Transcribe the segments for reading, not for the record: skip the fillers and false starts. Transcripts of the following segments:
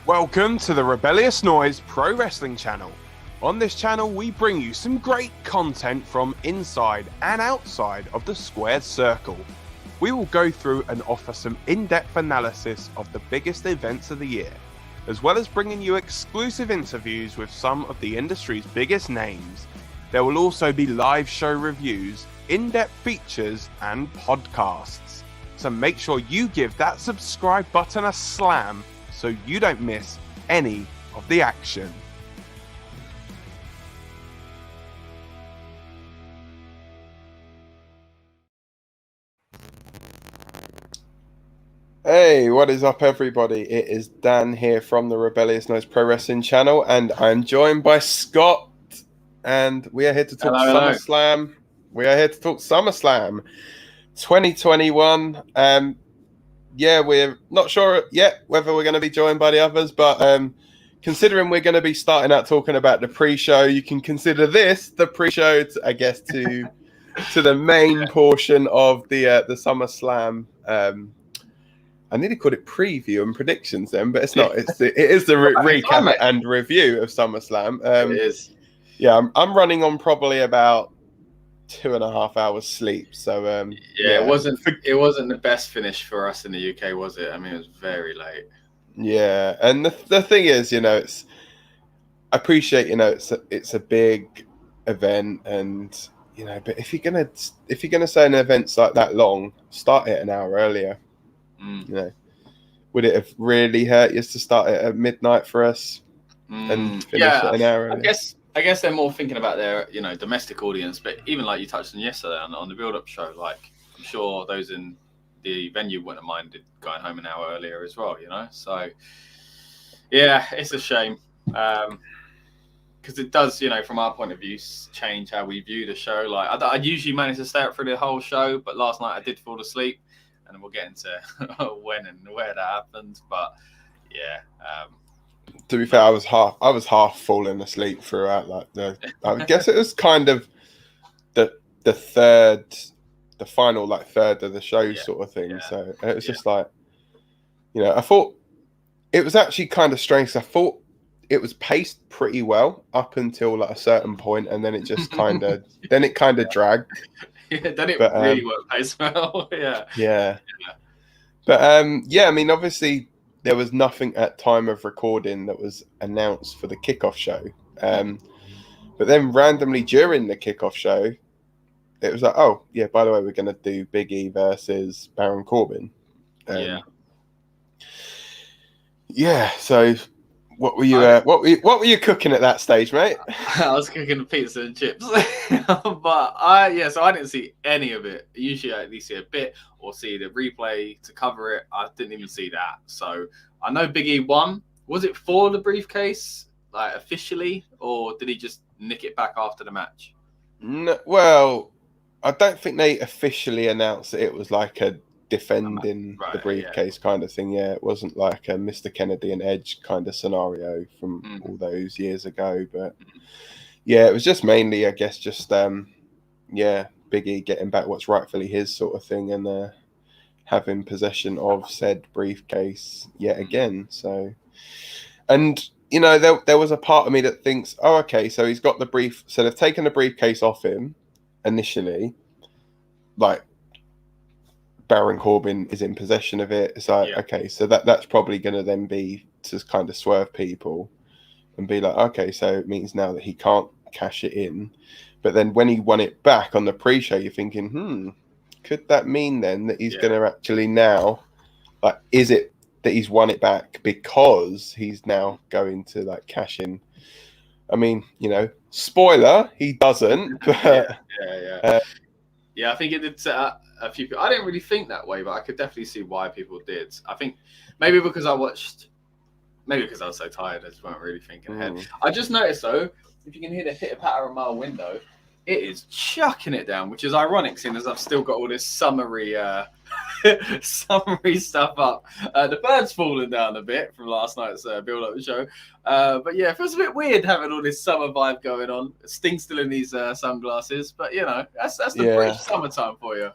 Welcome to the Rebellious Noise Pro Wrestling channel. On this channel, we bring you some great content from inside and outside of the squared circle. We will go through and offer some in-depth analysis of the biggest events of the year, as well as bringing you exclusive interviews with some of the industry's biggest names. There will also be live show reviews, in-depth features, and podcasts. So make sure you give that subscribe button a slam so you don't miss any of the action. Hey, what is up, everybody? It is Dan here from the Rebellious Noise Pro Wrestling channel, and I'm joined by Scott, and we are here to talk SummerSlam. We are here to talk SummerSlam 2021. Yeah, we're not sure yet whether we're going to be joined by the others, but considering we're going to be starting out talking about the pre-show, you can consider this the pre-show, I guess, to the main portion of the SummerSlam. I nearly called it preview and predictions then, but it's not. It is the recap and review of SummerSlam. It is. Yeah, I'm running on probably about 2.5 hours sleep. So yeah, it wasn't the best finish for us in the UK, was it? I mean, it was very late. Yeah, and the thing is, I appreciate, it's a big event, and but if you're gonna say an event's like that long, start it an hour earlier. Would it have really hurt you to start it at midnight for us and finish it an hour earlier? I guess they're more thinking about their, domestic audience, but even like you touched on yesterday on the build-up show, like I'm sure those in the venue wouldn't have minded going home an hour earlier as well, So, yeah, it's a shame because it does, from our point of view, change how we view the show. Like I usually manage to stay up through the whole show, but last night I did fall asleep, and we'll get into when and where that happened. But yeah. To be fair, I was half falling asleep throughout. I guess it was kind of the final third of the show sort of thing. Yeah. So it was just like, I thought it was actually kind of strange. I thought it was paced pretty well up until a certain point, and then it just kind of dragged. Yeah, then it really worked paced well. Yeah. But I mean, obviously, there was nothing at time of recording that was announced for the kickoff show. But then randomly during the kickoff show, it was like, oh, yeah, by the way, we're going to do Big E versus Baron Corbin. Yeah, So what were you cooking at that stage, mate? I was cooking pizza and chips. But I didn't see any of it. Usually I at least see a bit or see the replay to cover it. I didn't even see that. So I know Big E won. Was it for the briefcase, officially, or did he just nick it back after the match? No, well, I don't think they officially announced that it was like a defending the briefcase kind of thing. Yeah, it wasn't like a Mr. Kennedy and Edge kind of scenario from all those years ago. But yeah, it was just mainly, I guess, just Big E getting back what's rightfully his sort of thing, and having possession of said briefcase yet again. So, and there was a part of me that thinks, oh, okay, so he's got so they've taken the briefcase off him initially, Baron Corbin is in possession of it. It's like, okay, so that's probably going to then be to kind of swerve people and be like, okay, so it means now that he can't cash it in. But then when he won it back on the pre-show, you're thinking, could that mean then that he's going to actually now, is it that he's won it back because he's now going to cash in? I mean, spoiler, he doesn't. But, yeah, I think it did set up a few people. I didn't really think that way, but I could definitely see why people did. I think maybe because I was so tired, I just weren't really thinking ahead. I just noticed though, if you can hear the pitter-patter on my window, it is chucking it down, which is ironic, seeing as I've still got all this summery stuff up. The bird's fallen down a bit from last night's build-up show. But yeah, it feels a bit weird having all this summer vibe going on. Sting's still in these sunglasses, but that's the British summertime for you.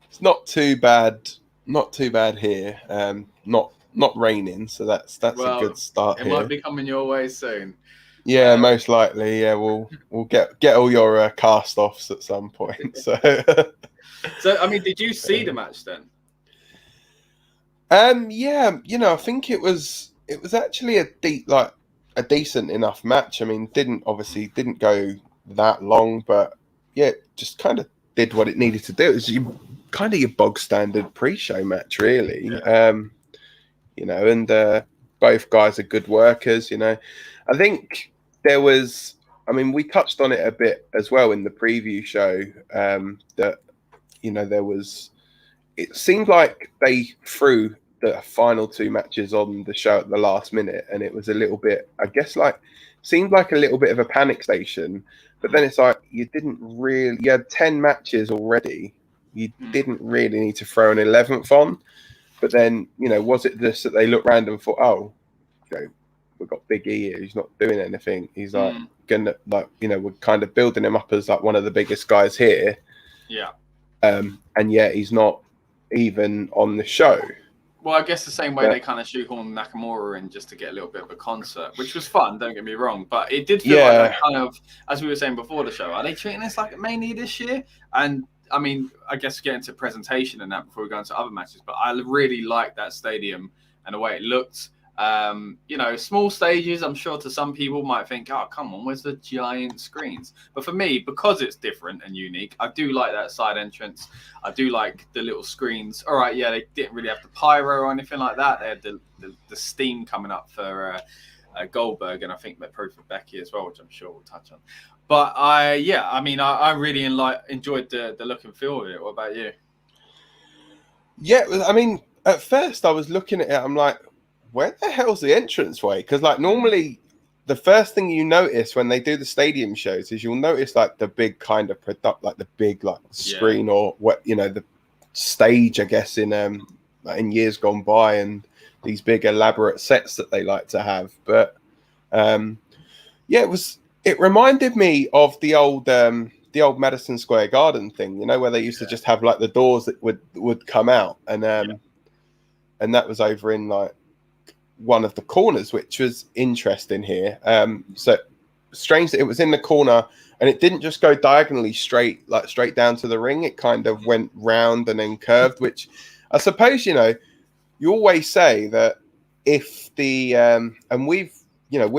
It's not too bad. Not too bad here. Not not raining, so that's a good start it here. might be coming your way soon. Yeah, most likely. Yeah, we'll get all your cast offs at some point. So, I mean, did you see the match then? Yeah, I think it was actually a decent enough match. I mean, didn't go that long, but yeah, just kind of did what it needed to do. It was your bog standard pre-show match, really. Yeah. And both guys are good workers. I think there was. I mean, we touched on it a bit as well in the preview show. That there was. It seemed like they threw the final two matches on the show at the last minute, and it was a little bit, I guess, seemed like a little bit of a panic station. But then it's like you had 10 matches already. You didn't really need to throw an 11th on. But then, was it just that they looked around and thought, oh, we've got Big E here. He's not doing anything. He's we're kind of building him up as like one of the biggest guys here. Yeah. And yet he's not even on the show. Well, I guess the same way they kind of shoehorned Nakamura in just to get a little bit of a concert, which was fun, don't get me wrong. But it did feel like kind of, as we were saying before the show, are they treating this like mainly this year? And I mean, I guess get into presentation and that before we go into other matches, but I really liked that stadium and the way it looked. Small stages, I'm sure to some people might think, oh, come on, where's the giant screens? But for me, because it's different and unique, I do like that side entrance. I do like the little screens. All right, yeah, they didn't really have the pyro or anything like that. They had the steam coming up for Goldberg, and I think they're probably for Becky as well, which I'm sure we'll touch on. But I really enjoyed the look and feel of it. What about you? Yeah, I mean, at first I was looking at it, I'm like, where the hell's the entranceway? Because normally the first thing you notice when they do the stadium shows is you'll notice the big kind of screen or what the stage, I guess, in years gone by, and these big elaborate sets that they like to have. But it reminded me of the old Madison Square Garden thing, where they used to just have the doors that would come out, and that was over in one of the corners, which was interesting here. So strange that it was in the corner and it didn't just go diagonally straight down to the ring. It kind of went round and then curved, which I suppose, you always say that if the, and we've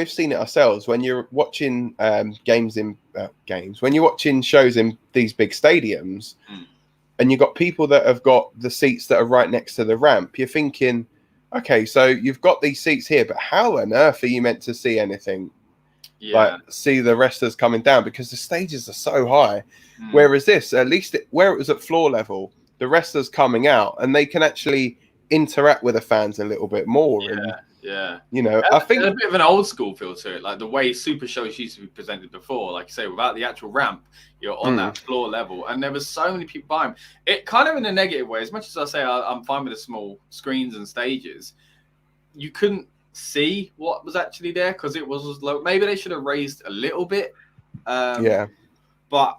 seen it ourselves when you're watching when you're watching shows in these big stadiums and you've got people that have got the seats that are right next to the ramp, you're thinking, okay, so you've got these seats here, but how on earth are you meant to see anything? See the wrestlers coming down, because the stages are so high. Whereas this, at least where it was at floor level, the wrestlers coming out and they can actually interact with the fans a little bit more. I think there's a bit of an old school feel to it, like the way super shows used to be presented before. Like you say, without the actual ramp, you're on that floor level, and there was so many people behind him. It kind of in a negative way. As much as I say I'm fine with the small screens and stages, you couldn't see what was actually there because it was low. Maybe they should have raised a little bit. But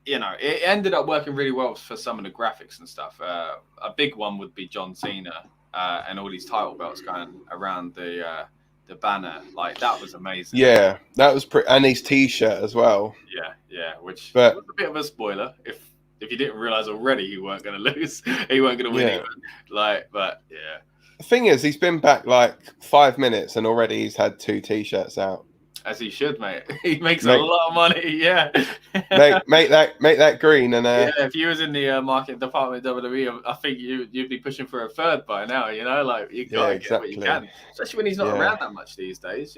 it ended up working really well for some of the graphics and stuff. A big one would be John Cena and all these title belts going around the banner. That was amazing. Yeah, that was pretty, and his T-shirt as well. Yeah, which was a bit of a spoiler if you didn't realize already he weren't going to lose, he weren't going to win even. But yeah. The thing is, he's been back 5 minutes and already he's had 2 T-shirts out. As he should, mate. He makes a lot of money. Yeah. make that green. And if you was in the marketing department of WWE, I think you'd be pushing for a third by now. You gotta get what you can, especially when he's not around that much these days.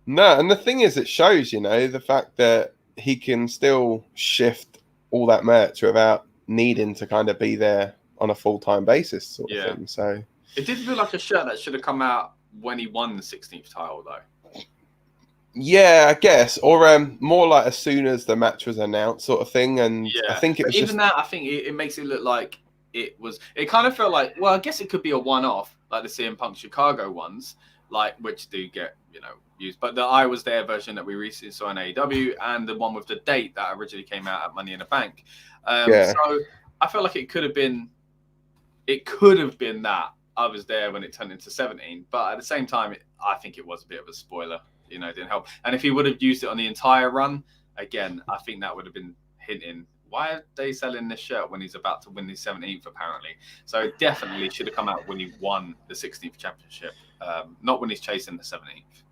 No, and the thing is, it shows the fact that he can still shift all that merch without needing to kind of be there on a full-time basis, sort of thing. So it did feel like a shirt that should have come out when he won the 16th title, though. Yeah, I guess, or more like as soon as the match was announced, sort of thing. And I think it was I think it makes it look like it was. It kind of felt like, well, I guess it could be a one-off, like the CM Punk Chicago ones, which do get used. But the I Was There version that we recently saw in AEW, and the one with the date that originally came out at Money in the Bank. So I felt like it could have been that. I was there when it turned into 17, but at the same time, I think it was a bit of a spoiler. You know, it didn't help. And if he would have used it on the entire run, again, I think that would have been hinting, why are they selling this shirt when he's about to win the 17th, apparently? So it definitely should have come out when he won the 16th championship, not when he's chasing the 17th.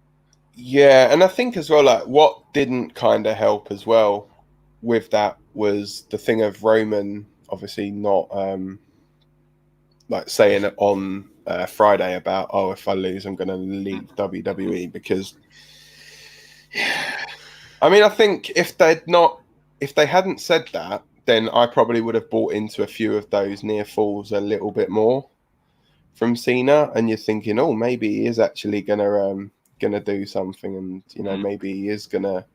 Yeah, and I think as well, like, what didn't kind of help as well with that was the thing of Roman obviously not like saying it on Friday about, oh, if I lose, I'm going to leave WWE, because I mean, I think if they hadn't said that, then I probably would have bought into a few of those near falls a little bit more from Cena, and you're thinking, oh, maybe he is actually gonna do something, and you know, maybe he is gonna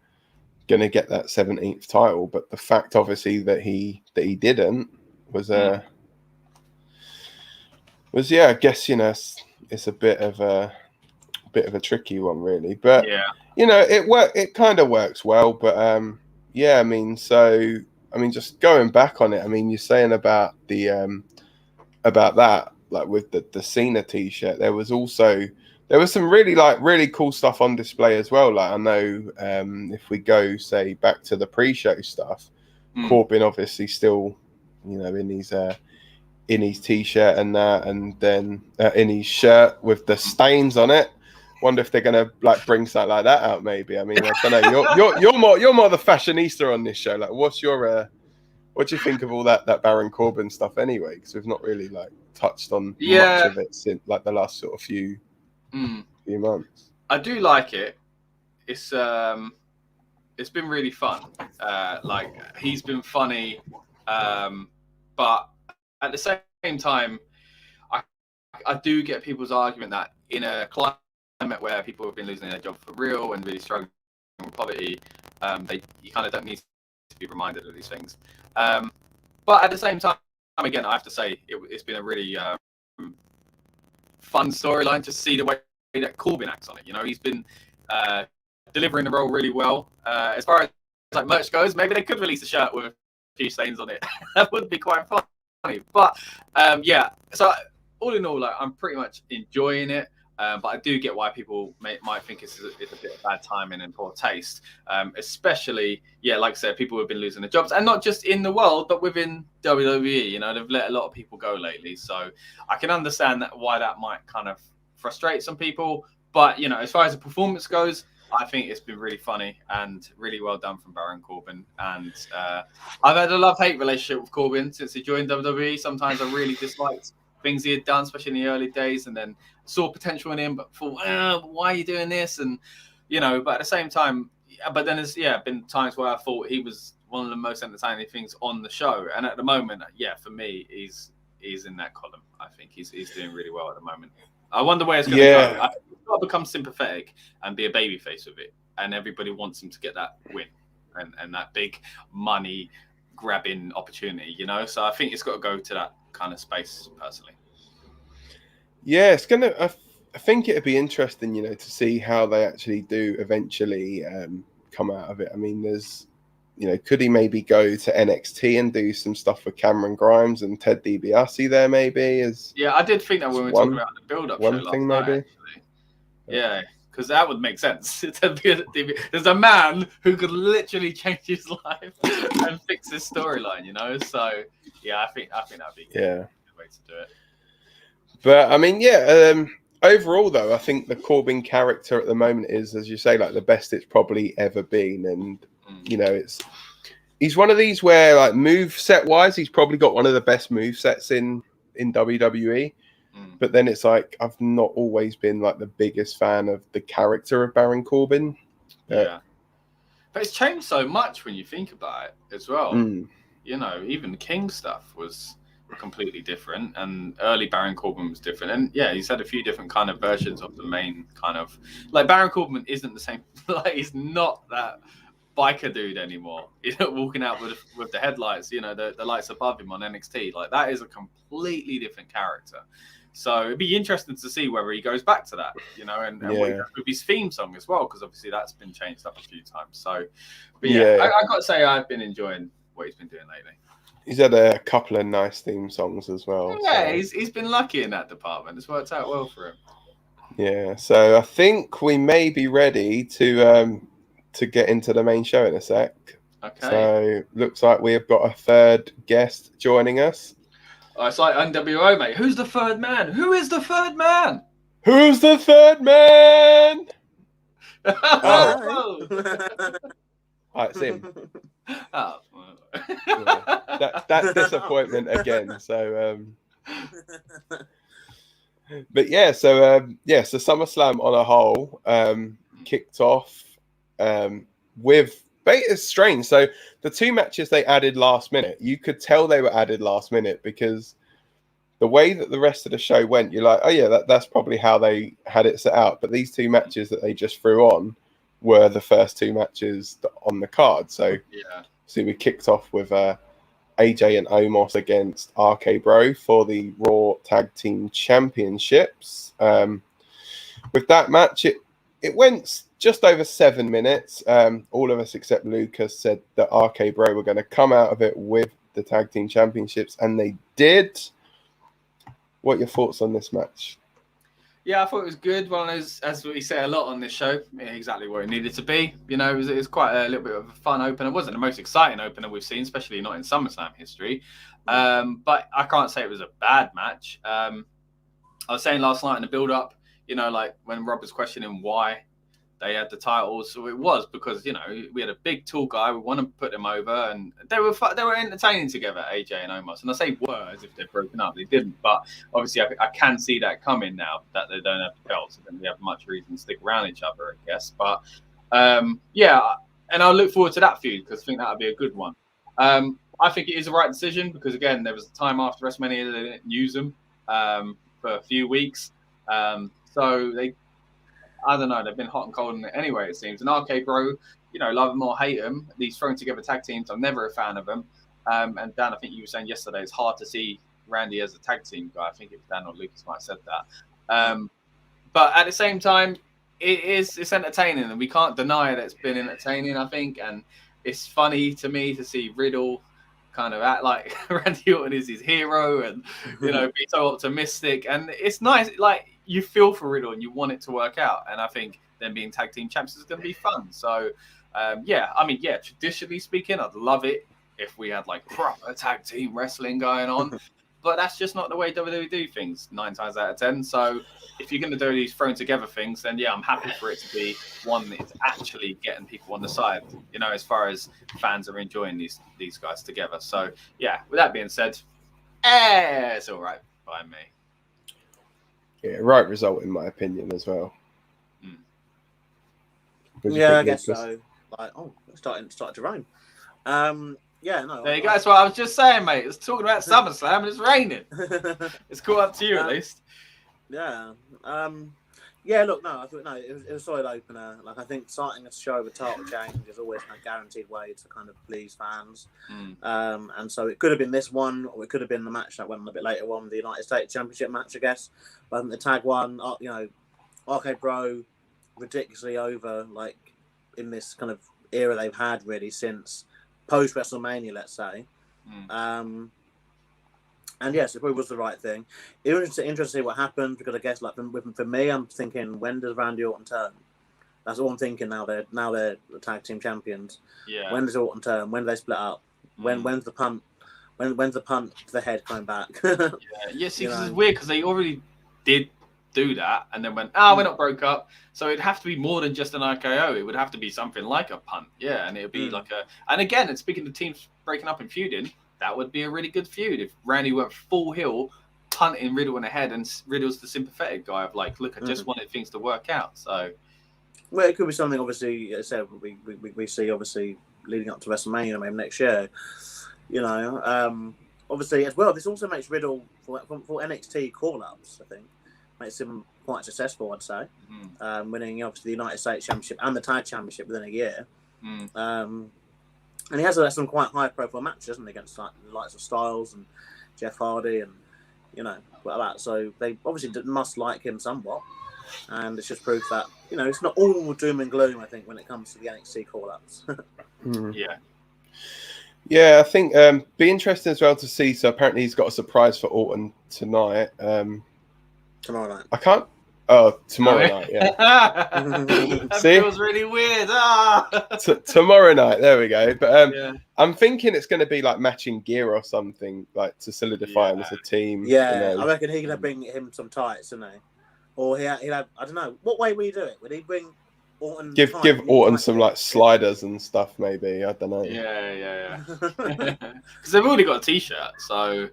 get that 17th title. But the fact, obviously, that he didn't was I guess, you know, it's a bit of a tricky one, really. But yeah, you know, it kind of works well. But yeah, I mean, just going back on it, I mean, you're saying about the about that, like with the Cena t-shirt, there was some really cool stuff on display as well. Like, I know if we go, say, back to the pre-show stuff, Corbin obviously still, you know, in his t-shirt and that, and then in his shirt with the stains on it. Wonder if they're gonna like bring something like that out. Maybe. I mean, I don't know. You're more the fashionista on this show. Like, what's your what do you think of all that Baron Corbin stuff anyway? Because we've not really like touched on much of it since like the last sort of few months. I do like it. It's been really fun. Like, he's been funny, but at the same time, I do get people's argument that in a climate where people have been losing their job for real and really struggling with poverty, you kind of don't need to be reminded of these things. But at the same time, again, I have to say it's been a really fun storyline to see the way that Corbin acts on it. You know, he's been delivering the role really well. As far as like merch goes, maybe they could release a shirt with a few stains on it. That would be quite funny. But yeah, so all in all, like, I'm pretty much enjoying it. But I do get why people might think it's a bit of bad timing and poor taste, especially, like I said, people have been losing their jobs, and not just in the world, but within WWE. You know, they've let a lot of people go lately, so I can understand why that might kind of frustrate some people. But you know, as far as the performance goes, I think it's been really funny and really well done from Baron Corbin. And I've had a love-hate relationship with Corbin since he joined WWE. Sometimes I really disliked things he had done, especially in the early days, and then saw potential in him, but thought, why are you doing this? And you know, but at the same time, but then there's been times where I thought he was one of the most entertaining things on the show. And at the moment, for me, he's in that column. I think he's doing really well at the moment. I wonder where it's going to go. He's got to become sympathetic and be a babyface with it, and everybody wants him to get that win and that big money grabbing opportunity, you know. So I think it's got to go to that kind of space, personally. Yeah, it's gonna. I think it'd be interesting, you know, to see how they actually do eventually come out of it. I mean, there's, you know, could he maybe go to NXT and do some stuff with Cameron Grimes and Ted DiBiase there? Maybe I did think that when we were talking about the build-up show last night, maybe. Yeah, because that would make sense. There's a man who could literally change his life and fix his storyline, you know. So I think that'd be a good way to do it. But I mean, overall though, I think the Corbin character at the moment is, as you say, like the best it's probably ever been. And you know, he's one of these where, like, move set wise, he's probably got one of the best move sets in WWE. But then it's like, I've not always been like the biggest fan of the character of Baron Corbin. But it's changed so much when you think about it as well. You know, even King stuff was completely different, and early Baron Corbin was different. And he's had a few different kind of versions of the main kind of, like, Baron Corbin isn't the same. Like, he's not that biker dude anymore, you know, walking out with the headlights, you know, the lights above him on NXT. Like, that is a completely different character. So it'd be interesting to see whether he goes back to that, you know, and what he does with his theme song as well, because obviously that's been changed up a few times. So, but I got to say, I've been enjoying what he's been doing lately. He's had a couple of nice theme songs as well. Yeah, so. he's been lucky in that department. It's worked out well for him. Yeah, so I think we may be ready to get into the main show in a sec. Okay. So looks like we have got a third guest joining us. Oh, it's like NWO, mate. Who's the third man? Who is the third man? Who's the third man? Oh. It's him. Oh. Yeah. That disappointment again. So, but yeah, so SummerSlam on a whole kicked off with. It's strange. So the two matches they added last minute, you could tell they were added last minute because the way that the rest of the show went, you're like, oh yeah, that's probably how they had it set out. But these two matches that they just threw on were the first two matches on the card. So yeah, see, we kicked off with AJ and Omos against RK Bro for the Raw Tag Team Championships. With that match, it went just over 7 minutes. All of us except Lucas said that RK Bro were going to come out of it with the Tag Team Championships, and they did. What are your thoughts on this match? Yeah, I thought it was good. Well, as we say a lot on this show, exactly where it needed to be. You know, it was quite a little bit of a fun opener. It wasn't the most exciting opener we've seen, especially not in SummerSlam history. But I can't say it was a bad match. I was saying last night in the build-up, you know, like when Rob was questioning why they had the titles, so it was because, you know, we had a big tall guy. We want to put them over, and they were entertaining together, AJ and Omos. And I say were as if they're broken up. They didn't, but obviously I can see that coming now that they don't have the belts, so then we have much reason to stick around each other, I guess. But yeah, and I look forward to that feud because I think that'll be a good one. I think it is the right decision because, again, there was a time after WrestleMania they didn't use them for a few weeks, so they. I don't know. They've been hot and cold in it anyway, it seems. And RK Bro, you know, love them or hate them. These thrown together tag teams, I'm never a fan of them. And Dan, I think you were saying yesterday, it's hard to see Randy as a tag team guy. I think it was Dan or Lucas might have said that. But at the same time, it's entertaining, and we can't deny that it's been entertaining, I think. And it's funny to me to see Riddle kind of act like Randy Orton is his hero and, you know, be so optimistic. And it's nice. Like, you feel for Riddle and you want it to work out. And I think them being tag team champs is going to be fun. So, traditionally speaking, I'd love it if we had like proper tag team wrestling going on. But that's just not the way WWE do things 9 times out of 10. So if you're going to do these thrown together things, then yeah, I'm happy for it to be one that's actually getting people on the side, you know, as far as fans are enjoying these guys together. So yeah, with that being said, it's all right by me. Yeah, right result in my opinion as well. Yeah, I guess so. Like, it's starting to rain. Yeah, no. There you go. That's what I was just saying, mate. It's talking about SummerSlam and it's raining. It's caught up to you at least. Yeah. Yeah, look, no, I thought it was a solid opener. Like, I think starting a show with title change is always a guaranteed way to kind of please fans. And so it could have been this one, or it could have been the match that went on a bit later on, the United States Championship match, I guess. But I think the tag one, you know, RK Bro, ridiculously over, like, in this kind of era they've had, really, since post WrestleMania, let's say. And yes, it probably was the right thing. It was interesting to see what happened because I guess, like, for me, I'm thinking, when does Randy Orton turn? That's all I'm thinking now. They're the tag team champions. Yeah. When does Orton turn? When do they split up? When's the punt? When's the punt to the head coming back? Yeah. See, this is weird because they already did do that and then went, we're not broke up. So it'd have to be more than just an RKO. It would have to be something like a punt. Yeah, and it would be like a. And again, and speaking of teams breaking up and feuding, that would be a really good feud if Randy went full heel, punting Riddle in the head, and Riddle's the sympathetic guy of like, look, I just wanted things to work out. So, well, it could be something. Obviously, as I said, we see obviously leading up to WrestleMania maybe next year. You know, obviously as well. This also makes Riddle for NXT call-ups. I think makes him quite successful. I'd say, winning obviously the United States Championship and the Tag Championship within a year. And he has some quite high-profile matches, hasn't he, against like the likes of Styles and Jeff Hardy and, you know, like that. So they obviously must like him somewhat. And it's just proof that, you know, it's not all doom and gloom, I think, when it comes to the NXT call-ups. Yeah, I think be interesting as well to see. So apparently he's got a surprise for Orton tonight. Tomorrow night. I can't. Oh, tomorrow night. Yeah. That feels really weird. Tomorrow night. There we go. But yeah. I'm thinking it's going to be like matching gear or something, like to solidify them as a team. Yeah, I reckon he's going to bring him some tights, isn't he? Or he'll have. I don't know. What way would he do it? Would he bring Orton? Give Orton some like sliders and stuff, maybe. I don't know. Yeah. Because they've already got a T-shirt, so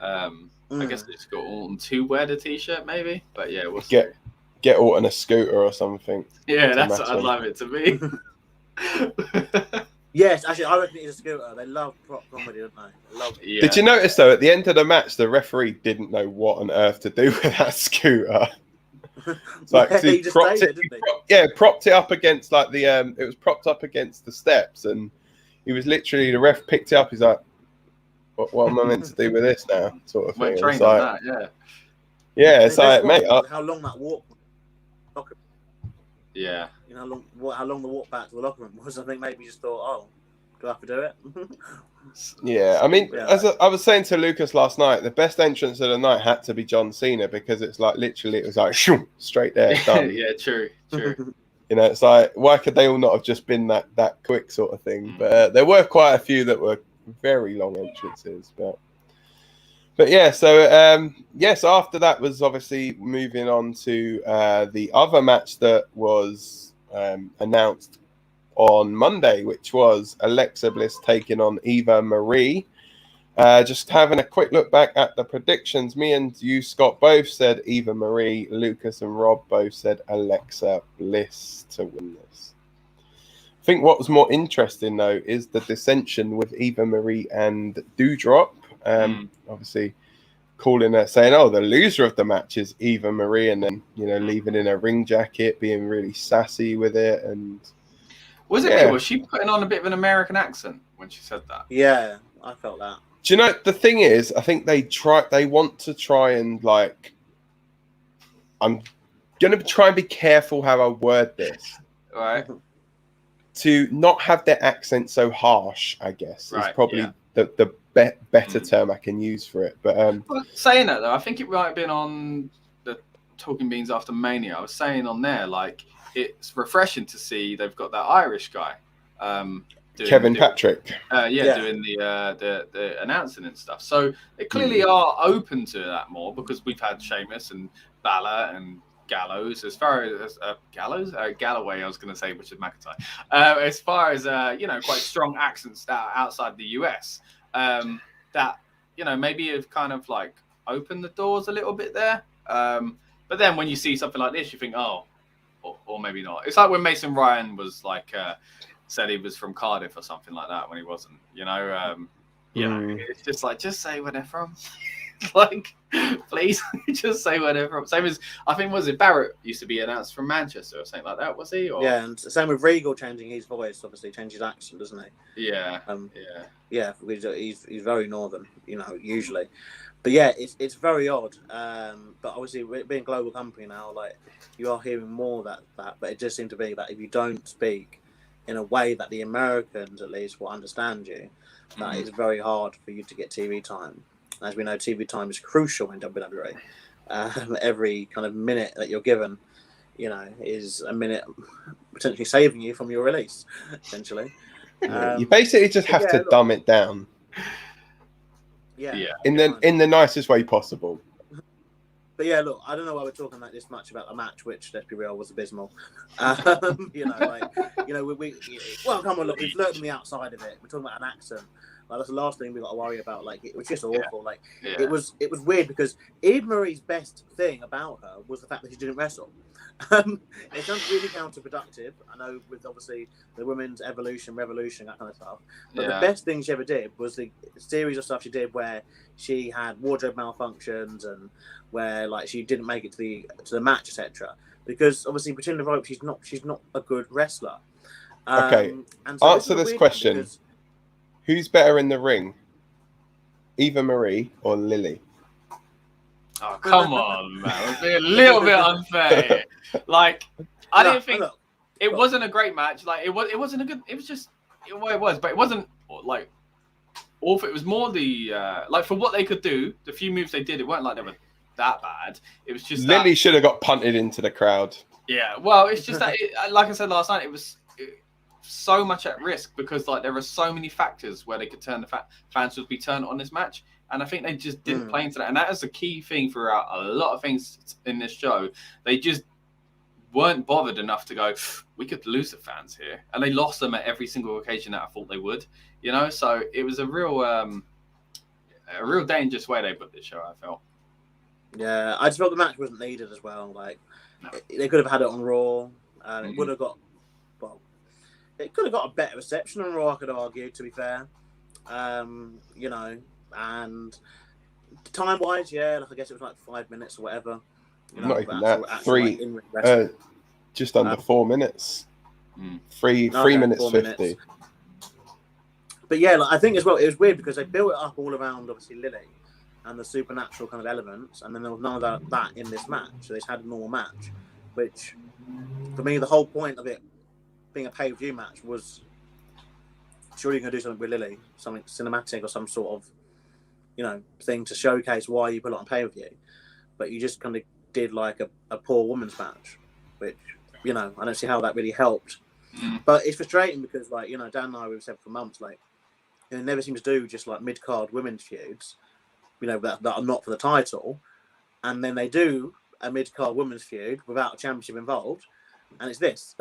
I guess they just got Orton to wear the T-shirt, maybe. But yeah, we'll get Orton a scooter or something. Yeah, that's what I'd love it to be. Yes, actually, I reckon it's a scooter. They love prop comedy, don't they? Love it. Yeah. Did you notice though? At the end of the match, the referee didn't know what on earth to do with that scooter. It's like he propped it up against like the it was propped up against the steps, and he was literally the ref picked it up. He's like, "What am I meant to do with this now?" Sort of thing. It's like, yeah, it's like, mate, how long that walk? Yeah. You know how long the walk back to the locker room was. I think maybe you just thought, oh, do I have to do it? Yeah, I mean, as I was saying to Lucas last night, the best entrance of the night had to be John Cena because it's like literally it was like shoom, straight there, done. Yeah, true. You know, it's like why could they all not have just been that quick sort of thing? But there were quite a few that were very long entrances, but yeah. So yes, after that was obviously moving on to the other match that was announced on Monday, which was Alexa Bliss taking on Eva Marie. Just having a quick look back at the predictions, me and you, Scott, both said Eva Marie. Lucas and Rob both said Alexa Bliss to win this. I think what was more interesting, though, is the dissension with Eva Marie and Doudrop. Obviously, calling her, saying, "Oh, the loser of the match is Eva Marie," and then leaving in a ring jacket, being really sassy with it, and. Was it me? Was she putting on a bit of an American accent when she said that? Yeah, I felt that. Do you know, the thing is, I think they want to try and like, I'm going to try and be careful how I word this. Right. To not have their accent so harsh, I guess, is probably the better term I can use for it. But saying that, though, I think it might have been on the Talking Beans After Mania. I was saying on there, like, it's refreshing to see they've got that Irish guy, Kevin Patrick. Doing the announcing and stuff. So they clearly are open to that more because we've had Sheamus and Balor and Gallows. As far as Galloway, I was going to say, which is McIntyre. As far as quite strong accents outside the US, that maybe have kind of like opened the doors a little bit there. But then when you see something like this, you think, oh. Or maybe not. It's like when Mason Ryan was like said he was from Cardiff or something like that when he wasn't. It's just like just say where they're from. Like, please, just say where they're from. Same as I think Barrett used to be announced from Manchester or something like that. Was he? Or... Yeah, and same with Regal changing his voice. Obviously, changes his accent, doesn't he? Yeah. Yeah. He's very northern. Usually. But yeah, it's very odd. But obviously, being a global company now, like you are hearing more that. But it just seems to be that if you don't speak in a way that the Americans at least will understand you, that it's very hard for you to get TV time. As we know, TV time is crucial in WWE. Every kind of minute that you're given, is a minute potentially saving you from your release. Essentially, you basically just have to dumb it down. Yeah. In the nicest way possible. But yeah, look, I don't know why we're talking like this much about the match, which, let's be real, was abysmal. Well, come on, look, we've learned on the outside of it. We're talking about an accent. Like, that's the last thing we got to worry about. Like, it was just awful. Like, it was weird because Eve Marie's best thing about her was the fact that she didn't wrestle. It sounds really counterproductive. I know with obviously the women's revolution, that kind of stuff. But the best thing she ever did was the series of stuff she did where she had wardrobe malfunctions and where like she didn't make it to the match, etc. Because obviously between the ropes, she's not a good wrestler. Okay, and so answer this question: because... Who's better in the ring, Eva Marie or Lily? Oh, come on, man. It's a little bit unfair. Like, I didn't think it wasn't a great match. Like, it wasn't a good. It was just Well, it was, but it wasn't like awful. It was more the like for what they could do. The few moves they did, it weren't like they were that bad. It was just Lily should have got punted into the crowd. Yeah, well, it's just that, like I said last night, it was so much at risk because like there are so many factors where they could turn the fans would be turned on this match, and I think they just didn't play into that, and that is the key thing throughout a lot of things in this show. They just weren't bothered enough to go, we could lose the fans here, and they lost them at every single occasion that I thought they would, you know. So it was a real dangerous way they put this show, I felt. Yeah, I just felt the match wasn't needed as well. Like they could have had it on Raw. It would have got, well, it could have got a better reception on Raw, I could argue, to be fair. You know, and time-wise, yeah, like I guess it was like 5 minutes or whatever. You know, not even that. Like, just under 4 minutes. 3 minutes 50. Minutes. But yeah, like, I think as well, it was weird because they built it up all around, obviously, Lily and the supernatural kind of elements, and then there was none of that in this match. So they just had a normal match, which, for me, the whole point of it being a pay-per-view match was surely you're going to do something with Lily, something cinematic or some sort of, you know, thing to showcase why you put it on pay-per-view. But you just kind of did like a poor woman's match, which, you know, I don't see how that really helped. But it's frustrating because, like, you know, Dan and I, we've said for months, like, you know, never seems to do just like mid-card women's feuds, you know, that are not for the title, and then they do a mid-card women's feud without a championship involved, and it's this.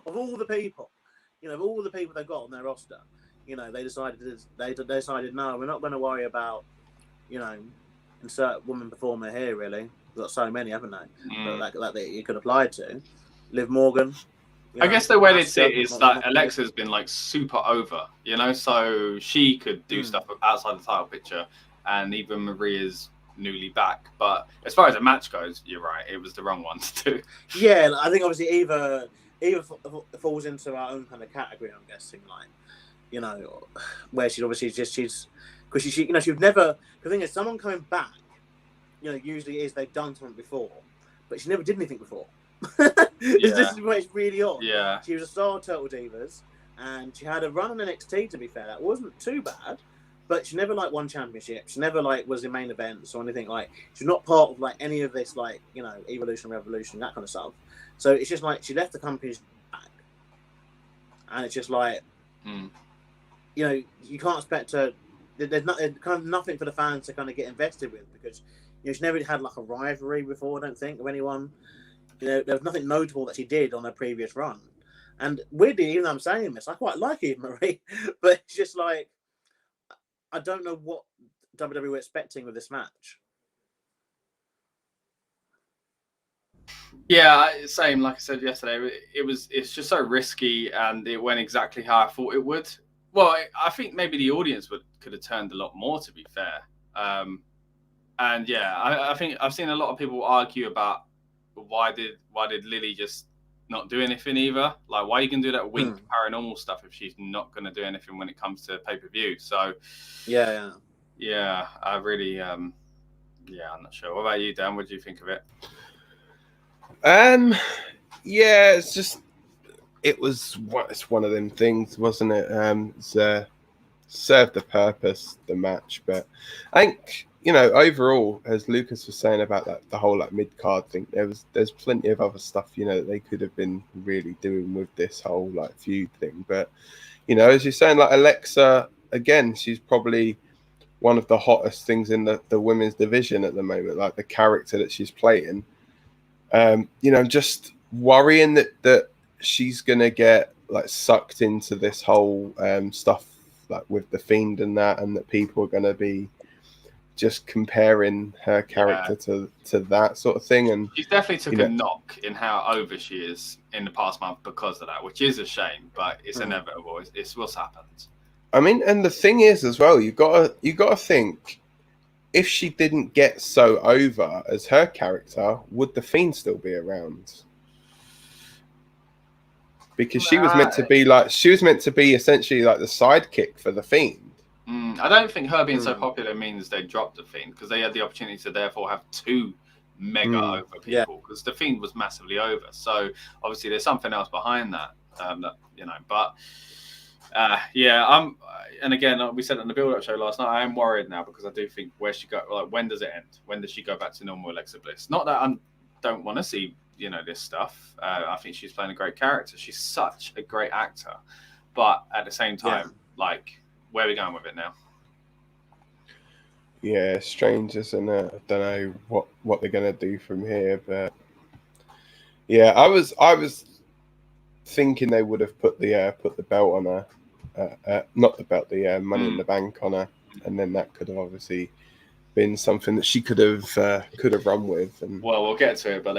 Of all the people, you know, of all the people they've got on their roster, you know, they decided no, we're not going to worry about, you know, insert woman performer here. Really, we've got so many, haven't they? That you could apply to. Liv Morgan. I guess the way they see it is that Alexa's been like super over, you know, so she could do stuff outside the title picture. And even Maria's newly back. But as far as the match goes, you're right. It was the wrong one to do. Yeah, I think obviously Eva falls into our own kind of category, I'm guessing. Like, you know, where she's obviously she's because she you know, she would never. The thing is, someone coming back, you know, usually is they've done something before, but she never did anything before. This is where it's really odd. Yeah. She was a star of Total Divas, and she had a run on NXT, to be fair. That wasn't too bad. But she never like won championship. She never like was in main events or anything. Like, she's not part of like any of this, like, you know, Evolution, Revolution, that kind of stuff. So it's just like she left the company's back, and it's just like, you know, you can't expect her. There's kind of nothing for the fans to kind of get invested with because, you know, she never had like a rivalry before. I don't think of anyone. You know, there was nothing notable that she did on her previous run. And weirdly, even though I'm saying this, I quite like Eva Marie, but it's just like, I don't know what WWE were expecting with this match. Yeah, same. Like I said yesterday, it's just so risky, and it went exactly how I thought it would. Well, I think maybe the audience could have turned a lot more, to be fair. And yeah, I think I've seen a lot of people argue about why did Lily just not do anything either? Like, why are you going to do that wink paranormal stuff if she's not going to do anything when it comes to pay-per-view? So, yeah, I really, I'm not sure. What about you, Dan? What do you think of it? Yeah, it's one of them things, wasn't it? Served the purpose, the match, but I think, you know, overall, as Lucas was saying about that, the whole like mid-card thing, there's plenty of other stuff, you know, that they could have been really doing with this whole like feud thing. But, you know, as you're saying, like Alexa, again, she's probably one of the hottest things in the women's division at the moment, like the character that she's playing. You know, just worrying that she's gonna get like sucked into this whole stuff like with the Fiend and that people are gonna be just comparing her character to that sort of thing. And she's definitely took a knock in how over she is in the past month because of that, which is a shame, but it's inevitable. It's what's happened. I mean, and the thing is as well, you gotta think, if she didn't get so over as her character, would the Fiend still be around? Because she was meant to be essentially like the sidekick for the Fiend. I don't think her being so popular means they dropped the Fiend, because they had the opportunity to therefore have two mega over people, because the Fiend was massively over. So obviously there's something else behind that, that, you know. But And again, we said on the build-up show last night, I am worried now because I do think where she go, like, when does it end? When does she go back to normal Alexa Bliss? Not that I don't want to see, this stuff. I think she's playing a great character. She's such a great actor, but at the same time, like, where are we going with it now? Yeah, strange, isn't it? I don't know what they're gonna do from here, but yeah, I was thinking they would have put the belt on her, not the belt, the Money in the Bank on her, and then that could have obviously been something that she could have run with. And well, we'll get to it, but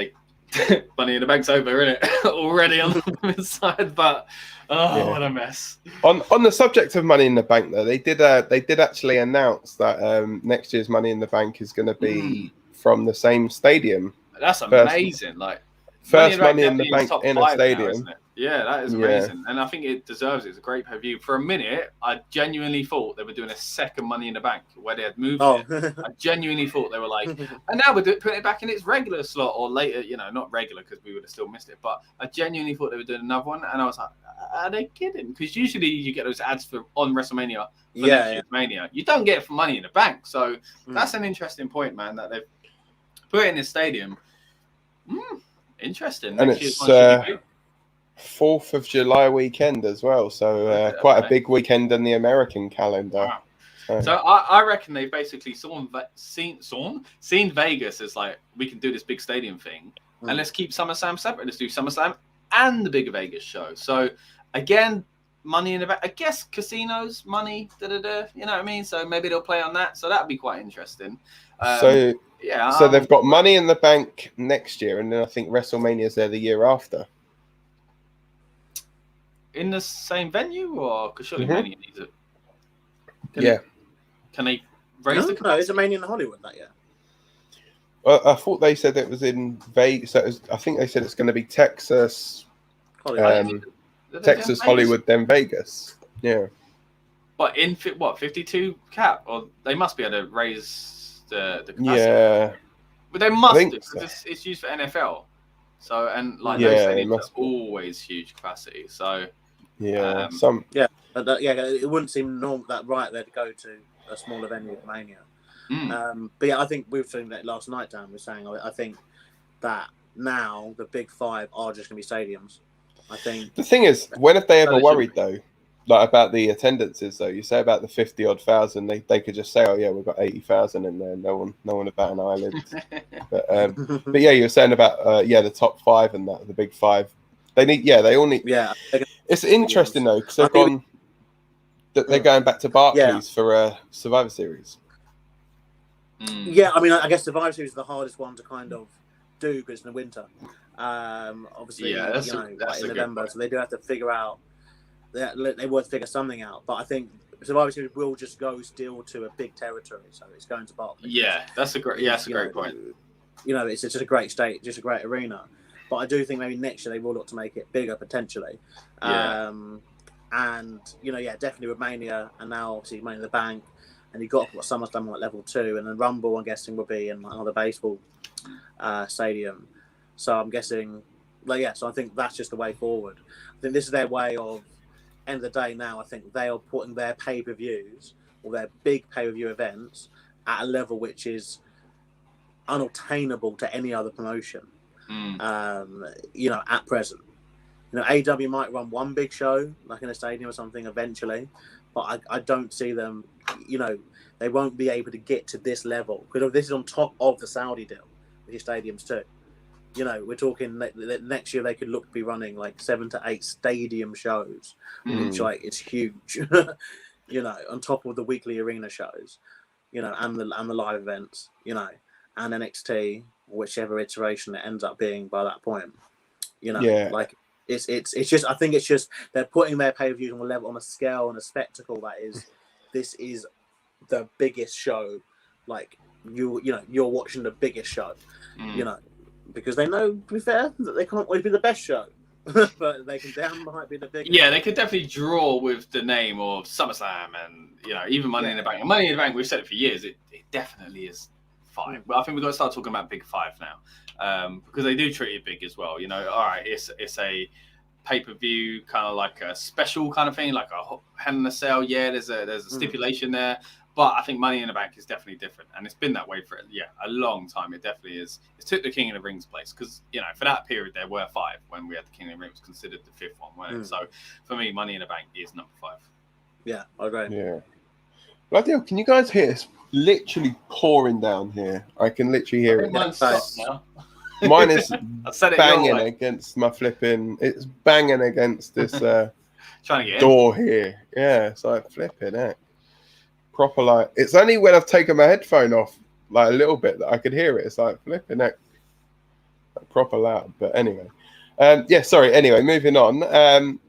Money in the Bank's over, isn't it? Already on the women's side, but what a mess. On the subject of Money in the Bank, though, they did actually announce that next year's Money in the Bank is going to be from the same stadium. That's amazing. First Money in the Bank in a stadium. Now, isn't it? Yeah, that is amazing. And I think it deserves it. It's a great pay-per-view. For a minute, I genuinely thought they were doing a second Money in the Bank where they had moved it. I genuinely thought they were like, and now we're putting it back in its regular slot or later, not regular because we would have still missed it. But I genuinely thought they were doing another one. And I was like, are they kidding? Because usually you get those ads on WrestleMania for next year's Mania. You don't get it for Money in the Bank. So that's an interesting point, man, that they've put it in this stadium. Interesting. And it's 4th of July weekend as well, so quite a big weekend in the American calendar. Wow. So I reckon they basically seen Vegas as like, we can do this big stadium thing, and let's keep SummerSlam separate. Let's do SummerSlam and the bigger Vegas show. So again, Money in the Bank. I guess casinos, money, you know what I mean? So maybe they'll play on that. So that'd be quite interesting. So they've got Money in the Bank next year, and then I think WrestleMania's there the year after. In the same venue, or because surely Mania needs it? Can they raise the? No, it's a Mania in Hollywood that year. I thought they said it was in Vegas. So I think they said it's going to be Texas, Hollywood, then Vegas. Yeah. But in 52 cap, or they must be able to raise the capacity. Yeah. But they must do because it's used for NFL. So those stadiums are always huge capacity. So it wouldn't seem normal that they'd go to a smaller venue for Mania. But I think we were saying that last night. Dan was saying I think that now the big five are just going to be stadiums. I think the thing is, when have they ever worried though, like about the attendances though? You say about the 50,000, they could just say, oh yeah, we've got 80,000 in there. No one about an eyelid. But yeah, you were saying about the top five and that the big five. They all need. Yeah, it's interesting though because they're going back to Barclays for a Survivor Series. Yeah, I mean, I guess Survivor Series is the hardest one to kind of do because it's in the winter. Obviously, in November, so they do have to figure out. They will figure something out, but I think Survivor Series will just go still to a big territory, so it's going to Barclays. Yeah, that's a great point. It's just a great state, just a great arena. But I do think maybe next year they will look to make it bigger potentially. And definitely with Mania and now obviously Money in the Bank, and you've got SummerSlam at level 2, and then Rumble I'm guessing will be in another baseball stadium. So I'm guessing, so I think that's just the way forward. I think this is their way of, end of the day now, I think they are putting their pay-per-views or their big pay-per-view events at a level which is unattainable to any other promotion. At present. AEW might run one big show, like in a stadium or something eventually, but I don't see them, they won't be able to get to this level because this is on top of the Saudi deal, which is stadiums too. We're talking next year they could look to be running like 7 to 8 stadium shows, which it's huge. On top of the weekly arena shows, and the live events, and NXT, whichever iteration it ends up being by that point. It's just I think it's just they're putting their pay-per-views on a level, on a scale and a spectacle that is this is the biggest show. Like you're watching the biggest show. Because they know, to be fair, that they can't always be the best show, but they might be the biggest. Yeah, they could definitely draw with the name of SummerSlam and even Money in the Bank. And Money in the Bank, we've said it for years. It definitely is 5. But I think we've got to start talking about big 5 now, because they do treat it big as well. All right, it's a pay-per-view kind of like a special kind of thing, like a Hell in a Cell. Yeah, there's a stipulation there, but I think Money in the Bank is definitely different, and it's been that way for a long time. It definitely is. It took the King of the Rings place because for that period there were 5 when we had the King of the Rings considered the 5th one, wasn't it? So for me, Money in the Bank is number 5. Yeah, I agree. Yeah. Bloody hell, can you guys hear it's literally pouring down here? I can literally hear it. Mine's stopped now. Mine is said it banging against my flipping. It's banging against this trying to get door here. Yeah, it's like flipping heck. Proper like it's only when I've taken my headphone off like a little bit that I could hear it. It's like flipping heck. Like, proper loud. But anyway. Sorry. Anyway, moving on.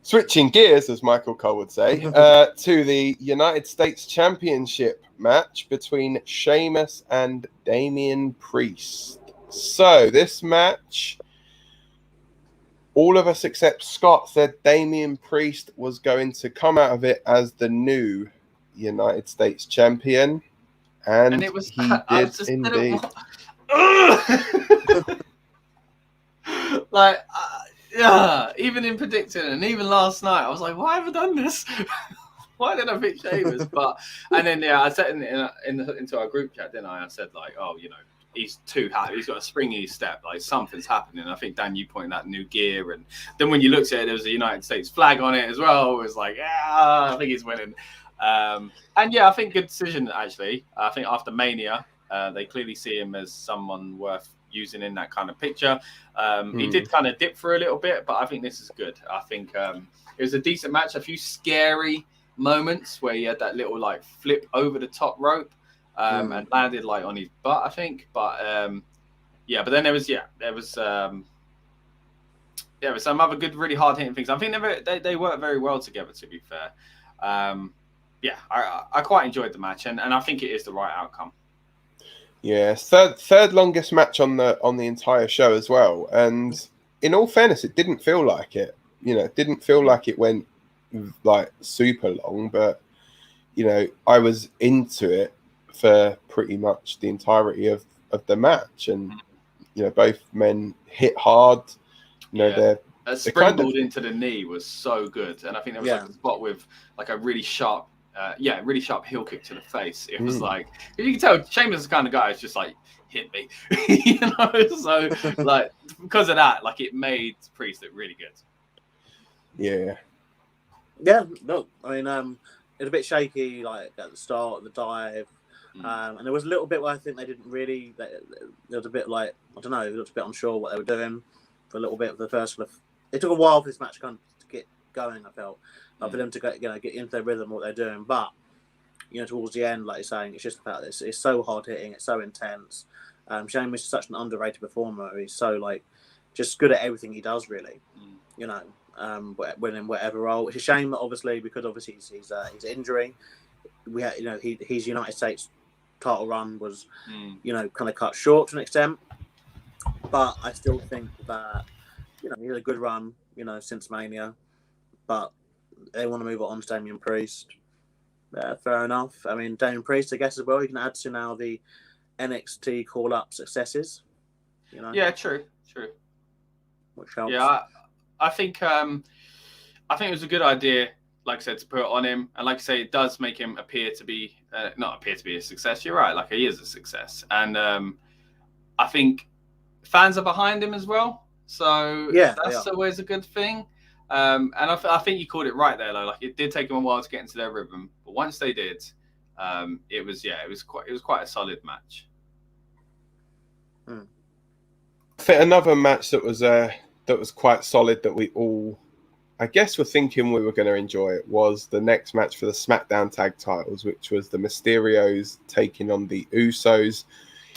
Switching gears, as Michael Cole would say, to the United States Championship match between Sheamus and Damian Priest. So this match, all of us except Scott said Damian Priest was going to come out of it as the new United States Champion. And it was, he did indeed. Even in predicting, and even last night, I was like, "Why have I done this? Why did I pick Sheamus?" But and then I said into our group chat, didn't I? I said like, "Oh, he's too happy. He's got a springy step. Like something's happening." I think Dan, you pointed out new gear, and then when you looked at it, there was a United States flag on it as well. It was like, I think he's winning. I think good decision actually. I think after Mania, they clearly see him as someone worth using in that kind of picture. He did kind of dip for a little bit, but I think this is good. I think it was a decent match. A few scary moments where he had that little like flip over the top rope and landed like on his butt, I think. But but then there was some other good, really hard hitting things. I think they work very well together, to be fair. I quite enjoyed the match, and I think it is the right outcome. Yeah, third longest match on the entire show as well. And in all fairness, it didn't feel like it. It didn't feel like it went like super long, but I was into it for pretty much the entirety of the match. And both men hit hard. They're springboard into the knee was so good, and I think there was like a spot with like a really sharp. Really sharp heel kick to the face. It was like, you can tell Sheamus is the kind of guy who's just like, hit me. So like because of that, like it made Priest look really good. Yeah. Yeah, no, I mean, it was a bit shaky like at the start, the dive. And there was a little bit where I think they didn't really, there was a bit like, I don't know, it looked a bit unsure what they were doing for a little bit of the first kind of, it took a while for this match kind of to get going, I felt. For them to get into their rhythm, what they're doing, but towards the end, like you're saying, it's just about this. It's so hard hitting, it's so intense. Sheamus is such an underrated performer. He's so like just good at everything he does, really. Winning whatever role. It's a shame, obviously, because obviously his injury. We had, his United States title run was, kind of cut short to an extent. But I still think that he had a good run, since Mania, but they want to move it on to Damian Priest. Fair enough. I mean, Damian Priest, I guess, as well, you can add to now the NXT call-up successes. Yeah, true. Which helps. Yeah, I think it was a good idea, like I said, to put it on him. And like I say, it does make him appear to be, not appear to be a success. You're right, like he is a success. And I think fans are behind him as well. So that's always a good thing. And I think you called it right there, though. Like it did take them a while to get into their rhythm, but once they did, it was quite a solid match. I think another match that was quite solid that we all, I guess, were thinking we were going to enjoy it was the next match for the Smackdown tag titles, which was the Mysterios taking on the Usos.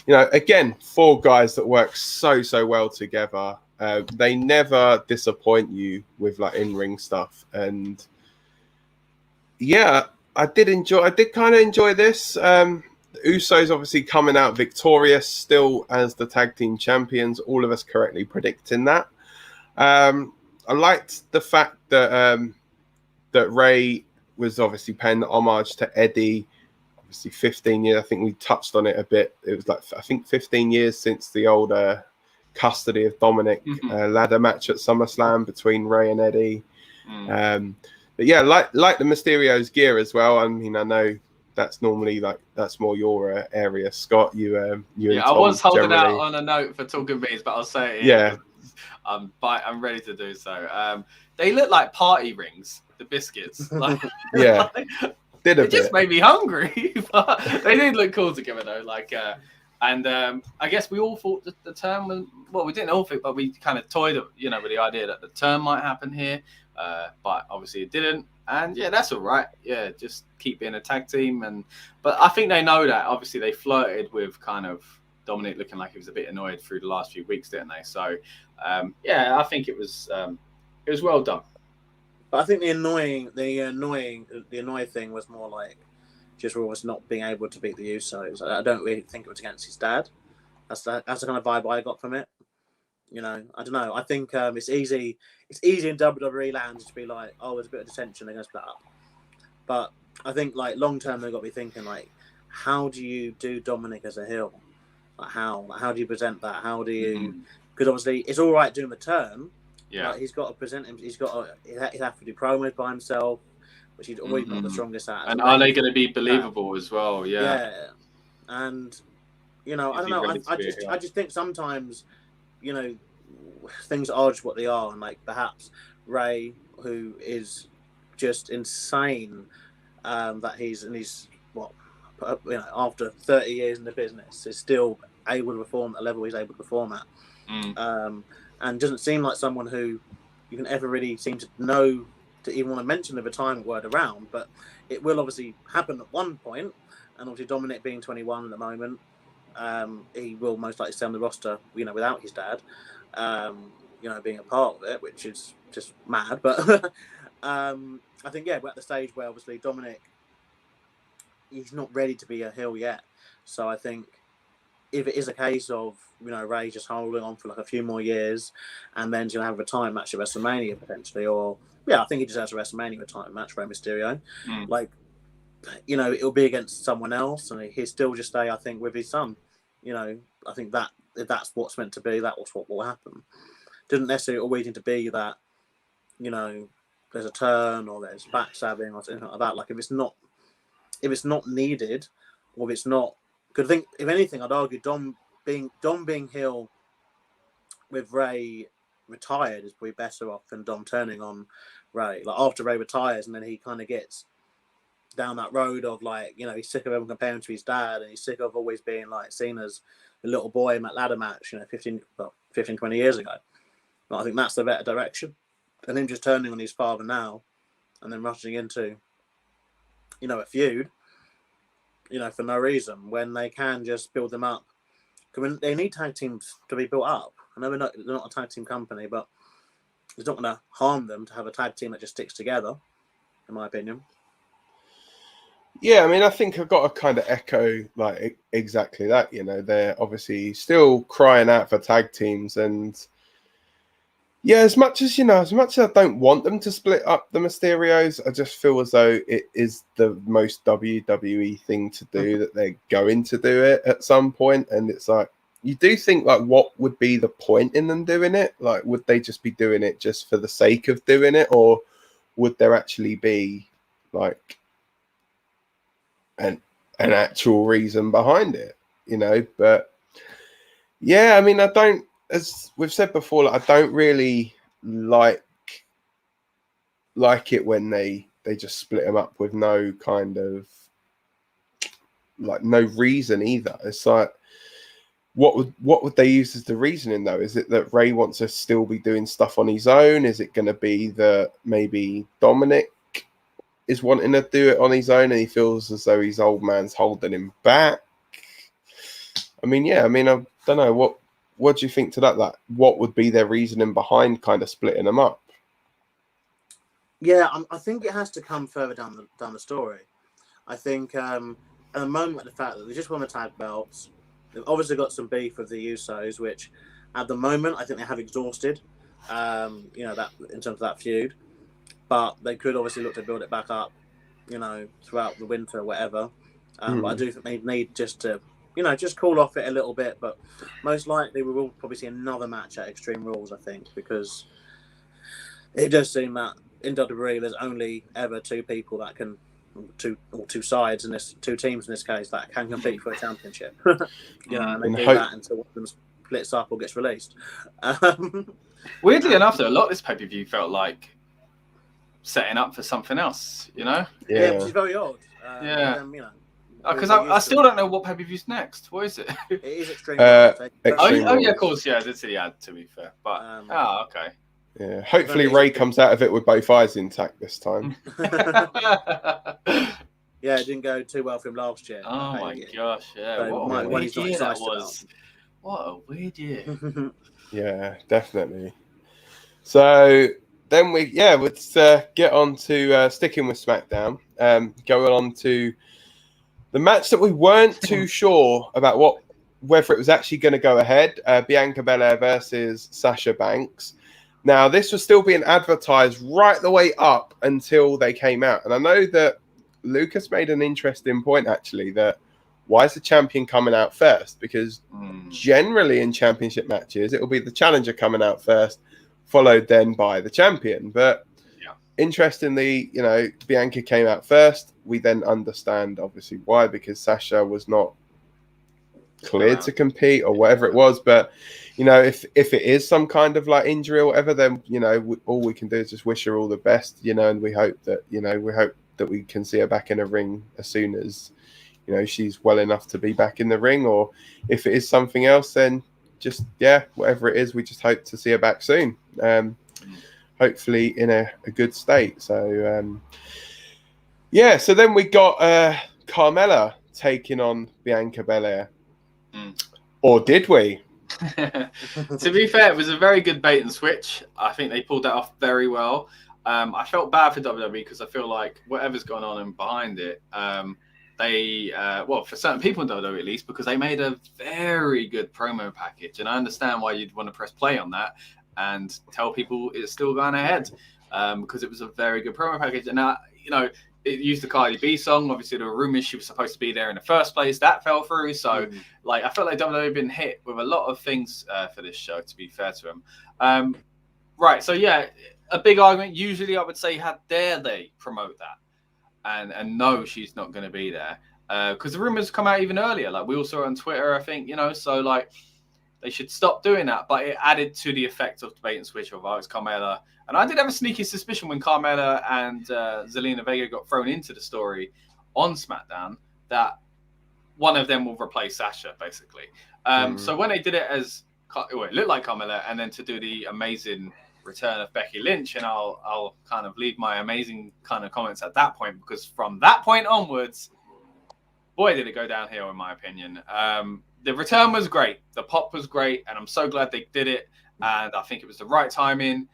Again, 4 guys that work so well together. They never disappoint you with like in-ring stuff, and I did kind of enjoy this. The Usos obviously coming out victorious still as the tag team champions, all of us correctly predicting that. I liked the fact that that Ray was obviously paying the homage to Eddie. Obviously 15 years, I think we touched on it a bit. It was like, I think 15 years since the old custody of Dominic ladder match at SummerSlam between Ray and Eddie. But yeah, like the Mysterio's gear as well. I mean, I know that's normally that's more your area, Scott. You and I Tom was holding generally... out on a note for talking bees, but I'll say it here. I'm ready to do so. They look like party rings, the biscuits. Like, yeah, it just made me hungry. But they did look cool together though. I guess we all thought that the turn was, well, we didn't all think, but we kind of toyed, with the idea that the turn might happen here, but obviously it didn't. And yeah, that's all right. Yeah, just keep being a tag team. But I think they know that. Obviously, they flirted with kind of Dominic looking like he was a bit annoyed through the last few weeks, didn't they? So yeah, I think it was well done. But I think the annoying thing was more like just always not being able to beat the Usos. I don't really think it was against his dad. That's the kind of vibe I got from it. I don't know. I think it's easy in WWE land to be like, oh, there's a bit of detention, they're going to split up. But I think long term they've got to be thinking how do you do Dominic as a heel? How do you present that? How do you? Because obviously it's all right doing the turn. Yeah, he's got to present him. He'd have to do promos by himself, which he's always not the strongest at. And are they going to be believable as well? Yeah. And I don't know. I just think sometimes, things are just what they are, and perhaps Ray, who is just insane, that he's after 30 years in the business, is still able to perform at the level he's able to perform at, and doesn't seem like someone who you can ever really seem to know to even want to mention the retirement word around. But it will obviously happen at one point, and obviously Dominic being 21 at the moment, he will most likely stay on the roster, without his dad, being a part of it, which is just mad. But I think we're at the stage where obviously Dominic, he's not ready to be a heel yet. So I think if it is a case of Ray just holding on for a few more years, and then have a retirement match at WrestleMania potentially, or I think he just has a WrestleMania retirement match, Rey Mysterio. It'll be against someone else, and he'll still just stay, I think, with his son. I think that if that's what's meant to be, that's what will happen. Doesn't necessarily always need to be that, there's a turn or there's backstabbing or something like that. If it's not needed, or if it's not, because I think if anything, I'd argue Dom being heel with Ray retired is probably better off than Dom turning on Ray. After Ray retires, and then he kind of gets down that road of he's sick of everyone comparing to his dad, and he's sick of always being Cena's the little boy in that ladder match 15, 20 years ago. But I think that's the better direction, and him just turning on his father now and then rushing into a feud for no reason, when they can just build them up. Because they need tag teams to be built up. I know they're not a tag team company, but it's not going to harm them to have a tag team that just sticks together, in my opinion. Yeah, I mean, I think I've got to kind of echo exactly that. They're obviously still crying out for tag teams, and as much as I don't want them to split up the Mysterios, I just feel as though it is the most WWE thing to do, that they're going to do it at some point. And it's you do think what would be the point in them doing it? Would they just be doing it just for the sake of doing it, or would there actually be an actual reason behind it? But yeah, I mean, I don't, as we've said before, I don't really like it when they just split them up with no kind of no reason either. It's what would they use as the reasoning though? Is it that Ray wants to still be doing stuff on his own? Is it going to be that maybe Dominic is wanting to do it on his own and he feels as though his old man's holding him back? I don't know. What do you think to that? What would be their reasoning behind kind of splitting them up? Yeah, I think it has to come further down the story. I think at the moment, the fact that they just won the tag belts, they've obviously got some beef with the Usos, which at the moment I think they have exhausted. That in terms of that feud, but they could obviously look to build it back up, throughout the winter or whatever. But I do think they need just to just cool off it a little bit. But most likely we will probably see another match at Extreme Rules, I think, because it does seem that in WWE there's only ever two people that can, two sides in this, two teams in this case, that can compete for a championship. And they do that until one of them splits up or gets released. Weirdly enough, though, a lot of this pay-per-view felt like setting up for something else, Yeah, which is very odd. Because I still don't know what pay-per-view's next. What is it? It is Extreme Rules. Yeah, of course, yeah, I did see the ad, to be fair. But, okay. Yeah, hopefully Ray comes out of it with both eyes intact this time. Yeah, it didn't go too well for him last year. Oh my gosh, yeah. So what a weird year that was. What a weird year. Yeah, definitely. So then let's get on to sticking with SmackDown. Going on to the match that we weren't too sure about whether it was actually going to go ahead. Bianca Belair versus Sasha Banks. Now, this was still being advertised right the way up until they came out. And I know that Lucas made an interesting point, actually, that why is the champion coming out first? Because generally in championship matches, it will be the challenger coming out first, followed then by the champion. But interestingly, Bianca came out first. We then understand, obviously, why, because Sasha was not cleared to compete or whatever it was. But, if it is some kind of like injury or whatever, then, all we can do is just wish her all the best, and we hope that, we can see her back in a ring as soon as, she's well enough to be back in the ring. Or if it is something else, then just, whatever it is, we just hope to see her back soon. Hopefully in a good state. So, so then we got Carmella taking on Bianca Belair. Or did we? To be fair, it was a very good bait and switch. I think they pulled that off very well. I felt bad for WWE because I feel like whatever's going on and behind it, for certain people in WWE at least, because they made a very good promo package. And I understand why you'd want to press play on that and tell people it's still going ahead, because it was a very good promo package. And it used the Cardi B song. Obviously, there were rumors she was supposed to be there in the first place. That fell through. So, I felt like WWE had been hit with a lot of things for this show, to be fair to them. Right. So, a big argument. Usually, I would say, how dare they promote that and no, she's not going to be there. Because the rumors come out even earlier. Like, we all saw it on Twitter, I think, so, they should stop doing that. But it added to the effect of debate and switch of, it's Carmella. And I did have a sneaky suspicion when Carmella and Zelina Vega got thrown into the story on SmackDown that one of them will replace Sasha, basically. So when they did it as, it looked like Carmella, and then to do the amazing return of Becky Lynch, and I'll kind of leave my amazing kind of comments at that point, because from that point onwards, boy, did it go downhill, in my opinion. The return was great. The pop was great, and I'm so glad they did it, and I think it was the right timing.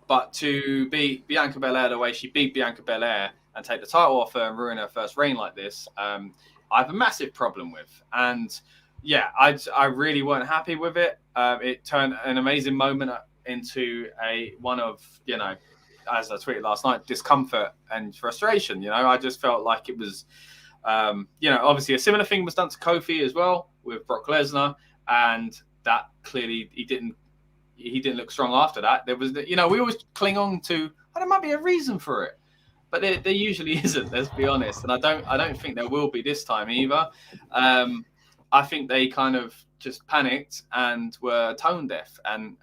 But to beat Bianca Belair the way she beat Bianca Belair and take the title off her and ruin her first reign like this, I have a massive problem with. And I really weren't happy with it. It turned an amazing moment into one of, as I tweeted last night, discomfort and frustration. I just felt like it was, obviously a similar thing was done to Kofi as well with Brock Lesnar, and that clearly he didn't look strong after that. There was, we always cling on to, there might be a reason for it, but there usually isn't. Let's be honest, and I don't think there will be this time either. I think they kind of just panicked and were tone deaf and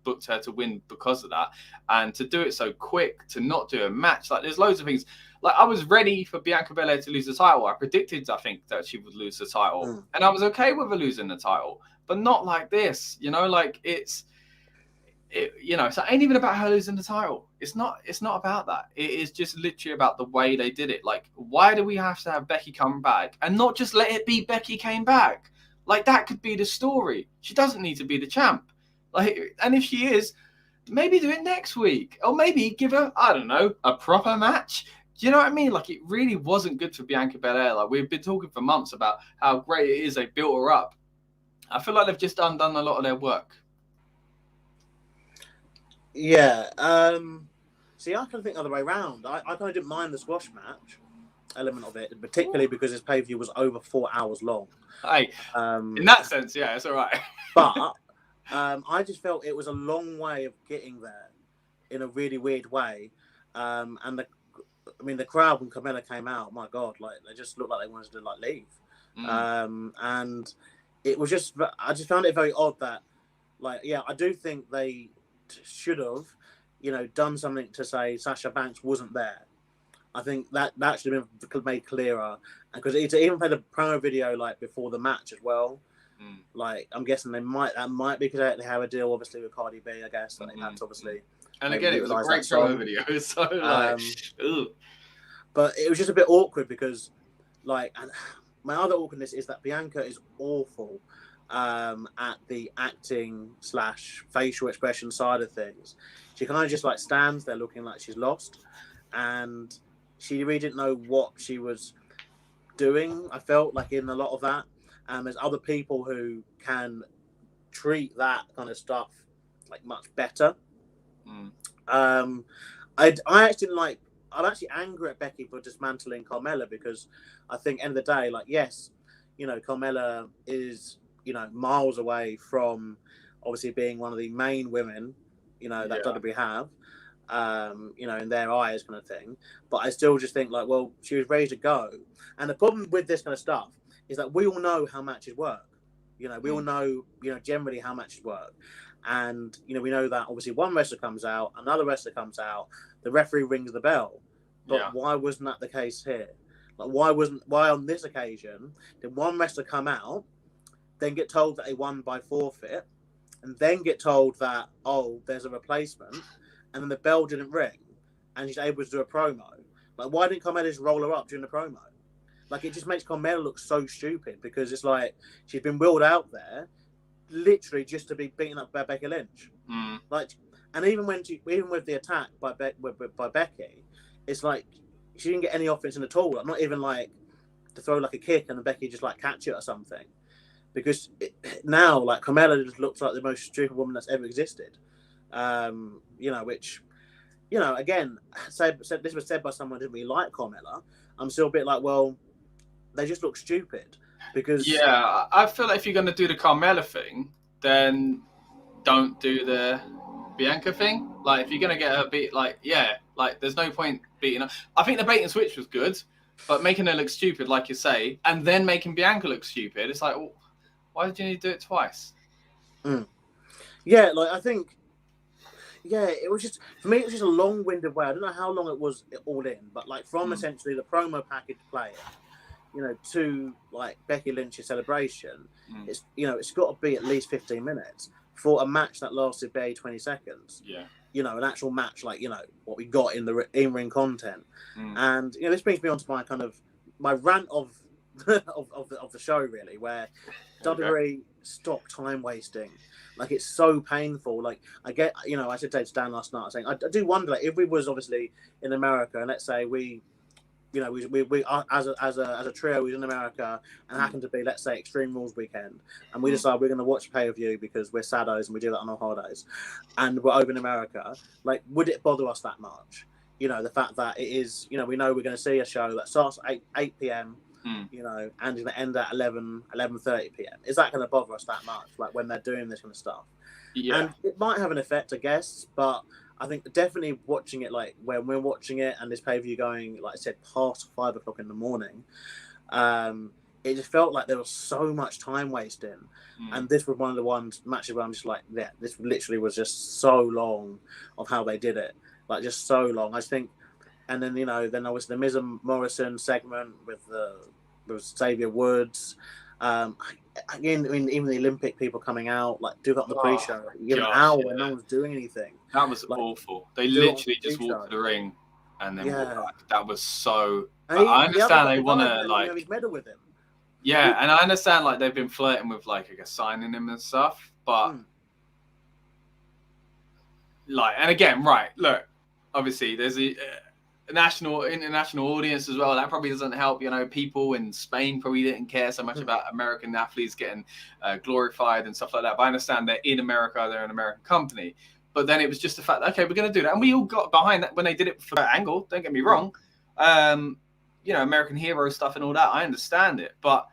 booked her to win because of that, and to do it so quick, to not do a match. Like, there's loads of things. Like, I was ready for Bianca Belair to lose the title. I predicted, I think, that she would lose the title, and I was okay with her losing the title, but not like this. So it ain't even about her losing the title. It's not about that. It is just literally about the way they did it. Like, why do we have to have Becky come back and not just let it be Becky came back? Like, that could be the story. She doesn't need to be the champ. Like, and if she is, maybe do it next week, or maybe give her, I don't know, a proper match. Do you know what I mean? Like, it really wasn't good for Bianca Belair. Like, we've been talking for months about how great it is they built her up. I feel like they've just undone a lot of their work. Yeah. See, I kind of think the other way around. I kind of didn't mind the squash match. element of it, particularly because this pay-per-view was over 4 hours long. Hey, in that sense, yeah, it's all right. But I just felt it was a long way of getting there in a really weird way. And the crowd when Carmella came out, my God, like they just looked like they wanted to like leave. And it was just, I just found it very odd that, like, yeah, I do think they should have, done something to say Sasha Banks wasn't there. I think that should have been made clearer, and because it even played a promo video like before the match as well. Like I'm guessing that might be because they have a deal obviously with Cardi B, I guess, and they had to obviously. And again, it was a great promo video, so but it was just a bit awkward because, like, and my other awkwardness is that Bianca is awful at the acting / facial expression side of things. She kind of just like stands there looking like she's lost, and she really didn't know what she was doing. I felt like in a lot of that, there's other people who can treat that kind of stuff like much better. I actually like. I'm actually angry at Becky for dismantling Carmella because I think end of the day, like, yes, Carmella is, miles away from obviously being one of the main women, that WWE have, in their eyes kind of thing. But I still just think like, well, she was ready to go. And the problem with this kind of stuff is that we all know how matches work. We all know, generally how matches work. And, we know that obviously one wrestler comes out, another wrestler comes out, the referee rings the bell. But why wasn't that the case here? Like, why on this occasion did one wrestler come out, then get told that they won by forfeit, and then get told that, oh, there's a replacement, and then the bell didn't ring, and she's able to do a promo? Like, why didn't Carmella just roll her up during the promo? Like, it just makes Carmella look so stupid because it's like she's been wheeled out there literally just to be beaten up by Becky Lynch. Like, and even with the attack by Becky, it's like she didn't get any offense in at all. Like, not even like to throw like a kick and Becky just like catch it or something. Because now like Carmella just looks like the most stupid woman that's ever existed. Which, again, this was said by someone who didn't really like Carmella. I'm still a bit like, well, they just look stupid. Because I feel like if you're going to do the Carmella thing, then don't do the Bianca thing. Like, if you're going to get her beat, like, there's no point beating her. I think the bait and switch was good, but making her look stupid, like you say, and then making Bianca look stupid, it's like, well, why did you need to do it twice? Yeah, like, I think, it was just, for me, it was just a long-winded way. I don't know how long it was all in, but, like, from essentially the promo package playing, to like Becky Lynch's celebration, it's got to be at least 15 minutes for a match that lasted barely 20 seconds. An actual match, like what we got in the in-ring content. And this brings me on to my rant of the show, really, where WWE stop time wasting. Like, it's so painful. Like, I get, I should say to Dan last night saying I do wonder, like, if we was obviously in America and let's say we as a trio, we're in America and happen to be, let's say, Extreme Rules weekend, and we decide we're going to watch pay-per-view because we're saddos and we do that on our holidays, and we're over in America. Like, would it bother us that much? The fact that it is, we know we're going to see a show that starts at 8 p.m., and is going to end at 11:30 p.m. Is that going to bother us that much? Like, when they're doing this kind of stuff? And it might have an effect, I guess, but I think definitely watching it, like when we're watching it and this pay-per-view going, like I said, past 5 o'clock in the morning, it just felt like there was so much time wasting. And this was one of the matches where I'm just like, this literally was just so long of how they did it. Like, just so long. I just think, and then, then there was the Miz and Morrison segment with Xavier Woods. Again, I mean, even the Olympic people coming out, like, do that on the pre-show. Like, an hour when no one's doing anything. That was awful. They literally just walked to the ring and then walked back. That was so... I understand they want to, like... His medal with him. Yeah, and I understand, like, they've been flirting with, like, I guess, signing him and stuff, but... Like, and again, right, look, obviously, there's a international audience as well. That probably doesn't help. People in Spain probably didn't care so much about American athletes getting glorified and stuff like that. But I understand they're in America, they're an American company. But then it was just the fact that, okay, we're going to do that. And we all got behind that when they did it for that angle. Don't get me wrong. American hero stuff and all that. I understand it, but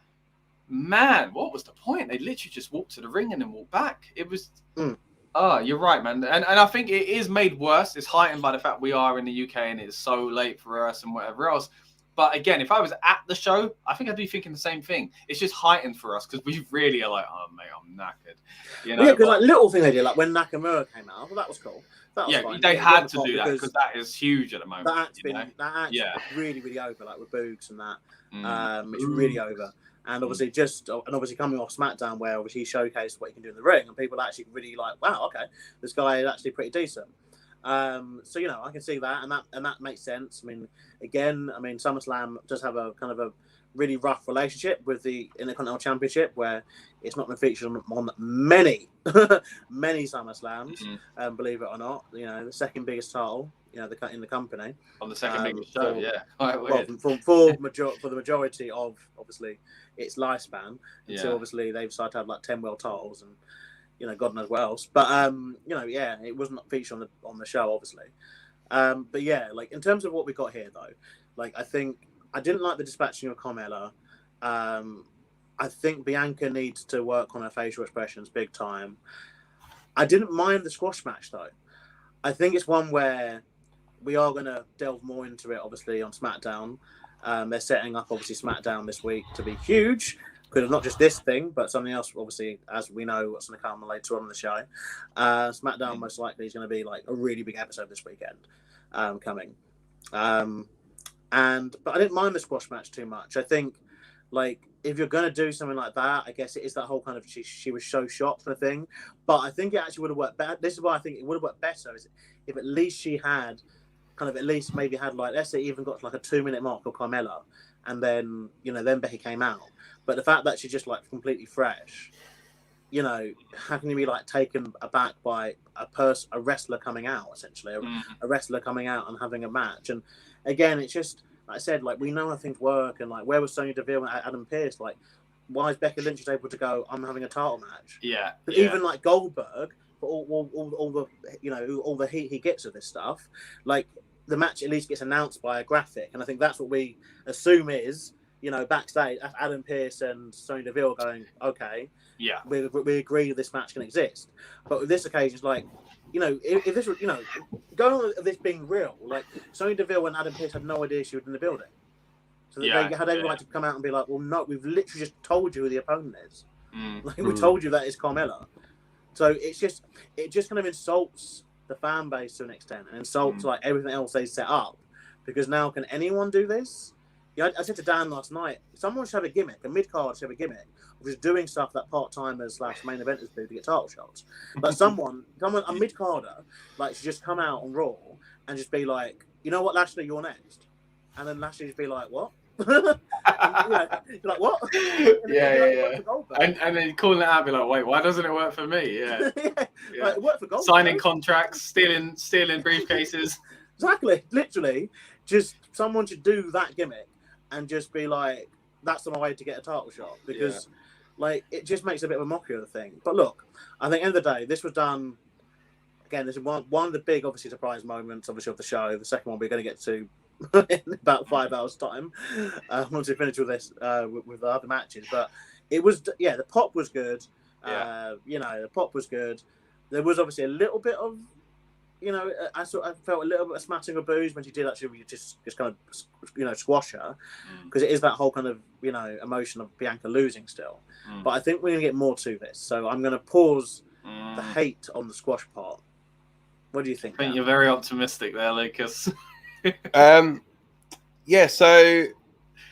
man, what was the point? They literally just walked to the ring and then walked back. It was. Oh, you're right, man. And I think it is made worse. It's heightened by the fact we are in the UK and it's so late for us and whatever else. But again, if I was at the show, I think I'd be thinking the same thing. It's just heightened for us because we really are like, oh, mate, I'm knackered. Yeah, because like little thing they did, like when Nakamura came out, well, that was cool. That was fine. They had to do that because that is huge at the moment. That's been really, really over, like with Boogs and that. It's really over. And obviously, coming off SmackDown, where obviously he showcased what he can do in the ring, and people actually really like, wow, okay, this guy is actually pretty decent. So I can see that, and that makes sense. I mean, SummerSlam does have a kind of a really rough relationship with the Intercontinental Championship, where it's not been featured on many SummerSlams. Believe it or not, the second biggest title, in the company. On the second biggest show, yeah. Well, for the majority of obviously its lifespan, until obviously they've decided to have like 10 world titles and God knows what else. But it was not featured on the show, obviously. But yeah, like in terms of what we got here though, like I think I didn't like the dispatching of Carmella. I think Bianca needs to work on her facial expressions big time. I didn't mind the squash match though. I think it's one where we are going to delve more into it, obviously, on SmackDown. They're setting up, obviously, SmackDown this week to be huge. Because of not just this thing, but something else, obviously, as we know what's going to come later on in the show. SmackDown most likely is going to be like a really big episode this weekend coming. But I didn't mind the squash match too much. I think, like, if you're going to do something like that, I guess it is that whole kind of she was so shocked for the thing. But I think it actually would have worked better. This is why I think it would have worked better, is if at least she had kind of maybe had like, let's say even got to like a 2-minute mark for Carmella, and then then Becky came out. But the fact that she's just like completely fresh, how can you be like taken aback by a wrestler coming out, essentially a wrestler coming out and having a match? And again, it's just like I said, like we know how things work, and like where was Sonya Deville and Adam Pearce? Like, why is Becky Lynch able to go, I'm having a title match? But even like Goldberg, for all the heat he gets of this stuff, like the match at least gets announced by a graphic, and I think that's what we assume is, backstage, Adam Pearce and Sonya Deville going, okay, we agree this match can exist. But with this occasion, it's like, if this was, going on with this being real, like Sonya Deville and Adam Pearce had no idea she was in the building. So they had everyone to come out and be like, well, no, we've literally just told you who the opponent is. We told you that it's Carmella. So it just kind of insults the fan base to an extent, and insults like everything else they set up, because now can anyone do this? I said to Dan last night, someone should have a gimmick, a mid-card should have a gimmick, which is doing stuff that part-timers / main eventers do to get title shots. But someone, a mid-carder, like, should just come out on Raw and just be like, you know what, Lashley, you're next. And then Lashley just be like, what? You're like, what? And then calling it out, be like, wait, why doesn't it work for me? Like, it worked for Goldberg. Signing contracts, stealing briefcases. Exactly, literally, just someone should do that gimmick and just be like, that's the way to get a title shot, because like it just makes a bit of a mockery of the thing. But look, I think at the end of the day, this was done. Again, this is one of the big, obviously, surprise moments, obviously, of the show. The second one we're going to get to in about 5 hours' time once we finish with this with the other matches. But it was, the pop was good. The pop was good. There was obviously a little bit of, I felt a little bit of smattering of booze when she did actually just kind of, squash her, because it is that whole kind of, emotion of Bianca losing still. But I think we're going to get more to this. So I'm going to pause the hate on the squash part. What do you think? I think you're very optimistic there, Lucas. So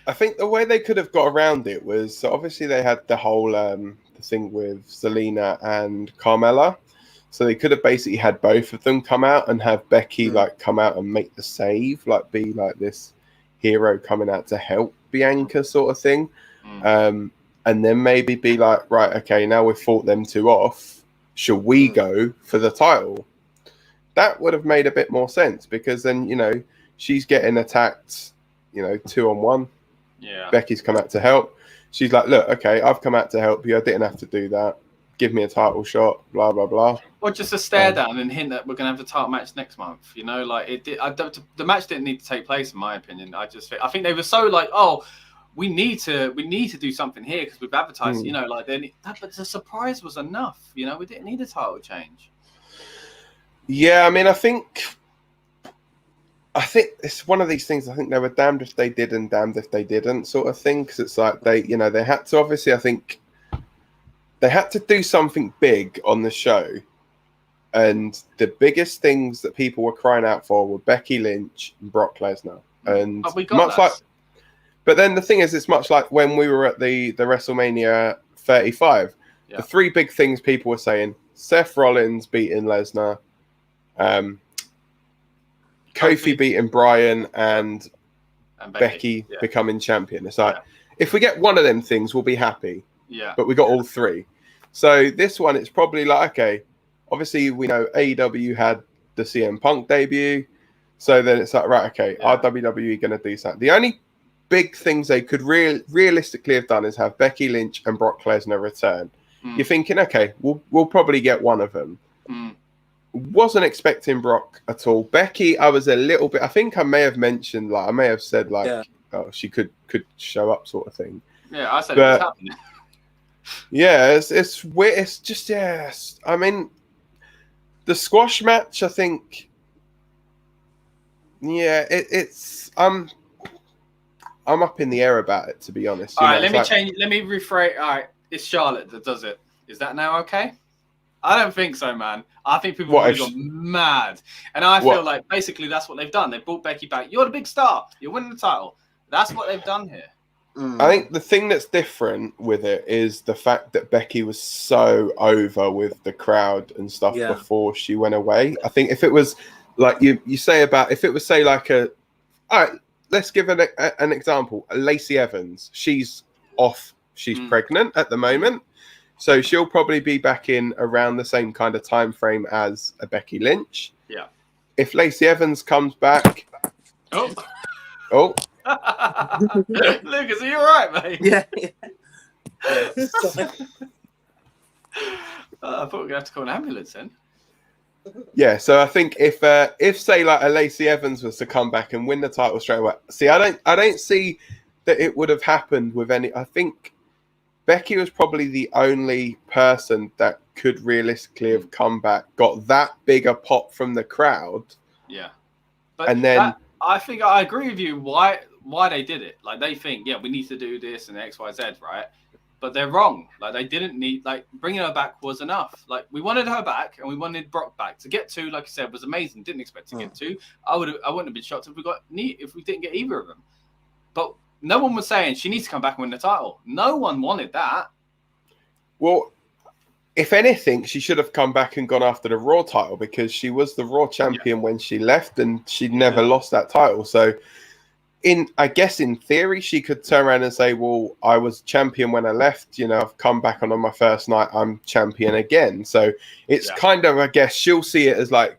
I think the way they could have got around it was, so obviously they had the whole the thing with Zelina and Carmella. So they could have basically had both of them come out and have Becky like come out and make the save, like be like this hero coming out to help Bianca sort of thing. And then maybe be like, right, okay, now we've fought them two off. Should we go for the title? That would have made a bit more sense, because then, she's getting attacked, 2-on-1. Yeah. Becky's come out to help. She's like, look, okay, I've come out to help you. I didn't have to do that. give me a title shot, blah blah blah. Or just a stare down and hint that we're gonna have the title match next month. You know, like it did. The match didn't need to take place, in my opinion. I think they were so like, oh, we need to do something here because we've advertised. You know, like but the surprise was enough. You know, we didn't need a title change. Yeah, I mean, I think it's one of these things. I think they were damned if they did and damned if they didn't, sort of thing. Because it's like they had to obviously. I think they had to do something big on the show, and the biggest things that people were crying out for were Becky Lynch and Brock Lesnar, and but we got that. But then the thing is, it's much like when we were at the WrestleMania 35. The three big things people were saying: Seth Rollins beating Lesnar. Kofi beating Bryan and Becky becoming champion. It's like, if we get one of them things, we'll be happy. Yeah. But we got all three. So this one, it's probably like, okay, obviously we know AEW had the CM Punk debut. So then it's like, right, okay, are WWE going to do something? The only big things they could realistically have done is have Becky Lynch and Brock Lesnar return. You're thinking, okay, we'll probably get one of them. Wasn't expecting Brock at all. Becky, I was a little bit. I think I may have mentioned, like, I may have said, like, oh, she could show up, sort of thing. Yeah, I said it was happening. Yeah, it's weird. It's just I mean, the squash match. I think. Yeah, it's. I'm up in the air about it, to be honest. All right, let me change. Let me rephrase. All right, it's Charlotte that does it. Is that now okay? I don't think so, man. I think people have gone mad. And I feel like basically that's what they've done. They brought Becky back. You're the big star. You're winning the title. That's what they've done here. I think the thing that's different with it is the fact that Becky was so over with the crowd and stuff before she went away. I think if it was like you say about, if it was say like all right, let's give an example. Lacey Evans, she's off. She's pregnant at the moment. So she'll probably be back in around the same kind of time frame as a Becky Lynch. Yeah. If Lacey Evans comes back, Lucas, are you all right, mate? Yeah. I thought we were gonna have to call an ambulance then. Yeah. So I think if say like a Lacey Evans was to come back and win the title straight away, see, I don't see that it would have happened with any. I think Becky was probably the only person that could realistically have come back, got that big a pop from the crowd. Yeah. But I think I agree with you why they did it. Like, they think, we need to do this and X, Y, Z, right? But they're wrong. Like, they didn't need, like, bringing her back was enough. Like, we wanted her back and we wanted Brock back. To get to, like I said, was amazing. Didn't expect to get to. I wouldn't have been shocked if we didn't get either of them. But no one was saying she needs to come back and win the title. No one wanted that. Well, if anything, she should have come back and gone after the Raw title, because she was the Raw champion when she left and she'd never lost that title. So I guess in theory, she could turn around and say, well, I was champion when I left, I've come back on my first night, I'm champion again. So it's kind of, I guess she'll see it as like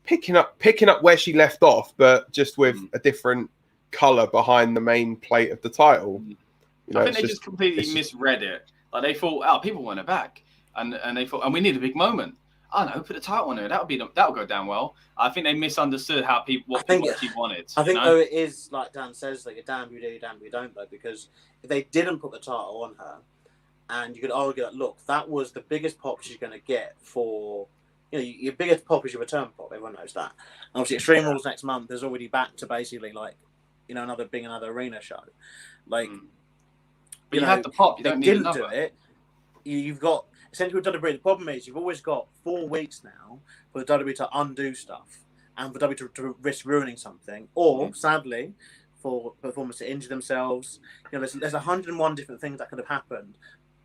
picking up where she left off, but just with a different color behind the main plate of the title. I think they just completely misread it. Like, they thought, people want it back. And they thought, and we need a big moment. Oh no, put a title on her. That'll go down well. I think they misunderstood what people wanted. I think though it is like Dan says, like, damn you do, damn you don't, though, because if they didn't put the title on her, and you could argue that, look, that was the biggest pop she's going to get for, your biggest pop is your return pop. Everyone knows that. And obviously, Extreme Rules next month is already back to basically like, another arena show. Like, but you have the pop. You don't need another. Do it. You've got. Essentially, with WWE, the problem is you've always got 4 weeks now for the WWE to undo stuff and for WWE to risk ruining something, or sadly, for performers to injure themselves. There's 101 different things that could have happened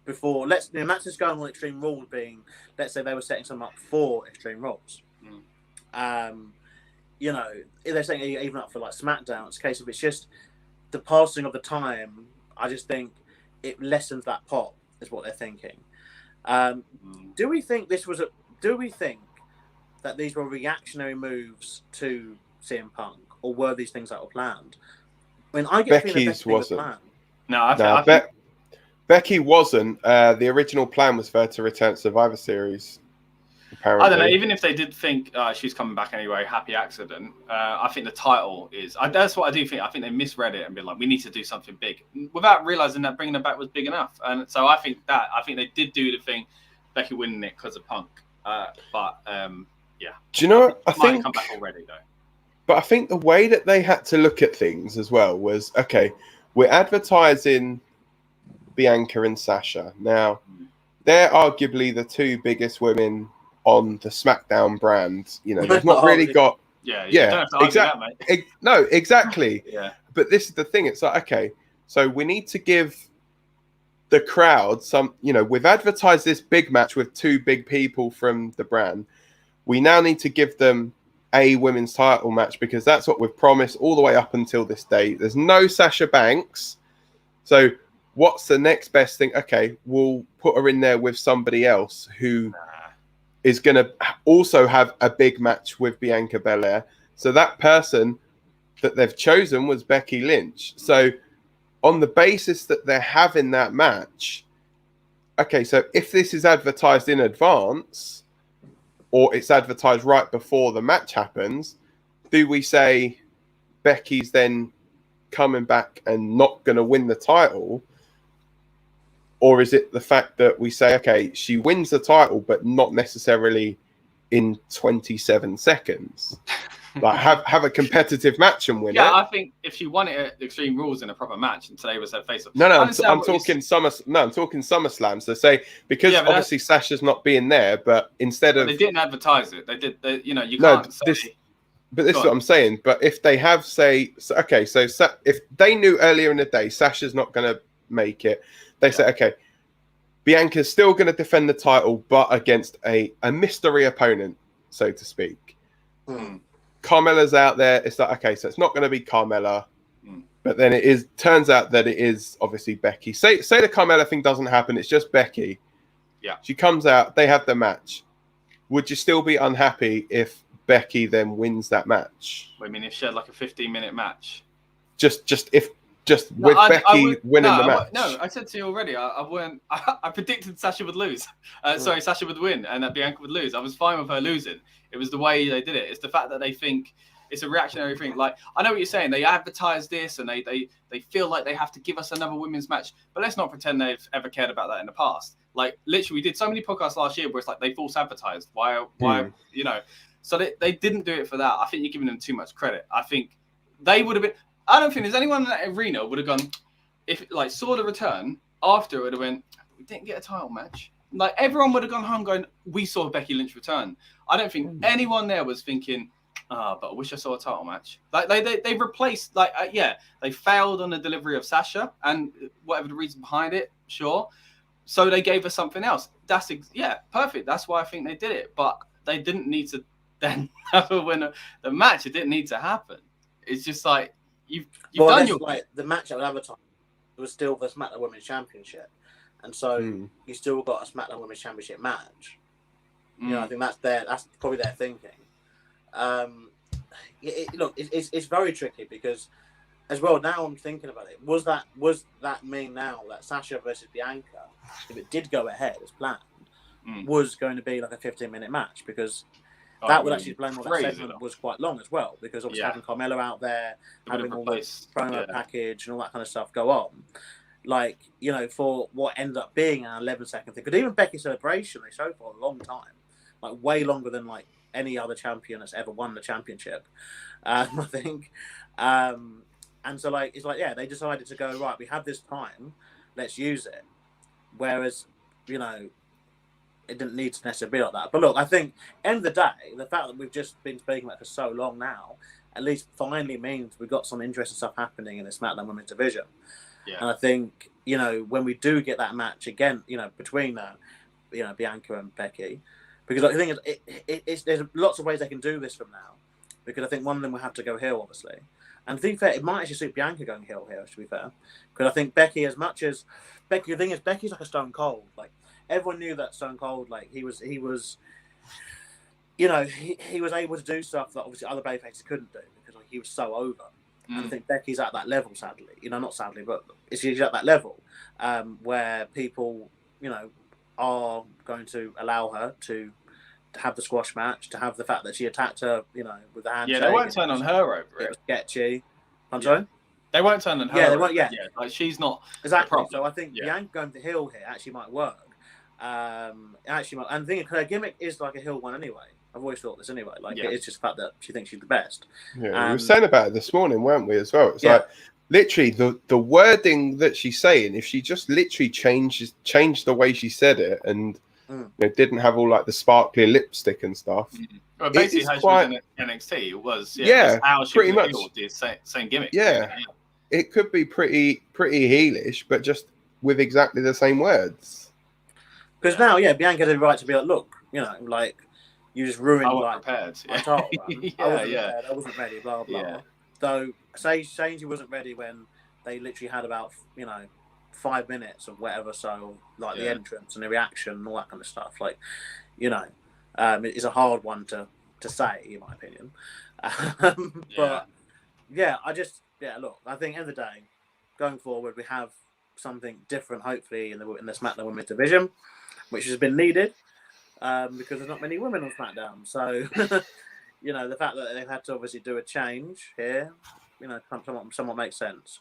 before. Matches going on Extreme Rules being, let's say they were setting something up for Extreme Rules. If they're setting it even up for like Smackdown, it's a case of it's just the passing of the time. I just think it lessens that pop, is what they're thinking. Do we think that these were reactionary moves to CM Punk, or were these things that were planned? I mean, I get Becky's wasn't. No, I think Becky wasn't. The original plan was for her to return to Survivor Series. Apparently. I don't know. Even if they did think she's coming back anyway, happy accident. I think the title is. That's what I do think. I think they misread it and been like, we need to do something big, without realizing that bringing her back was big enough. And so I think they did do the thing, Becky winning it because of Punk. But yeah. Do you know what I think? Might come back already though. But I think the way that they had to look at things as well was, okay, we're advertising Bianca and Sasha. Now, they're arguably the two biggest women on the Smackdown brand. You know, they've not really got... Yeah, exactly. No, exactly. Yeah. But this is the thing. It's like, okay, so we need to give the crowd some... You know, we've advertised this big match with two big people from the brand. We now need to give them a women's title match because that's what we've promised all the way up until this date. There's no Sasha Banks. So what's the next best thing? Okay, we'll put her in there with somebody else who is going to also have a big match with Bianca Belair. So that person that they've chosen was Becky Lynch. So on the basis that they're having that match, okay, so if this is advertised in advance, or it's advertised right before the match happens, do we say Becky's then coming back and not going to win the title? Or is it the fact that we say, okay, she wins the title, but not necessarily in 27 seconds? Like have a competitive match and win it. Yeah, I think if she won it at Extreme Rules in a proper match, and today was her face-off. No, I'm talking SummerSlam. So say because obviously Sasha's not being there, but instead of they didn't advertise it, they did. You can't say. But this is what I'm saying. But if they have if they knew earlier in the day Sasha's not going to make it, they say, okay, Bianca's still going to defend the title, but against a mystery opponent, so to speak. Carmella's out there. It's like, okay, so it's not going to be Carmella, but then turns out that it is obviously Becky. Say the Carmella thing doesn't happen. It's just Becky. Yeah. She comes out. They have the match. Would you still be unhappy if Becky then wins that match? I mean, if she had like a 15-minute match. Becky winning the match. I said to you already, I predicted Sasha would lose. Sasha would win and that Bianca would lose. I was fine with her losing. It was the way they did it. It's the fact that they think it's a reactionary thing. Like, I know what you're saying. They advertise this and they feel like they have to give us another women's match. But let's not pretend they've ever cared about that in the past. Like, literally, we did so many podcasts last year where it's like they false advertised. Why, you know. So they didn't do it for that. I think you're giving them too much credit. I think they would have been... I don't think there's anyone in that arena would have gone, if like saw the return after it would have went, we didn't get a title match. Like everyone would have gone home going, we saw Becky Lynch return. I don't think anyone there was thinking, but I wish I saw a title match. Like they replaced, they failed on the delivery of Sasha and whatever the reason behind it, sure. So they gave us something else. That's perfect. That's why I think they did it. But they didn't need to then have a winner the match. It didn't need to happen. It's just like, You've done your the match that was advertised was still the SmackDown Women's Championship, and so you still got a SmackDown Women's Championship match. You know, I think that's probably their thinking. It's very tricky because, as well, now I'm thinking about it. Was that mean now that Sasha versus Bianca, if it did go ahead as planned, was going to be like a 15-minute match because. That would actually blame all that segment was quite long as well because obviously having Carmella out there, having all the promo package and all that kind of stuff go on, like, you know, for what ended up being an 11-second thing. But even Becky's celebration, they showed for a long time, like way longer than like any other champion that's ever won the championship, I think. And so like it's like they decided to go right. We have this time, let's use it. Whereas, you know. It didn't need to necessarily be like that. But look, I think, end of the day, the fact that we've just been speaking about it for so long now, at least finally means we've got some interesting stuff happening in the SmackDown Women's division. Yeah. And I think, you know, when we do get that match again, you know, between, Bianca and Becky, because I think there's lots of ways they can do this from now. Because I think one of them will have to go heel, obviously. And to be fair, it might actually suit Bianca going heel here, to be fair. Because I think Becky, the thing is, Becky's like a Stone Cold. Like, everyone knew that Stone Cold, like he was, you know, he was able to do stuff that obviously other babyfaces couldn't do because like, he was so over. And I think Becky's at that level, sadly. Not sadly, but she's at that level where people, are going to allow her to have the squash match, to have the fact that she attacked her, with the handshake. Yeah, they won't turn on her over it. It was sketchy. I'm yeah. sorry? They won't turn on her. Yeah, they won't. Yeah, like she's not exactly. So I think Bianca going to heel here actually might work. And the thing is, her gimmick is like a heel one anyway. I've always thought this anyway. Like it's just the fact that she thinks she's the best. Yeah, we were saying about it this morning, weren't we? As well, it's like literally the wording that she's saying. If she just literally changed the way she said it, and didn't have all like the sparkly lipstick and stuff. Well, basically, how she was in NXT, it was how she pretty was much the same gimmick. Yeah, it could be pretty heelish, but just with exactly the same words. Because now, Bianca had the right to be like, look, like you just ruined my title run. I wasn't ready, blah blah. Yeah. So saying she wasn't ready when they literally had about 5 minutes of whatever, so like the entrance and the reaction and all that kind of stuff, like it is a hard one to say, in my opinion. But look, I think at the end of the day, going forward, we have something different, hopefully, in the SmackDown Women's division, which has been needed because there's not many women on SmackDown. So, the fact that they've had to obviously do a change here, somewhat makes sense.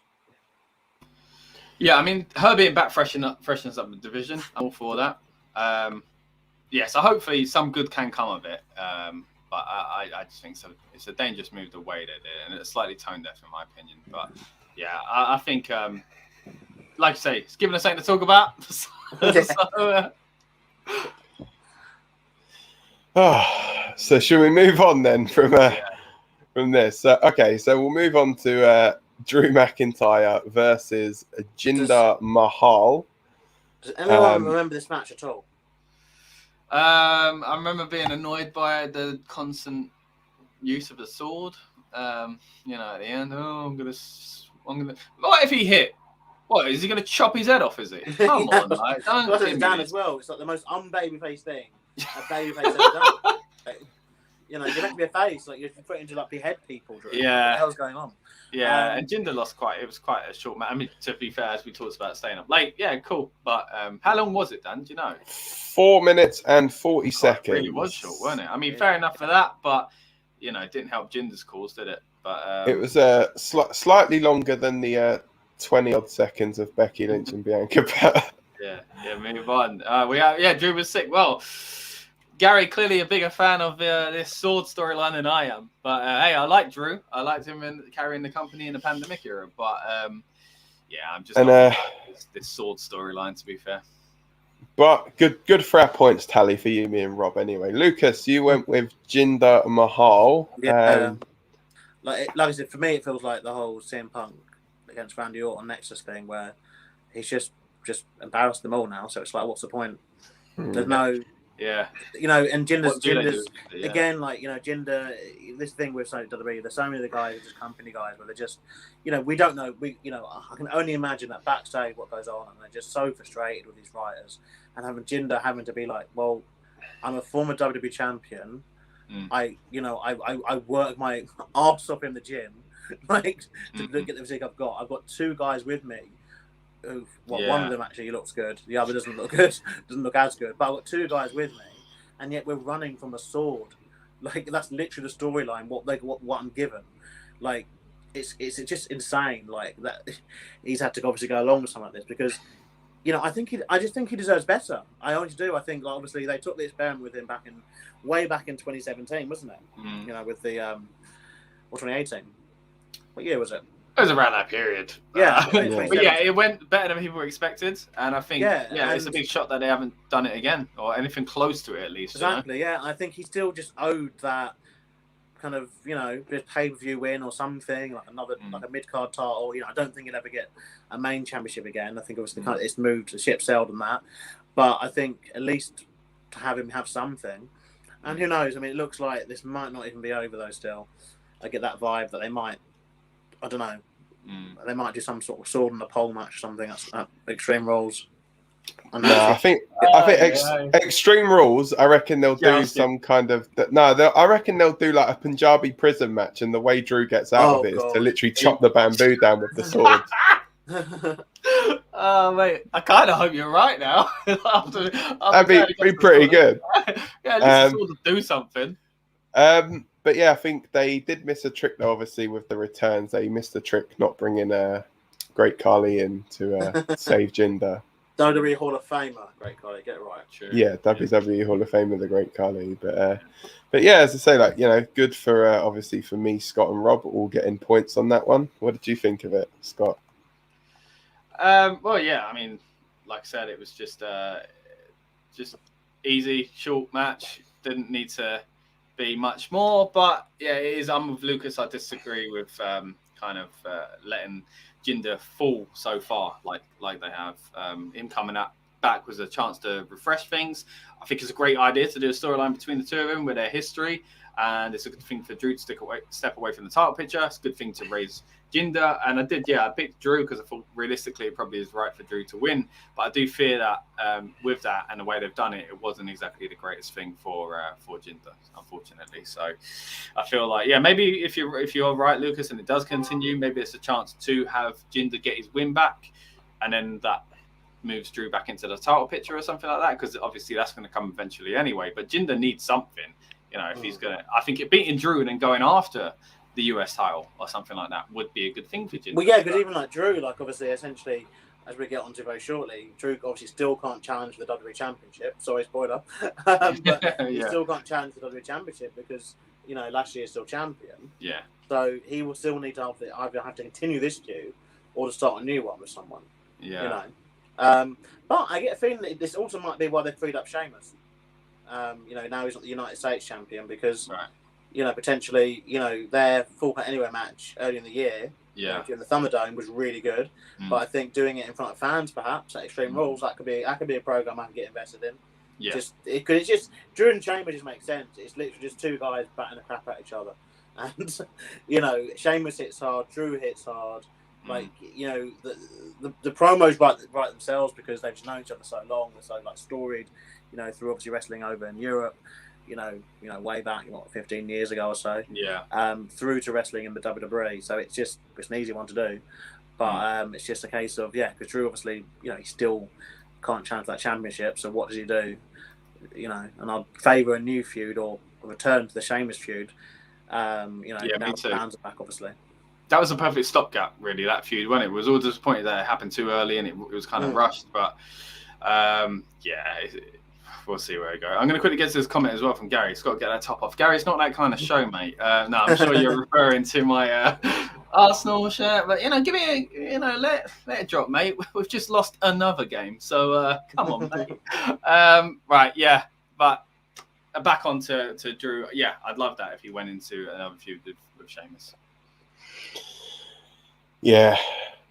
Yeah, I mean, her being back freshens up the division. I'm all for that. So hopefully some good can come of it. But I just think it's a dangerous move the way they did it, and it's slightly tone deaf in my opinion. But yeah, I think, like you say, it's giving us something to talk about. So should we move on then from this? Okay, so we'll move on to Drew McIntyre versus Jinder Mahal. Does anyone remember this match at all? I remember being annoyed by the constant use of the sword. At the end, I'm gonna. What if he hit? What is he gonna chop his head off? Is he? Come on, like, don't down as well. It's like the most unbabyface thing a babyface ever done. You're meant to be a face, like you're put into like behead people. Drew. Yeah. What the hell's going on? Yeah, and Jinder lost quite. It was quite a short match. I mean, to be fair, as we talked about staying up late, cool. But how long was it, Dan? Do you know? 4 minutes and 40 seconds. It really was short, wasn't it? I mean, fair enough for that, but it didn't help Jinder's cause, did it? But it was slightly longer than the 20 odd seconds of Becky Lynch and Bianca. Move on. Drew was sick. Well, Gary, clearly a bigger fan of this sword storyline than I am. But hey, I like Drew. I liked him carrying the company in the pandemic era. But I'm just this sword storyline, to be fair. But good for our points tally for you, me and Rob. Anyway, Lucas, you went with Jinder Mahal. Yeah, like I said, for me, it feels like the whole CM Punk against Randy Orton Nexus thing, where he's just embarrassed them all now. So it's like, what's the point? There's no. Yeah, and Jinder's again, like Jinder. This thing with WWE, there's so many of the guys, just company guys, where they're just, we don't know. I can only imagine that backstage what goes on, and they're just so frustrated with these writers, and having Jinder having to be like, well, I'm a former WWE champion. I work my arse off in the gym, like to get the physique I've got. I've got 2 guys with me. One of them actually looks good. The other doesn't look good. Doesn't look as good. But I've got 2 guys with me, and yet we're running from a sword. Like that's literally the storyline. What I'm given. Like it's just insane. Like that he's had to obviously go along with something like this because, I just think he deserves better. I honestly do. I think obviously they took the experiment with him way back in 2017, wasn't it? With the or 2018. What year was it? It was around that period. Yeah. But it went better than people expected. And I think, it's a big shot that they haven't done it again or anything close to it at least. Exactly, yeah. I think he still just owed that kind of, pay-per-view win or something, like another, like a mid-card title. I don't think he'll ever get a main championship again. I think obviously it's moved, the ship sailed on that. But I think at least to have him have something. And who knows? I mean, it looks like this might not even be over though still. I get that vibe that they might, I don't know. They might do some sort of sword and a pole match or something at Extreme Rules. No, I think Extreme Rules. I reckon they'll do some kind of. I reckon they'll do like a Punjabi prison match, and the way Drew gets out of it is to literally chop the bamboo down with the sword. Oh mate, I kind of hope you're right now. after That'd be pretty good. Yeah, at least it's all to do something. But yeah, I think they did miss a trick though. Obviously, with the returns, they missed a trick not bringing Great Khali in to save Jinder. WWE Hall of Famer, Great Khali, get it right. True. Yeah, WWE Hall of Famer, the Great Khali. But yeah, as I say, like, you know, good for obviously for me, Scott and Rob all getting points on that one. What did you think of it, Scott? Well, yeah, I mean, like I said, it was just easy, short match. Didn't need to be much more, but yeah, it is. I'm with Lucas. I disagree with kind of letting Jinder fall so far, like they have. Him coming back was a chance to refresh things. I think it's a great idea to do a storyline between the two of them with their history, and it's a good thing for Drew to step away from the title picture. It's a good thing to raise Jinder, and I picked Drew because I thought realistically it probably is right for Drew to win, but I do fear that with that and the way they've done it, it wasn't exactly the greatest thing for Jinder, unfortunately. So I feel like, yeah, maybe if you're right, Lucas, and it does continue, maybe it's a chance to have Jinder get his win back, and then that moves Drew back into the title picture or something like that, because obviously that's going to come eventually anyway. But Jinder needs something, you know, if he's going to. I think beating Drew and then going after the US title or something like that would be a good thing for Jinder. Well, yeah, because even like Drew, like obviously, essentially, as we get onto very shortly, Drew obviously still can't challenge the WWE Championship. Sorry, spoiler. But he still can't challenge the WWE Championship because, you know, Lashley is still champion. Yeah. So he will still need to either have to continue this feud or to start a new one with someone. Yeah. You know. But I get a feeling that this also might be why they freed up Sheamus. You know, now he's not the United States champion because. Right. You know, potentially, you know, their Full Count Anywhere match earlier in the year, during the Thunderdome, was really good. But I think doing it in front of fans, perhaps at Extreme Rules, that could be a program I can get invested in. Yeah. It's just Drew and Sheamus just makes sense. It's literally just two guys batting the crap at each other, and you know, Sheamus hits hard, Drew hits hard. Like, you know, the promos write themselves because they've just known each other so long. They're so like storied, you know, through obviously wrestling over in Europe. You know, way back, 15 years ago or so. Yeah. Through to wrestling in the WWE, so it's an easy one to do, but it's just a case of because Drew obviously, you know, he still can't challenge that championship. So what does he do? You know, and I'd favour a new feud or a return to the Sheamus feud. You know, now the fans are back, obviously. That was a perfect stopgap, really. That feud, wasn't it? It was all disappointed that it happened too early and it was kind of rushed, but we'll see where we go. I'm going to quickly get to this comment as well from Gary. Scott, get that top off. Gary, it's not that kind of show, mate. No, I'm sure you're referring to my Arsenal shirt, but give me let it drop, mate. We've just lost another game, so come on, mate. Right, yeah, but back on to Drew. Yeah, I'd love that if he went into another feud with Sheamus. Yeah.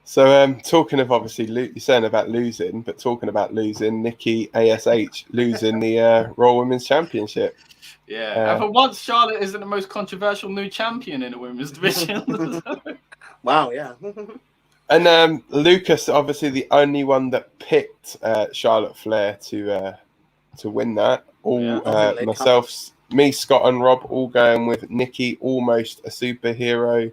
So, talking of obviously, you're saying about losing, but talking about losing, Nikki ASH losing the Raw Women's Championship. Yeah, and for once, Charlotte isn't the most controversial new champion in the women's division. Wow, yeah. And Lucas, obviously, the only one that picked Charlotte Flair to win that. Myself, me, Scott, and Rob all going with Nikki, almost a superhero.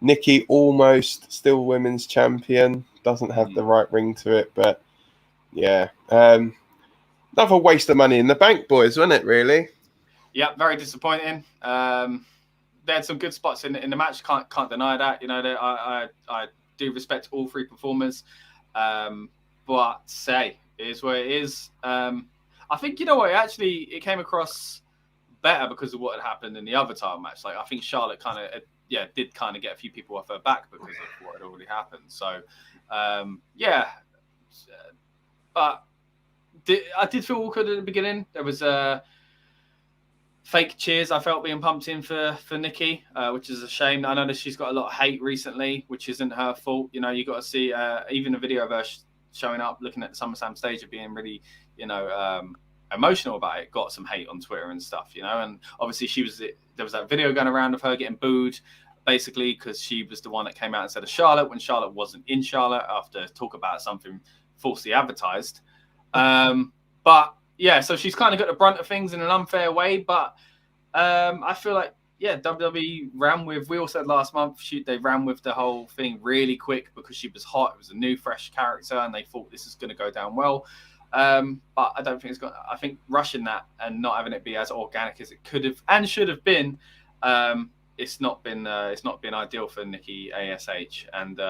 Nikki almost still women's champion, doesn't have the right ring to it, but yeah, another waste of money in the bank, boys, wasn't it? Really? Yeah, very disappointing. They had some good spots in the match. Can't deny that. I do respect all three performers, but say it is what it is. I think it came across better because of what had happened in the other title match. Like I think Charlotte did kind of get a few people off her back because of what had already happened. So, but I did feel awkward at the beginning. There was fake cheers I felt being pumped in for Nikki, which is a shame. I know that she's got a lot of hate recently, which isn't her fault. You got to see even a video of her showing up, looking at the SummerSlam stage of being really, emotional about it, got some hate on Twitter and stuff, and obviously there was that video going around of her getting booed basically because she was the one that came out instead of Charlotte when Charlotte wasn't in Charlotte after talk about something falsely advertised. But yeah, so she's kind of got the brunt of things in an unfair way. But I feel like, WWE ran with, we all said last month, they ran with the whole thing really quick because she was hot. It was a new, fresh character, and they thought this is going to go down well. But I don't think it's got. I think rushing that and not having it be as organic as it could have and should have been, it's not been ideal for Nikki ASH, and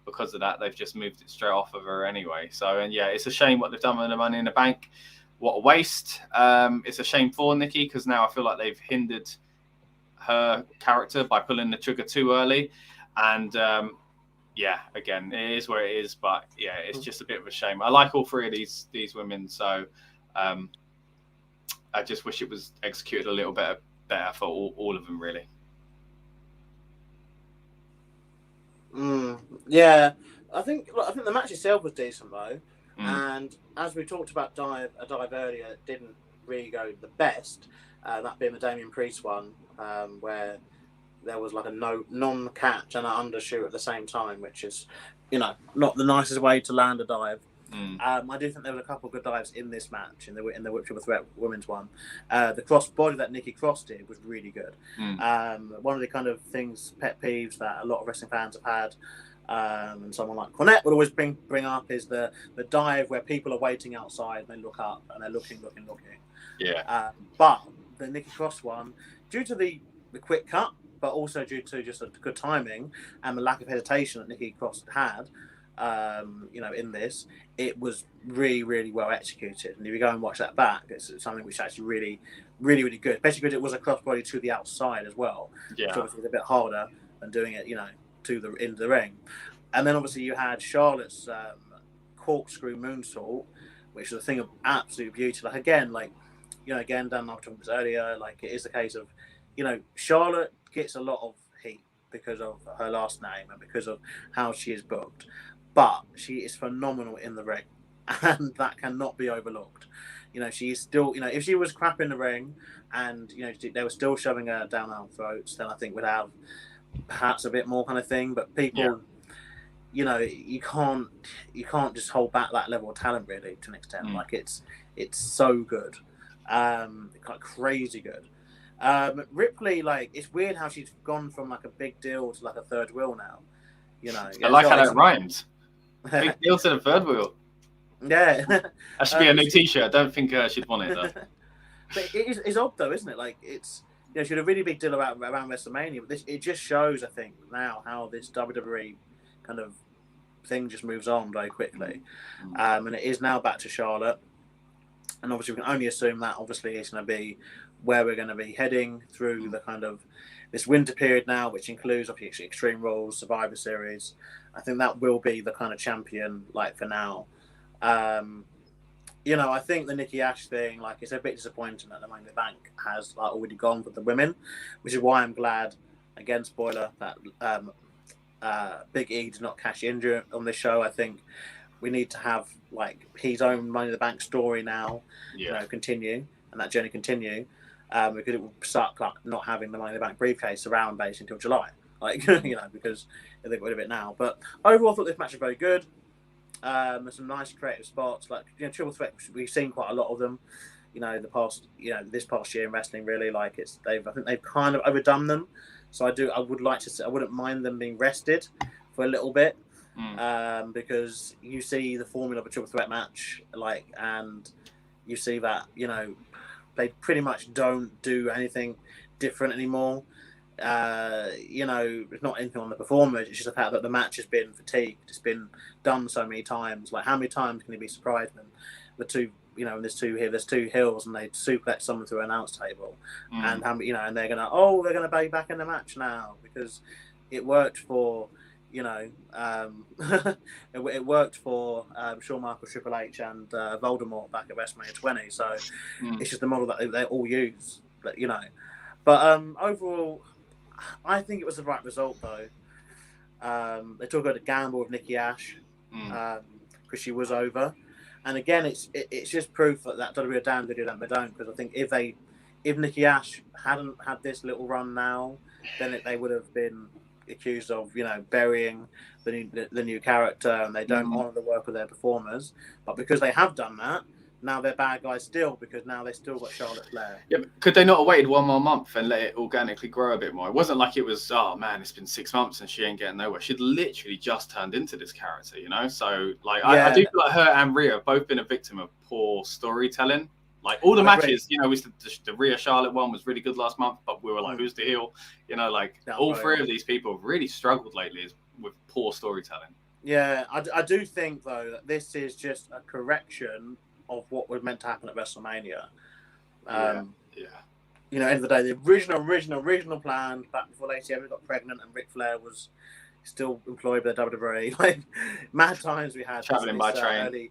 because of that, they've just moved it straight off of her anyway. So, and yeah, it's a shame what they've done with the Money in the Bank. What a waste. It's a shame for Nikki because now I feel like they've hindered her character by pulling the trigger too early. And again, it is where it is, but yeah, it's just a bit of a shame. I like all three of these women, so I just wish it was executed a little bit better for all of them, really. Yeah, I think the match itself was decent though, and as we talked about a dive earlier, it didn't really go the best. That being the Damian Priest one, where there was like a non-catch and an undershoot at the same time, which is, not the nicest way to land a dive. I do think there was a couple of good dives in this match, in the Triple Threat Women's one. The cross body that Nikki Cross did was really good. One of the kind of pet peeves that a lot of wrestling fans have had, and someone like Cornette would always bring up, is the dive where people are waiting outside and they look up and they're looking. Yeah. But the Nikki Cross one, due to the quick cut, but also due to just a good timing and the lack of hesitation that Nikki Cross had, in this, it was really, really well executed. And if you go and watch that back, it's something which is actually really, really, really good, especially because it was a crossbody to the outside as well. Yeah. Which obviously is a bit harder than doing it, into the ring. And then obviously you had Charlotte's corkscrew moonsault, which is a thing of absolute beauty. Like, again, Dan, I was talking about this earlier, like, it is the case of, Charlotte gets a lot of heat because of her last name and because of how she is booked. But she is phenomenal in the ring, and that cannot be overlooked. She is still, if she was crap in the ring and, they were still shoving her down our throats, then I think we'd have perhaps a bit more kind of thing. But people, you can't just hold back that level of talent really to an extent. Like, it's so good, like crazy good. Ripley, like, it's weird how she's gone from like a big deal to like a third wheel now. I like how that rhymes. Big deal to the third wheel. Yeah. That should be a new T-shirt. I don't think she'd want it though. But it's odd though, isn't it? Like, it's, she had a really big deal around WrestleMania, but it just shows, I think, now how this WWE kind of thing just moves on very quickly. And it is now back to Charlotte. And obviously we can only assume that obviously it's going to be where we're going to be heading through the kind of this winter period now, which includes obviously Extreme Rules, Survivor Series. I think that will be the kind of champion, like, for now. I think the Nikki Ash thing, like, it's a bit disappointing that the Money in the Bank has like already gone for the women, which is why I'm glad, again, spoiler, that Big E did not cash in on this show. I think we need to have like his own Money in the Bank story now, continue, and that journey continue, because it will suck like not having the Money in the Bank briefcase around basically until July, like because they got rid of it now. But overall, I thought this match was very good. There's some nice creative spots, like Triple Threat. We've seen quite a lot of them, this past year in wrestling. Really, like, I think they've kind of overdone them. So I wouldn't mind them being rested for a little bit. Because you see the formula of a Triple Threat match, like, and you see that they pretty much don't do anything different anymore. It's not anything on the performers. It's just the fact that the match has been fatigued. It's been done so many times. Like, how many times can you be surprised when there's two hills and they suplex someone through an announce table, and and they're gonna be back in the match now because it worked for. It worked for Shawn Michaels, Triple H, and Voldemort back at WrestleMania 20. So it's just the model that they all use. But overall, I think it was the right result though. They took her to gamble with Nikki Ash because she was over, and again, it's just proof that WWE damn they do that they don't. Because I think if Nikki Ash hadn't had this little run now, then they would have been accused of, burying the new character, and they don't honour the work of their performers. But because they have done that, now they're bad guys still, because now they still got Charlotte Flair. Yeah, but could they not have waited one more month and let it organically grow a bit more? It wasn't like it was, oh man, it's been 6 months and she ain't getting nowhere. She'd literally just turned into this character, So, like, I do feel like her and Rhea have both been a victim of poor storytelling. Like, all the matches, the Rhea Charlotte one was really good last month, but we were like, who's the heel? All three of these people have really struggled lately with poor storytelling. Yeah, I do think, though, that this is just a correction of what was meant to happen at WrestleMania. End of the day, the original plan back before Lacey Evans got pregnant and Ric Flair was still employed by the WWE. Like, mad times we had traveling by train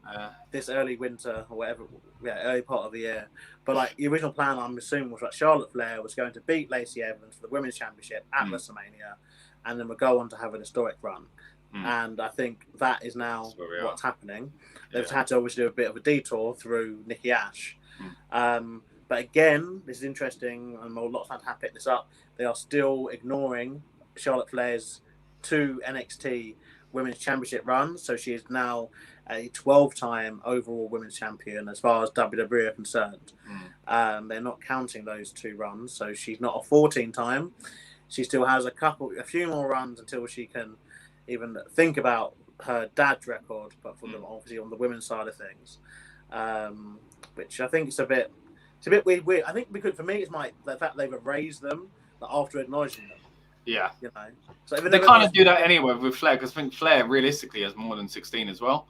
this early winter or whatever, early part of the year. But like, the original plan, I'm assuming, was that Charlotte Flair was going to beat Lacey Evans for the Women's Championship at WrestleMania, and then would go on to have an historic run. And I think that is now what's happening. They've had to obviously do a bit of a detour through Nikki Ash. But again, this is interesting, and a lot of fans have picked this up. They are still ignoring Charlotte Flair's 2 NXT Women's Championship runs. So she is now a 12-time overall Women's Champion as far as WWE are concerned. They're not counting those 2 runs. So she's not a 14-time. She still has a few more runs until she can even think about her dad's record, but for them, obviously on the women's side of things, which I think it's a bit weird. I think because for me, it's the fact they've erased them after acknowledging them. Yeah, So they kind of do that anyway with Flair, because I think Flair realistically has more than 16 as well.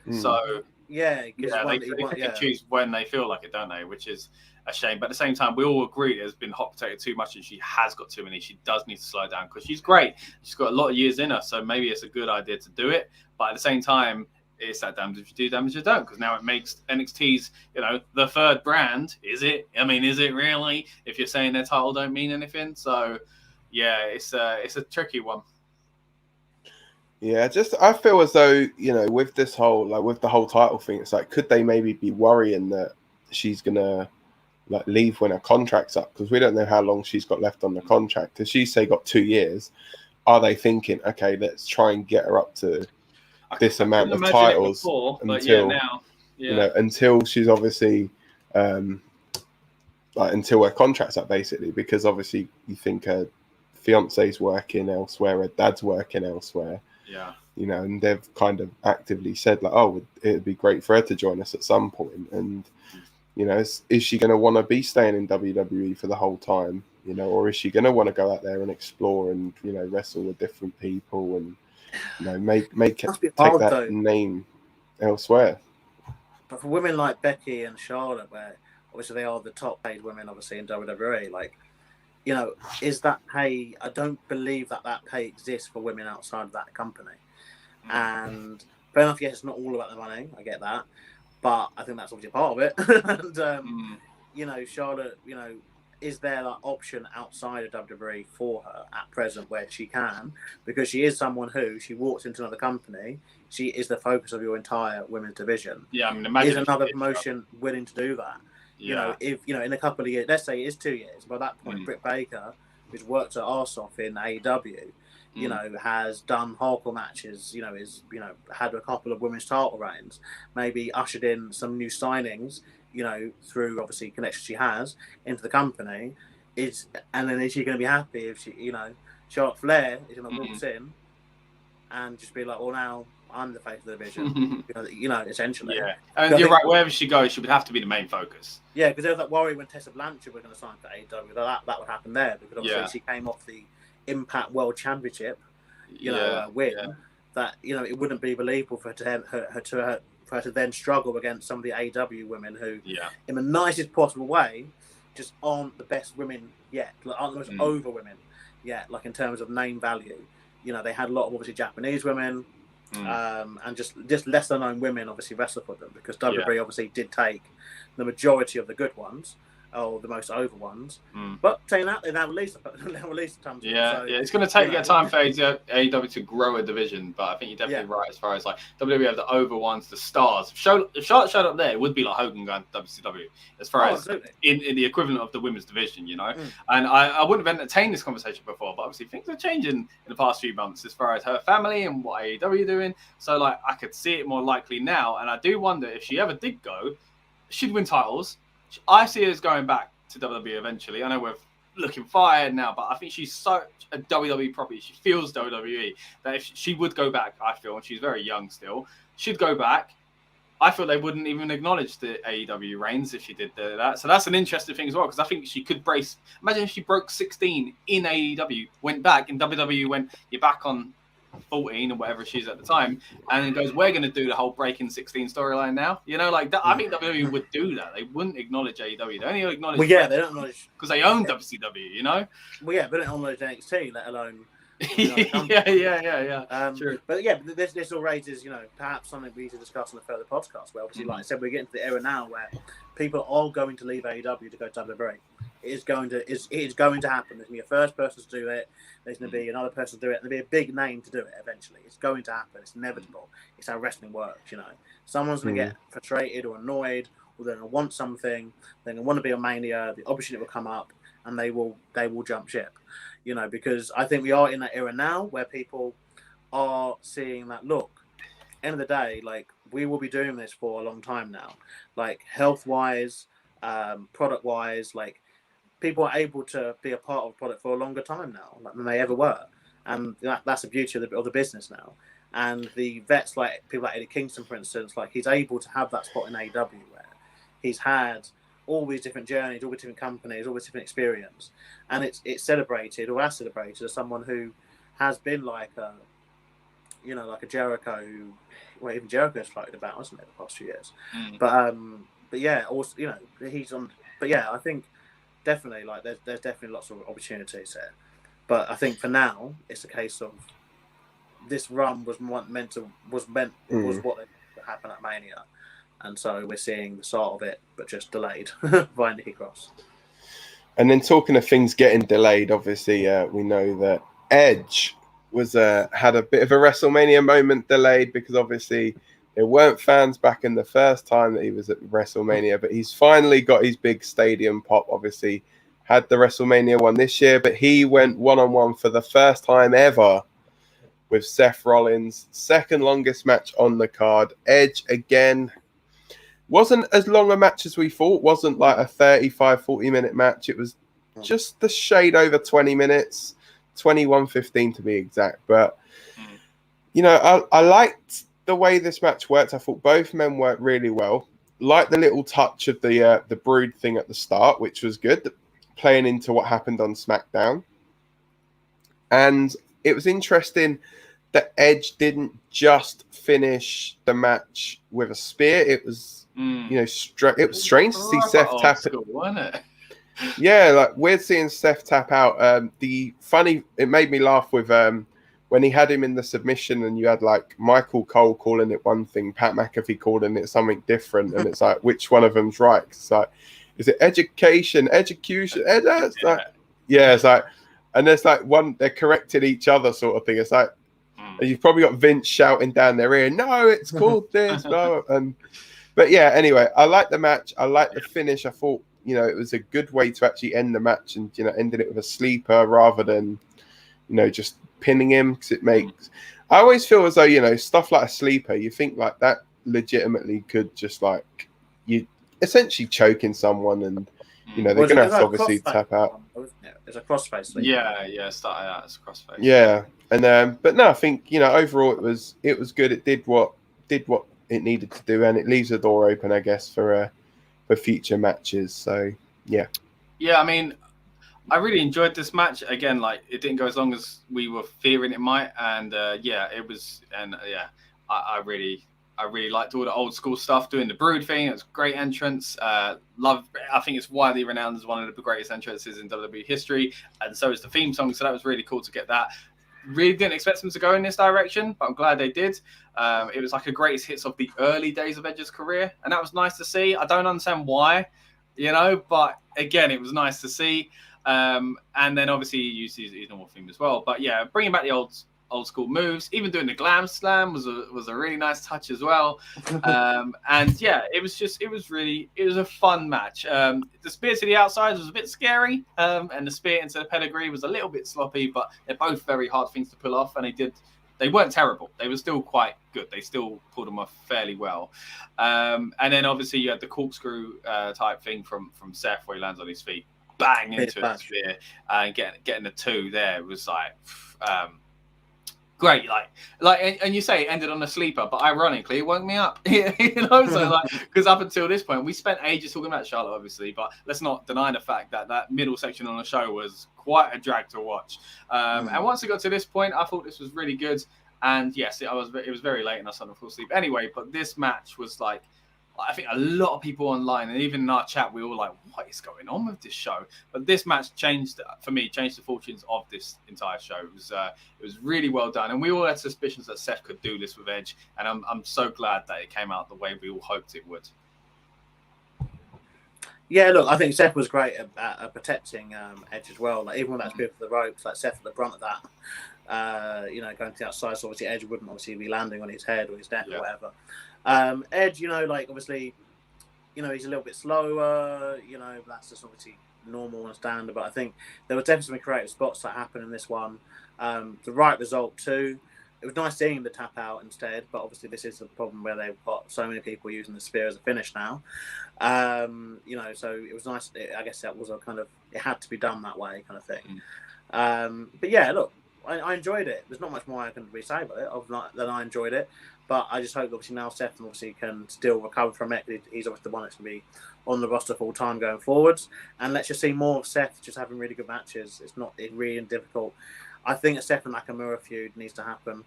So they can choose when they feel like it, don't they? Which is a shame. But at the same time, we all agree there's been hot potato too much, and she has got too many. She does need to slow down, because she's great. She's got a lot of years in her, so maybe it's a good idea to do it. But at the same time, it's that damned if you do, damned if you don't, because now it makes NXT's, the third brand. Is it? I mean, is it really? If you're saying their title don't mean anything, so yeah, it's a tricky one. Yeah, I feel as though, with this whole, with the whole title thing, it's like, could they maybe be worrying that she's gonna leave when her contract's up? Because we don't know how long she's got left on the contract. If she got 2 years, are they thinking, okay, let's try and get her up to this amount of titles until she's obviously until her contract's up, basically, because obviously you think her fiance's working elsewhere, her dad's working elsewhere. Yeah. And they've kind of actively said it'd be great for her to join us at some point. And, is she going to want to be staying in WWE for the whole time, or is she going to want to go out there and explore and, wrestle with different people and, take that name elsewhere? But for women like Becky and Charlotte, where obviously they are the top paid women, obviously in WWE, is that pay? I don't believe that pay exists for women outside of that company. And fair enough, yes, it's not all about the money. I get that, but I think that's obviously part of it. And Charlotte, is there that option outside of WWE for her at present where she can? Because she is someone who, she walks into another company, she is the focus of your entire women's division. Yeah, I mean, imagine is another promotion willing to do that? Yeah. If in a couple of years, let's say it is 2 years, by that point, Britt Baker, who's worked her arse off in AEW, has done hardcore matches, had a couple of women's title reigns, maybe ushered in some new signings, through obviously connections she has into the company, and then is she going to be happy if she, Charlotte Flair is going to walk in and just be like, well, now I'm the face of the division, essentially. Yeah, and you're right. Wherever she goes, she would have to be the main focus. Yeah, because there was that worry when Tessa Blanchard was going to sign for AEW that would happen there, because obviously she came off the Impact World Championship, win. That it wouldn't be believable for her to then struggle against some of the AEW women who, in the nicest possible way, just aren't the best women yet, aren't the most over women yet, in terms of name value. They had a lot of obviously Japanese women. And just lesser known women obviously wrestle for them, because WWE obviously did take the majority of the good ones, or the most over ones. But saying that, they now release the time. Yeah, it's going to take time for AEW to grow a division, but I think you're definitely right as far as like WWE have the over ones, the stars. If Charlotte showed up there, it would be like Hogan going to WCW as far as in the equivalent of the women's division, you know. And I wouldn't have entertained this conversation before, but obviously things are changing in the past few months as far as her family and what AEW are doing. So like I could see it more likely now, and I do wonder if she ever did go, she'd win titles. I see her as going back to WWE eventually. I know we're looking fired now, but I think she's such a WWE property. She feels WWE that if she would go back, I feel, and she's very young still, she'd go back. I feel they wouldn't even acknowledge the AEW reigns if she did that. So that's an interesting thing as well, because I think she could brace. Imagine if she broke 16 in AEW, went back, and WWE went, you're back on 14 or whatever she's at the time, and then goes, we're going to do the whole breaking 16 storyline now, you know, like that. I think WWE would do that. They wouldn't acknowledge AEW. They only acknowledge they don't acknowledge because they own WCW, you know. But they don't acknowledge NXT, let alone True. But this all raises, perhaps something we need to discuss on a further podcast, where obviously like I said, we're getting to the era now where people are going to leave AEW to go to WWE. It is going to happen. There's going to be a first person to do it. There's going to be another person to do it. There'll be a big name to do it eventually. It's going to happen. It's inevitable. It's how wrestling works, Someone's going to get frustrated or annoyed, or they're going to want something. They're going to want to be on Mania. The opportunity will come up, and they will jump ship, because I think we are in that era now where people are seeing that, look, end of the day, like, we will be doing this for a long time now. Like, health-wise, product-wise, like, people are able to be a part of a product for a longer time now than they ever were. And that's the beauty of the business now. And the vets, like people like Eddie Kingston, for instance, like he's able to have that spot in AEW where he's had all these different journeys, all these different companies, all this different experience. And it's celebrated, or as celebrated, as someone who has been like a Jericho who, well, even Jericho's floated about, hasn't it, the past few years. But yeah, also, he's on, but yeah, I think, definitely, like there's definitely lots of opportunities there, but I think for now it's a case of this run was what happened at Mania, and so we're seeing the start of it, but just delayed by Nikki Cross. And then talking of things getting delayed, obviously we know that Edge was had a bit of a WrestleMania moment delayed because obviously there weren't fans back in the first time that he was at WrestleMania, but he's finally got his big stadium pop. Obviously, had the WrestleMania one this year, but he went one-on-one for the first time ever with Seth Rollins. Second longest match on the card. Edge, again, wasn't as long a match as we thought. Wasn't like a 35, 40-minute match. It was just the shade over 20 minutes, 21:15 to be exact. But, I liked the way this match worked. I thought both men worked really well. Like the little touch of the Brood thing at the start, which was good, playing into what happened on SmackDown. And it was interesting that Edge didn't just finish the match with a spear. It was, it was strange to see Seth tap it. Wasn't it? Yeah, like weird seeing Seth tap out. It made me laugh with when he had him in the submission, and you had like Michael Cole calling it one thing, Pat McAfee calling it something different, and it's like, which one of them's right? It's like, is it execution? It's like, yeah, it's like, and there's like one, they're correcting each other sort of thing. It's like, and you've probably got Vince shouting down their ear, no, it's called this, blah, blah. But yeah, anyway, I like the match. I like the finish. I thought, it was a good way to actually end the match and, ended it with a sleeper rather than, just pinning him, because it makes, I always feel as though, stuff like a sleeper, you think like that legitimately could just like, you essentially choking someone and, they're going to have to obviously tap out. It's a crossface thing. Yeah, started out as a crossface. Yeah. And, but no, I think, overall it was good. It did what it needed to do, and it leaves the door open, I guess, for future matches. So, yeah. Yeah, I mean, I really enjoyed this match. Again, like, it didn't go as long as we were fearing it might. And, it was, and, I really liked all the old school stuff, doing the Brood thing. It was a great entrance. I think it's widely renowned as one of the greatest entrances in WWE history. And so is the theme song. So that was really cool to get that. Really didn't expect them to go in this direction, but I'm glad they did. It was like a greatest hits of the early days of Edge's career, and that was nice to see. I don't understand why, but again, it was nice to see. And then obviously he used his normal theme as well. But yeah, bringing back the old school moves, even doing the glam slam was a really nice touch as well. And yeah, it was a fun match. The spear to the outside was a bit scary, and the spear into the pedigree was a little bit sloppy, but they're both very hard things to pull off, and they weren't terrible. They were still quite good. They still pulled them off fairly well. And then obviously you had the corkscrew type thing from Seth, where he lands on his feet, bang into the spear, and getting the 2 there was like great. And you say it ended on a sleeper, but ironically it woke me up. So because up until this point we spent ages talking about Charlotte, obviously, but let's not deny the fact that middle section on the show was quite a drag to watch. And once it got to this point, I thought this was really good. And yes, it was very late and I started to fall asleep anyway. But this match was like, I think a lot of people online, and even in our chat, we were all like, what is going on with this show? But this match changed the fortunes of this entire show. It was really well done. And we all had suspicions that Seth could do this with Edge. And I'm so glad that it came out the way we all hoped it would. Yeah, look, I think Seth was great at protecting Edge as well. Like, even when that's bit for the ropes, like Seth at the front of that, going to the outside. So obviously Edge wouldn't obviously be landing on his head or his neck or whatever. Edge, obviously, he's a little bit slower, that's just obviously normal and standard, but I think there were definitely some creative spots that happened in this one. The right result too. It was nice seeing the tap out instead, but obviously this is the problem where they've got so many people using the spear as a finish now. So it was nice. I guess that was it had to be done that way kind of thing. But yeah, look, I enjoyed it. There's not much more I can really say about it than I enjoyed it. But I just hope obviously now Seth obviously can still recover from it. He's obviously the one that's going to be on the roster full time going forwards. And let's just see more of Seth just having really good matches. It's really difficult. I think a Seth and Nakamura feud needs to happen.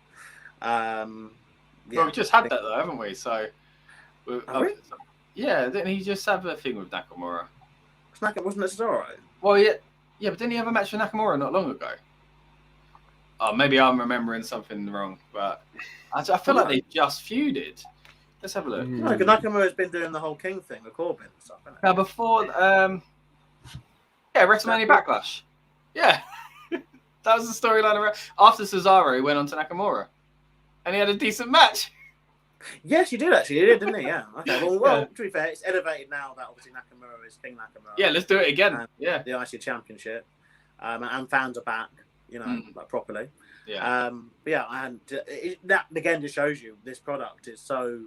Well, we just had that though, haven't we? So, yeah, didn't he just have a thing with Nakamura? Wasn't it alright? Well, yeah, but didn't he have a match with Nakamura not long ago? Oh, maybe I'm remembering something wrong, but I feel like they just feuded. Let's have a look. No, because Nakamura's been doing the whole King thing with Corbin and stuff, hasn't it? Now, before, WrestleMania Backlash. Yeah. That was the storyline. After Cesaro, he went on to Nakamura. And he had a decent match. Yes, you did actually. You did, didn't he? Yeah. Okay. Well, to be fair, it's elevated now that obviously Nakamura is King Nakamura. Yeah, let's do it again. The IC Championship. And fans are back, properly. Yeah. But yeah, that again just shows you this product is so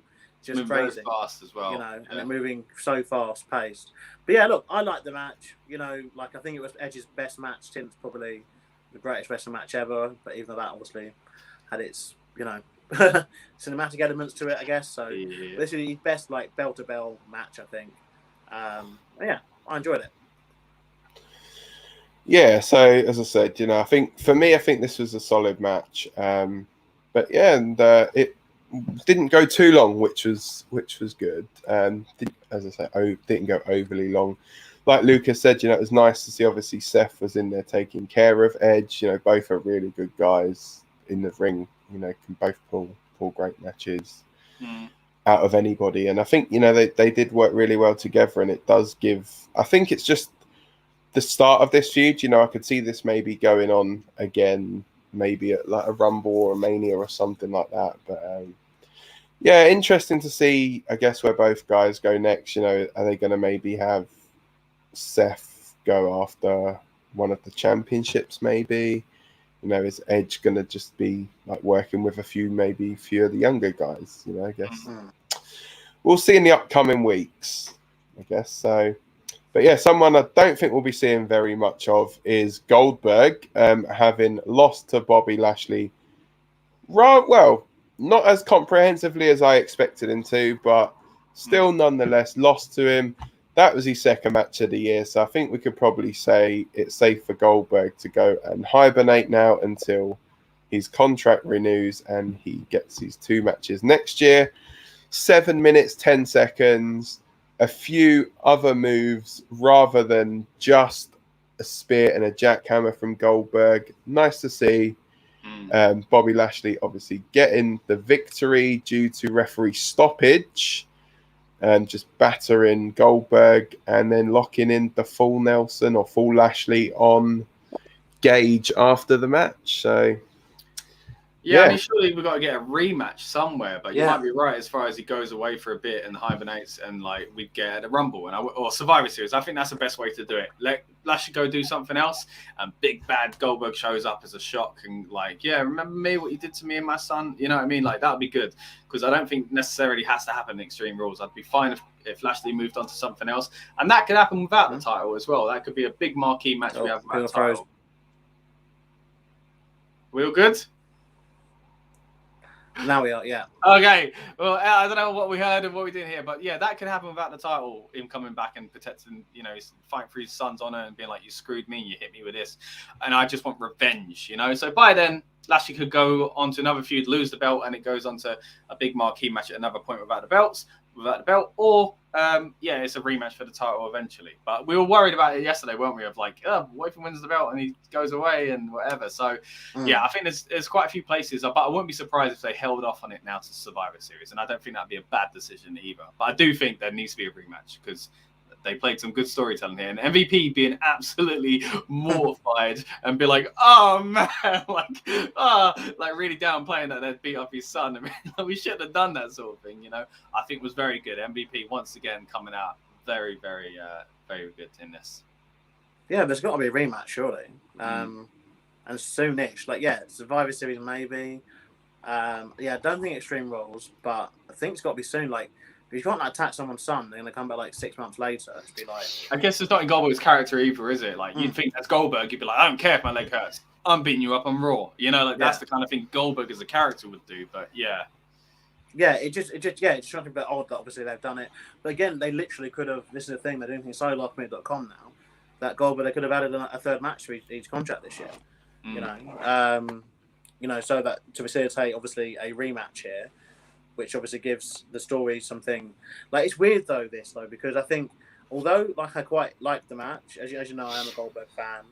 just moving crazy. very fast as well. And they're moving so fast paced. But yeah, look, I like the match. I think it was Edge's best match since probably the greatest wrestling match ever. But even though that obviously had its, cinematic elements to it, I guess. So this is his best bell to bell match, I think. Yeah, I enjoyed it. Yeah, so as I said, I think this was a solid match. But yeah, and it didn't go too long, which was good. As I say, didn't go overly long. Like Lucas said, it was nice to see. Obviously, Seth was in there taking care of Edge. Both are really good guys in the ring. Can both pull great matches out of anybody. And I think they did work really well together. And it does give. I think it's just the start of this feud. I could see this maybe going on again, maybe at a Rumble or a Mania or something like that. But yeah, interesting to see, I guess, where both guys go next. Are they going to maybe have Seth go after one of the championships maybe? Is Edge going to just be working with a few of the younger guys? I guess we'll see in the upcoming weeks, I guess. So, but yeah, someone I don't think we'll be seeing very much of is Goldberg, having lost to Bobby Lashley. Well, not as comprehensively as I expected him to, but still nonetheless lost to him. That was his second match of the year, so I think we could probably say it's safe for Goldberg to go and hibernate now until his contract renews and he gets his 2 matches next year. 7 minutes, 10 seconds, a few other moves rather than just a spear and a jackhammer from Goldberg. Nice to see. Bobby Lashley obviously getting the victory due to referee stoppage. and just battering Goldberg and then locking in the full Nelson or full Lashley on Gage after the match. So yeah, I mean, surely we've got to get a rematch somewhere, but you Yeah. might be right as far as he goes away for a bit and hibernates, and like we get a Rumble or Survivor Series. I think that's the best way to do it. Let Lashley go do something else, and big bad Goldberg shows up as a shock and like, yeah, remember me, what you did to me and my son? You know what I mean? Like that would be good, because I don't think necessarily has to happen in Extreme Rules. I'd be fine if Lashley moved on to something else, and that could happen without the title as well. That could be a big marquee match we have without the title. We all good? Now we are, yeah. Okay. Well, I don't know what we heard and what we didn't hear, but yeah, that could happen without the title. Him coming back and protecting, you know, fighting for his son's honor and being like, "You screwed me, and you hit me with this," and I just want revenge, you know. So by then, Lashley could go on to another feud, lose the belt, and it goes on to a big marquee match at another point without the belt, or yeah, it's a rematch for the title eventually. But we were worried about it yesterday, weren't we? Of like, oh, what if he wins the belt and he goes away and whatever? So yeah, I think there's quite a few places, but I wouldn't be surprised if they held off on it now to Survivor Series, and I don't think that'd be a bad decision either. But I do think there needs to be a rematch because they played some good storytelling here, and MVP being absolutely mortified and be like, "Oh man," like really downplaying that they'd beat up his son. I mean, we shouldn't have done that sort of thing, you know. I think was very good. MVP once again coming out very, very, very good in this. Yeah, there's got to be a rematch surely, and soonish. Like, yeah, Survivor Series maybe. Yeah, I don't think Extreme Rules, but I think it's got to be soon. Like, if you can't attack someone's son, they're going to come back like 6 months later to be like... I guess it's not in Goldberg's character either, is it? Like, you'd think that's Goldberg, you'd be like, I don't care if my leg hurts. I'm beating you up on Raw. You know, like that's the kind of thing Goldberg as a character would do, but yeah. Yeah, it's something a bit odd that obviously they've done it. But again, they literally could have... This is the thing, they're doing things so lockme.com now, that Goldberg, they could have added a third match to each contract this year. You know, so that to facilitate, obviously, a rematch here, which obviously gives the story something. Like, it's weird though, because I think, although like I quite liked the match, as you know, I am a Goldberg fan.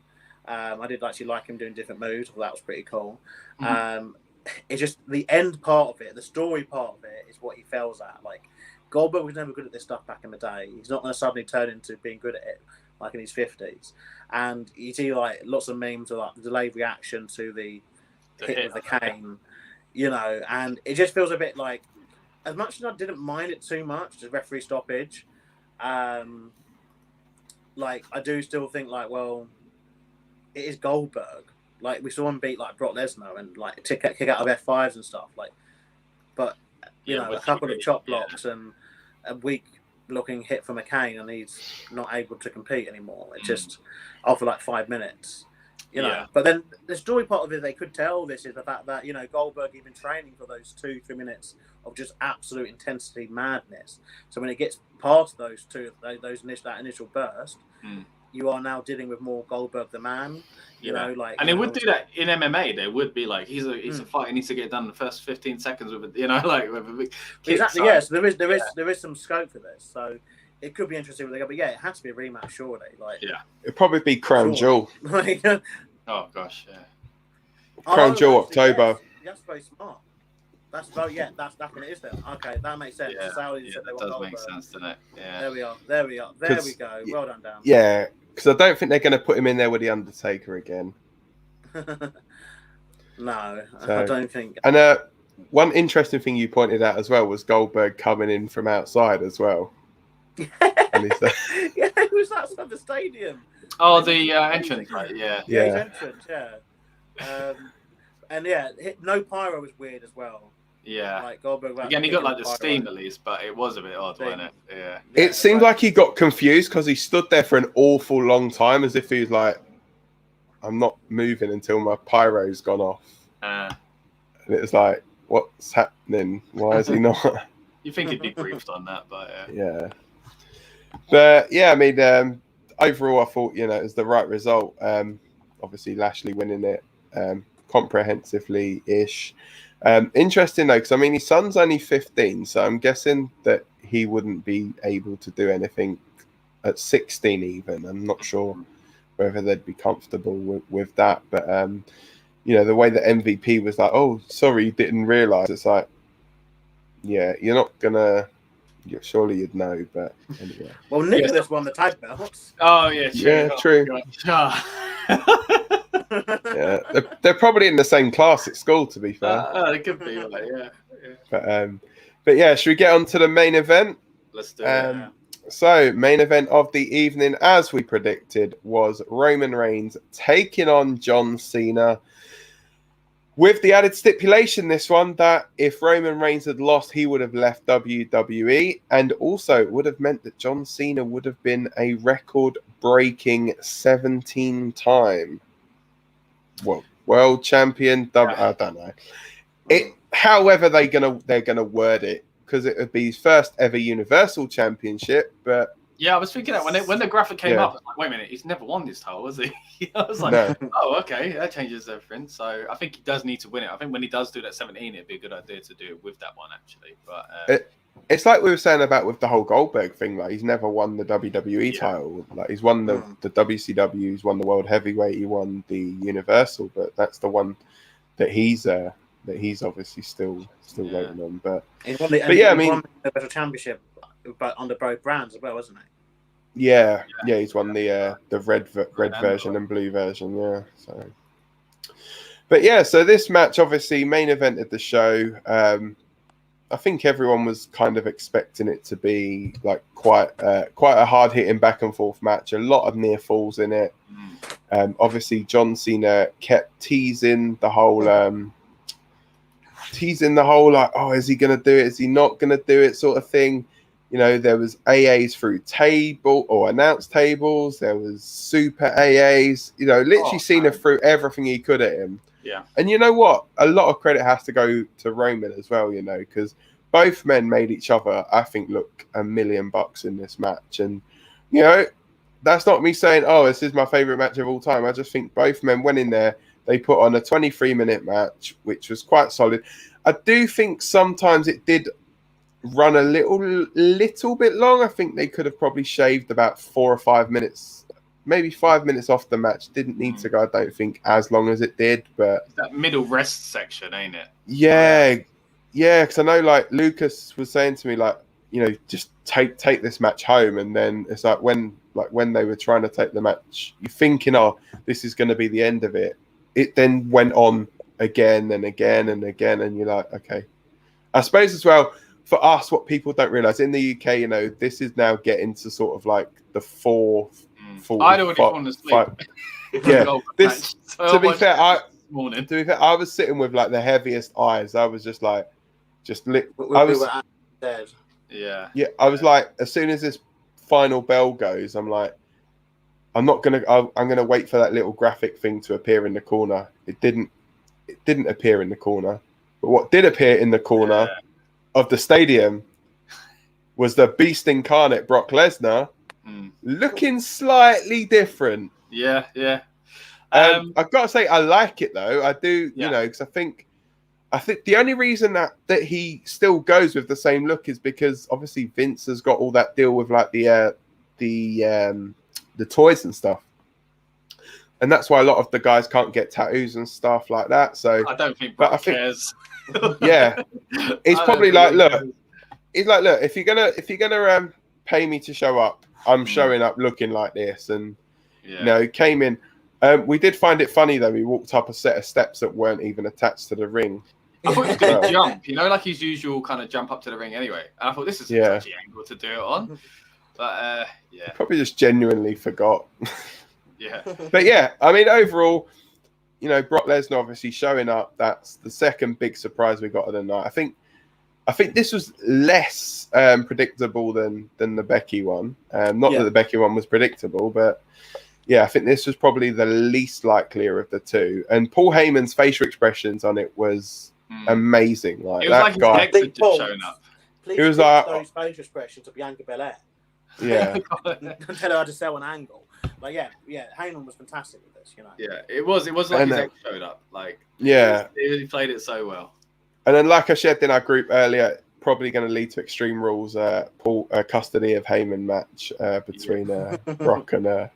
I did actually like him doing different moves. That was pretty cool. It's just the end part of it, the story part of it, is what he fails at. Like, Goldberg was never good at this stuff back in the day. He's not going to suddenly turn into being good at it like in his 50s. And you see like lots of memes of like the delayed reaction to the hit with the cane, you know, and it just feels a bit like, as much as I didn't mind it too much, the referee stoppage, like I do still think like, well, it is Goldberg. Like we saw him beat like Brock Lesnar and like kick out of F5s and stuff. Like, but you know, a couple of chop blocks and a weak looking hit from McCain, and he's not able to compete anymore. It just after like 5 minutes. You know, but then the story part of it they could tell this is the fact that, you know, Goldberg had been training for those 2-3 minutes of just absolute intensity madness. So when it gets past that initial burst, you are now dealing with more Goldberg the man. You know, like, and it would do that in MMA. There would be like he's a fight. He needs to get done in the first 15 seconds with it. You know, like with a big kick. Exactly. Yes, there is some scope for this. So it could be interesting where they go, but yeah, it has to be a rematch, surely. Like, it'd probably be Crown Jewel. Oh gosh, Crown Jewel October. That's very smart. That's what it is then. Okay, that makes sense. Yeah, that does make sense, doesn't it? Yeah. There we are. There we go. Well done, Dan. Yeah, because I don't think they're going to put him in there with the Undertaker again. No, so, I don't think. And one interesting thing you pointed out as well was Goldberg coming in from outside as well. Yeah, it was outside the stadium. Oh, the entrance, right? Yeah, his entrance, and no pyro was weird as well. Yeah, like Goldberg. Again, he got like the steam at least, but it was a bit odd, wasn't it? Yeah. It seemed like he got confused because he stood there for an awful long time, as if he was like, "I'm not moving until my pyro's gone off." And it was like, "What's happening? Why is he not?" You think he'd be briefed on that, but yeah. But yeah, I mean, overall, I thought, you know, it was the right result. Obviously, Lashley winning it comprehensively-ish. Interesting, though, because, I mean, his son's only 15, so I'm guessing that he wouldn't be able to do anything at 16 even. I'm not sure whether they'd be comfortable with that. But, you know, the way that MVP was like, oh, sorry, you didn't realise. It's like, yeah, you're not going to Surely you'd know, but anyway. Well, Nicholas won the tag belts. Oh yeah, true. Yeah, true. Yeah, they're probably in the same class at school, to be fair. They could be, like, yeah. But yeah, should we get on to the main event? Let's do it. So, main event of the evening, as we predicted, was Roman Reigns taking on John Cena. With the added stipulation, this one, that if Roman Reigns had lost, he would have left WWE. And also, it would have meant that John Cena would have been a record-breaking 17-time world champion. I don't know. However they're gonna word it, because it would be his first ever Universal Championship. But yeah, I was thinking that when the graphic came up, I was like, wait a minute, he's never won this title, has he? I was like, no. Oh, okay, that changes everything. So I think he does need to win it. I think when he does do that 17, it'd be a good idea to do it with that one, actually. But it's like we were saying about with the whole Goldberg thing. Like, he's never won the WWE title. Like, he's won the WCW, he's won the World Heavyweight, he won the Universal, but that's the one that he's obviously still waiting on. But he won the championship, but under both brands as well, wasn't he? Yeah, he's won the red version and blue version. Yeah, so. But yeah, so this match obviously main event of the show. I think everyone was kind of expecting it to be like quite a hard hitting back and forth match. A lot of near falls in it. Obviously, John Cena kept teasing the whole like, oh, is he going to do it? Is he not going to do it? Sort of thing. You know, there was AAs through table or announced tables. There was super AAs. You know, literally Cena threw everything he could at him. Yeah. And you know what? A lot of credit has to go to Roman as well, you know, because both men made each other, I think, look $1 million in this match. And, you know, that's not me saying, oh, this is my favorite match of all time. I just think both men went in there. They put on a 23-minute match, which was quite solid. I do think sometimes it did run a little bit long. I think they could have probably shaved about 4 or 5 minutes, maybe 5 minutes off the match. Didn't need to go, I don't think, as long as it did. But it's that middle rest section, ain't it? Yeah, because I know, like, Lucas was saying to me, like, you know, just take this match home. And then it's like when they were trying to take the match, you're thinking, oh, this is going to be the end of it. It then went on again and again and again, and you're like, okay. I suppose as well, for us, what people don't realise, in the UK, you know, this is now getting to sort of like the fourth. I'd already fallen asleep. Yeah, this. To be fair, I was sitting with like the heaviest eyes. I was just like, I was dead. Yeah. I was like, as soon as this final bell goes, I'm like, I'm gonna wait for that little graphic thing to appear in the corner. It didn't appear in the corner, but what did appear in the corner of the stadium was the beast incarnate Brock Lesnar, looking slightly different. Yeah. I've got to say, I like it though. I do, you know, because I think the only reason that he still goes with the same look is because obviously Vince has got all that deal with like the toys and stuff, and that's why a lot of the guys can't get tattoos and stuff like that. So I don't think Brock cares. Yeah, he's probably like, look, if you're gonna pay me to show up, I'm showing up looking like this. And you know, came in. We did find it funny though. He walked up a set of steps that weren't even attached to the ring. I thought he was going to jump, you know, like his usual kind of jump up to the ring anyway. And I thought this is a dodgy angle to do it on. But he probably just genuinely forgot. Yeah. But yeah, I mean, overall, you know, Brock Lesnar obviously showing up. That's the second big surprise we got of the night. I think this was less predictable than the Becky one. Not that the Becky one was predictable, but yeah, I think this was probably the least likelier of the two. And Paul Heyman's facial expressions on it was amazing. Like, it was that guy, his ex had shown up. It was like those facial expressions of Bianca Belair. Yeah. Tell her how to sell an angle. Like, yeah, Heyman was fantastic with this, you know. Yeah, it was like his ex showed up. Like, he played it so well. And then, like I shared in our group earlier, probably going to lead to Extreme Rules custody of Heyman match between Brock and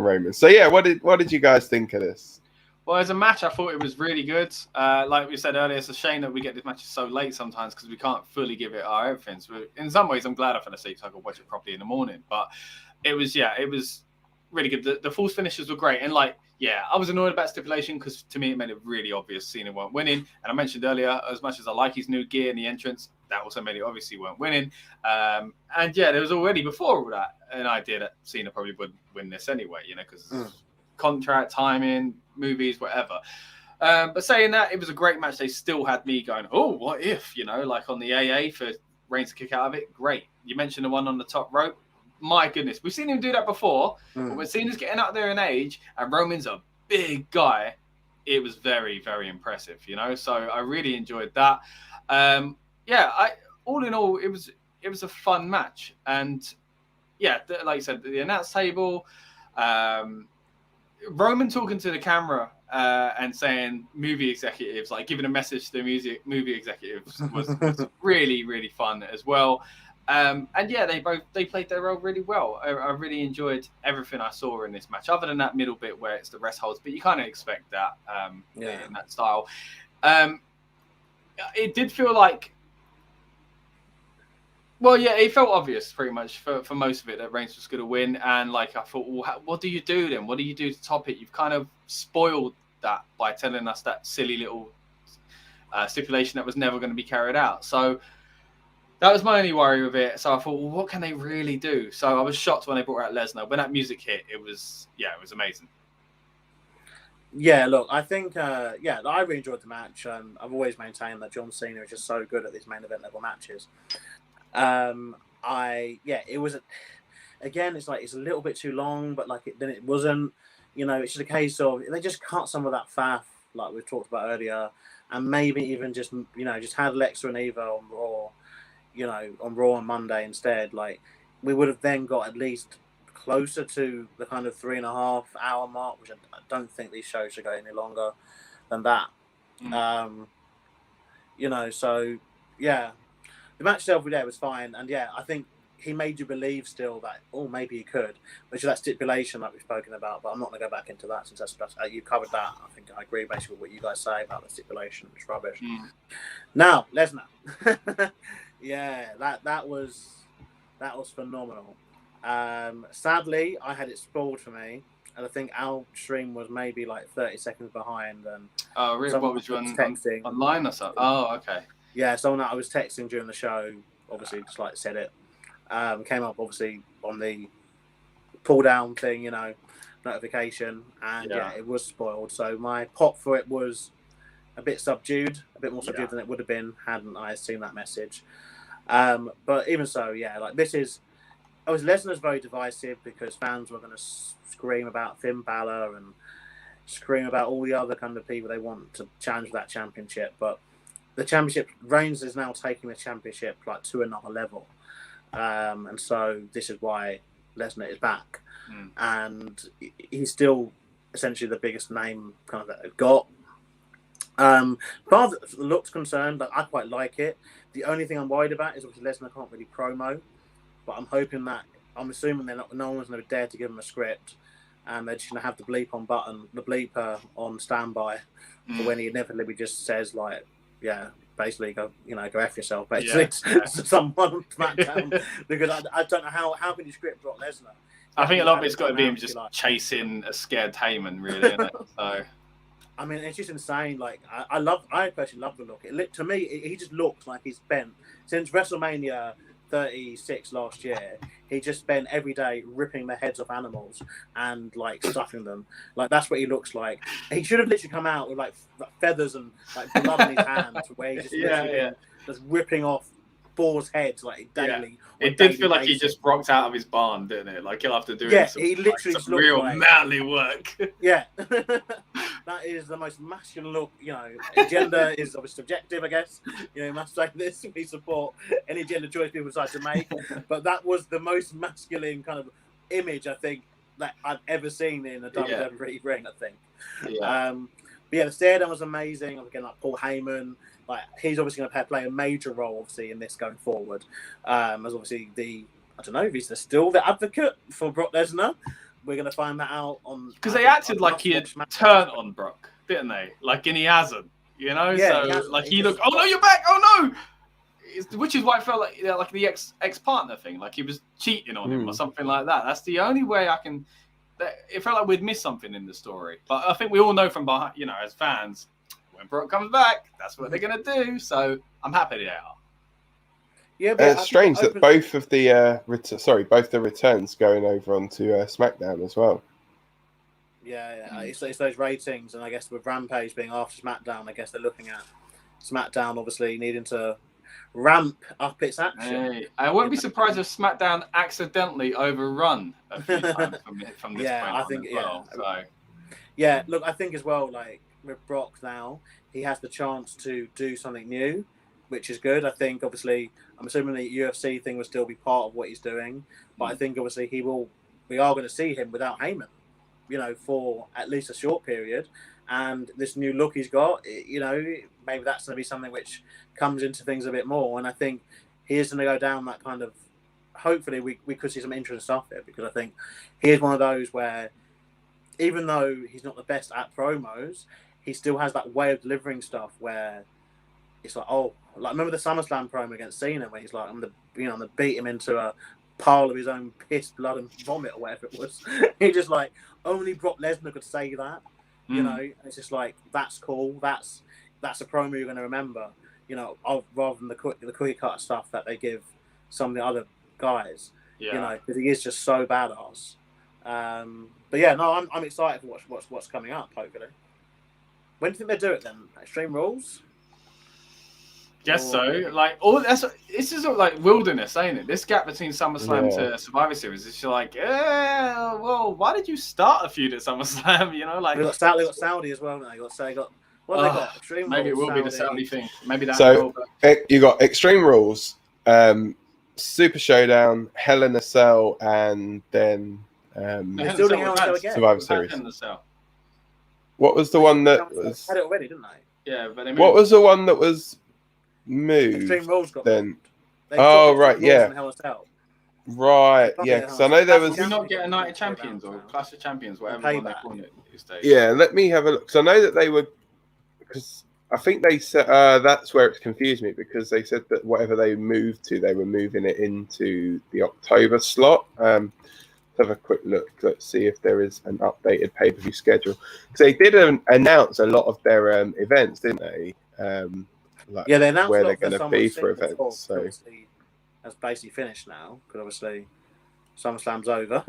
Roman. So yeah, what did you guys think of this? Well, as a match, I thought it was really good. Like we said earlier, it's a shame that we get this match so late sometimes because we can't fully give it our everything. So in some ways, I'm glad I fell asleep so I could watch it properly in the morning. But it was really good. The false finishes were great. And I was annoyed about stipulation because to me, it made it really obvious Cena weren't winning. And I mentioned earlier, as much as I like his new gear and the entrance, that also made it obvious he weren't winning. There was already before all that an idea that Cena probably would win this anyway, because contract, timing, movies, whatever. But saying that, it was a great match. They still had me going, oh, what if, like on the AA for Reigns to kick out of it. Great. You mentioned the one on the top rope. My goodness, we've seen him do that before. But when Cena's getting up there in age and Roman's a big guy, it was very, very impressive, So I really enjoyed that. All in all, it was a fun match. And like you said, the announce table, Roman talking to the camera and saying movie executives, like giving a message to the movie executives was really, really fun as well. They played their role really well. I really enjoyed everything I saw in this match, other than that middle bit where it's the rest holds, but you kind of expect that in that style. It did feel like, it felt obvious pretty much for most of it that Reigns was going to win. And I thought, well, what do you do then? What do you do to top it? You've kind of spoiled that by telling us that silly little stipulation that was never going to be carried out. So that was my only worry with it. So I thought, well, what can they really do? So I was shocked when they brought out Lesnar. When that music hit, it was amazing. Yeah, look, I think, I really enjoyed the match. I've always maintained that John Cena is just so good at these main event level matches. It was, again, it's it's a little bit too long, but then it wasn't, it's just a case of, they just cut some of that faff, like we've talked about earlier, and maybe even just had Alexa and Eva on Raw on Monday instead. We would have then got at least closer to the kind of 3.5 hour mark, which I don't think these shows should go any longer than that. The match itself was fine, and I think he made you believe still that maybe he could, which is that stipulation that we've spoken about. But I'm not going to go back into that since that's you covered that. I think I agree basically with what you guys say about the stipulation. It's rubbish. Now Lesnar, that was phenomenal. Sadly, I had it spoiled for me, and I think our stream was maybe 30 seconds behind. And really? What was you texting online or something? Oh, okay. Yeah, someone that I was texting during the show, obviously, just said it. Came up, obviously, on the pull-down thing, notification. And, it was spoiled. So my pop for it was a bit subdued, a bit more subdued than it would have been hadn't I seen that message. But even so, Lesnar's very divisive because fans were going to scream about Finn Balor and scream about all the other kind of people they want to challenge that championship. But the championship, Reigns is now taking the championship to another level. And so this is why Lesnar is back. And he's still essentially the biggest name kind of that they've got. Far as the look's concerned, I quite like it. The only thing I'm worried about is obviously Lesnar can't really promo. But I'm assuming no one's going to dare to give him a script. And they're just going to have the bleeper on standby for when he inevitably just says basically go F yourself, basically, to someone on SmackDown. Because I don't know how can you script Brock Lesnar? I think a lot of it's got to be him just chasing a scared Heyman, really, isn't it? So. I mean, it's just insane. I personally love the look. To me, he just looks like he's spent since WrestleMania 36 last year. He just spent every day ripping the heads off animals and stuffing them. That's what he looks like. He should have literally come out with feathers and blood in his hands, where he just ripping off boars' heads daily. It did feel like he just rocked out of his barn, didn't it? He'll have to do he literally some real manly work. Yeah. That is the most masculine look, Gender is obviously subjective, I guess. You must say this. We support any gender choice people decide to make. But that was the most masculine kind of image, I think, that I've ever seen in a WWE ring, I think. Yeah. The stare down was amazing. Again, Paul Heyman, he's obviously going to play a major role, obviously, in this going forward. As obviously I don't know if he's still the advocate for Brock Lesnar. We're going to find that out on... Because they acted like he had turned on Brock. didn't they? Like, and he hasn't, you know. Yeah, so he looked. Oh no, you're back. Oh no. Which is why I felt like the ex-partner thing, like he was cheating on him or something like that. That's the only way I can. It felt like we'd missed something in the story, but I think we all know from behind, as fans, when Brock comes back, that's what they're gonna do. So I'm happy they are. Yeah, but it's strange that both of the both the returns going over onto SmackDown as well. Yeah, it's those ratings, and I guess with Rampage being after SmackDown, I guess they're looking at SmackDown obviously needing to ramp up its action. Hey, I wouldn't be surprised if SmackDown accidentally overrun a few times from this point I think, on as well. So. Yeah, look, I think as well, like with Brock now, he has the chance to do something new, which is good. I think obviously, I'm assuming the UFC thing will still be part of what he's doing, but I think obviously we are going to see him without Heyman, for at least a short period. And this new look he's got, maybe that's going to be something which comes into things a bit more. And I think he is going to go down that kind of. Hopefully, we could see some interesting stuff there, because I think he is one of those where, even though he's not the best at promos, he still has that way of delivering stuff where it's like, remember the SummerSlam promo against Cena where he's like, I'm gonna beat him into a pile of his own piss, blood, and vomit or whatever it was. He just like only Brock Lesnar could say that. It's just like, that's cool. That's a promo you're going to remember. Rather than the cookie cutter stuff that they give some of the other guys. Yeah. Because he is just so badass. But yeah, no, I'm excited for what's coming up. Hopefully, when do you think they do it then? Extreme Rules. Guess so. Like this is like wilderness, ain't it? This gap between SummerSlam to Survivor Series. It's like, well, why did you start a feud at SummerSlam? They got Saudi as well. They got what have they got? Extreme maybe Rules, it will be the Saudi thing. Maybe that. So you got Extreme Rules, Super Showdown, Hell in a Cell, and then Survivor Series. What was the one that was? Had it already, didn't they? Yeah, but what was the one that was moved? Extreme Rules got then. Right, yeah. Right, yeah. Because I know there was. Did we not get a Night of Champions or Clash of Champions, whatever one they call it these days? Yeah, let me have a look. Because I know that they were. Because I think they said that's where it confused me, because they said that whatever they moved to, they were moving it into the October slot. Let's have a quick look. Let's see if there is an updated pay-per-view schedule. Because they did announce a lot of their events, didn't they? They announced where they're going to be for events. So that's basically finished now, because obviously SummerSlam's over.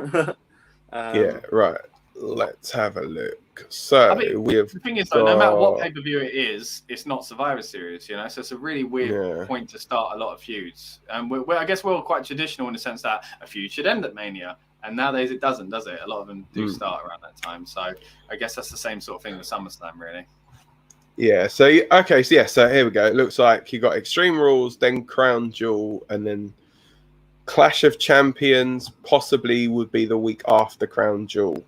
Yeah, right. Let's have a look. So the thing is, though, no matter what pay-per-view it is, it's not Survivor Series, So it's a really weird point to start a lot of feuds. And I guess we're all quite traditional in the sense that a feud should end at Mania. And nowadays it doesn't, does it? A lot of them do start around that time. So I guess that's the same sort of thing with SummerSlam, really. Yeah. So here we go. It looks like you got Extreme Rules, then Crown Jewel, and then Clash of Champions possibly would be the week after Crown Jewel.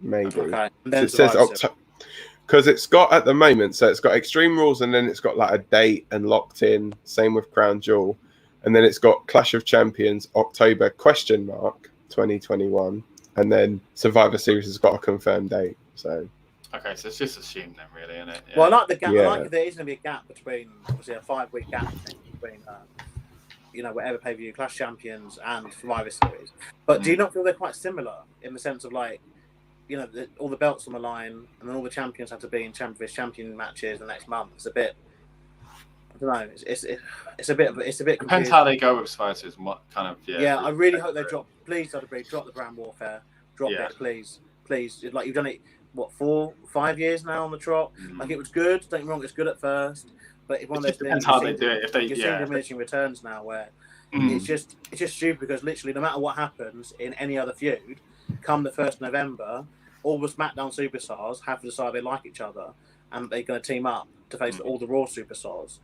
Maybe. Okay. It says October. Because it's got at the moment, so it's got Extreme Rules, and then it's got like a date and locked in. Same with Crown Jewel. And then it's got Clash of Champions, October, 2021. And then Survivor Series has got a confirmed date. So. Okay, so it's just assumed then, really, isn't it? Yeah. Well, I like the gap. Yeah. I like there is going to be a gap between, obviously, a 5-week gap between, whatever pay-per-view, Clash Champions and Survivor Series. But do you not feel they're quite similar in the sense of, like, all the belts on the line, and then all the champions have to be in champion matches the next month? It's a bit. I don't know. It's a bit. It's a bit. Depends how they go with Survivor Series and what kind of. Yeah, I really hope they drop. Please, WWE, drop the brand warfare. Drop it, please. Like, you've done it. What, 4-5 years now on the trot? Like, it was good. Don't get me wrong, it's good at first, but it's one of those things. Depends how they do it. If they, you're seeing diminishing returns now, where it's just stupid, because literally no matter what happens in any other feud, come the 1st November, all the SmackDown superstars have to decide they like each other, and they're going to team up to face all the Raw superstars,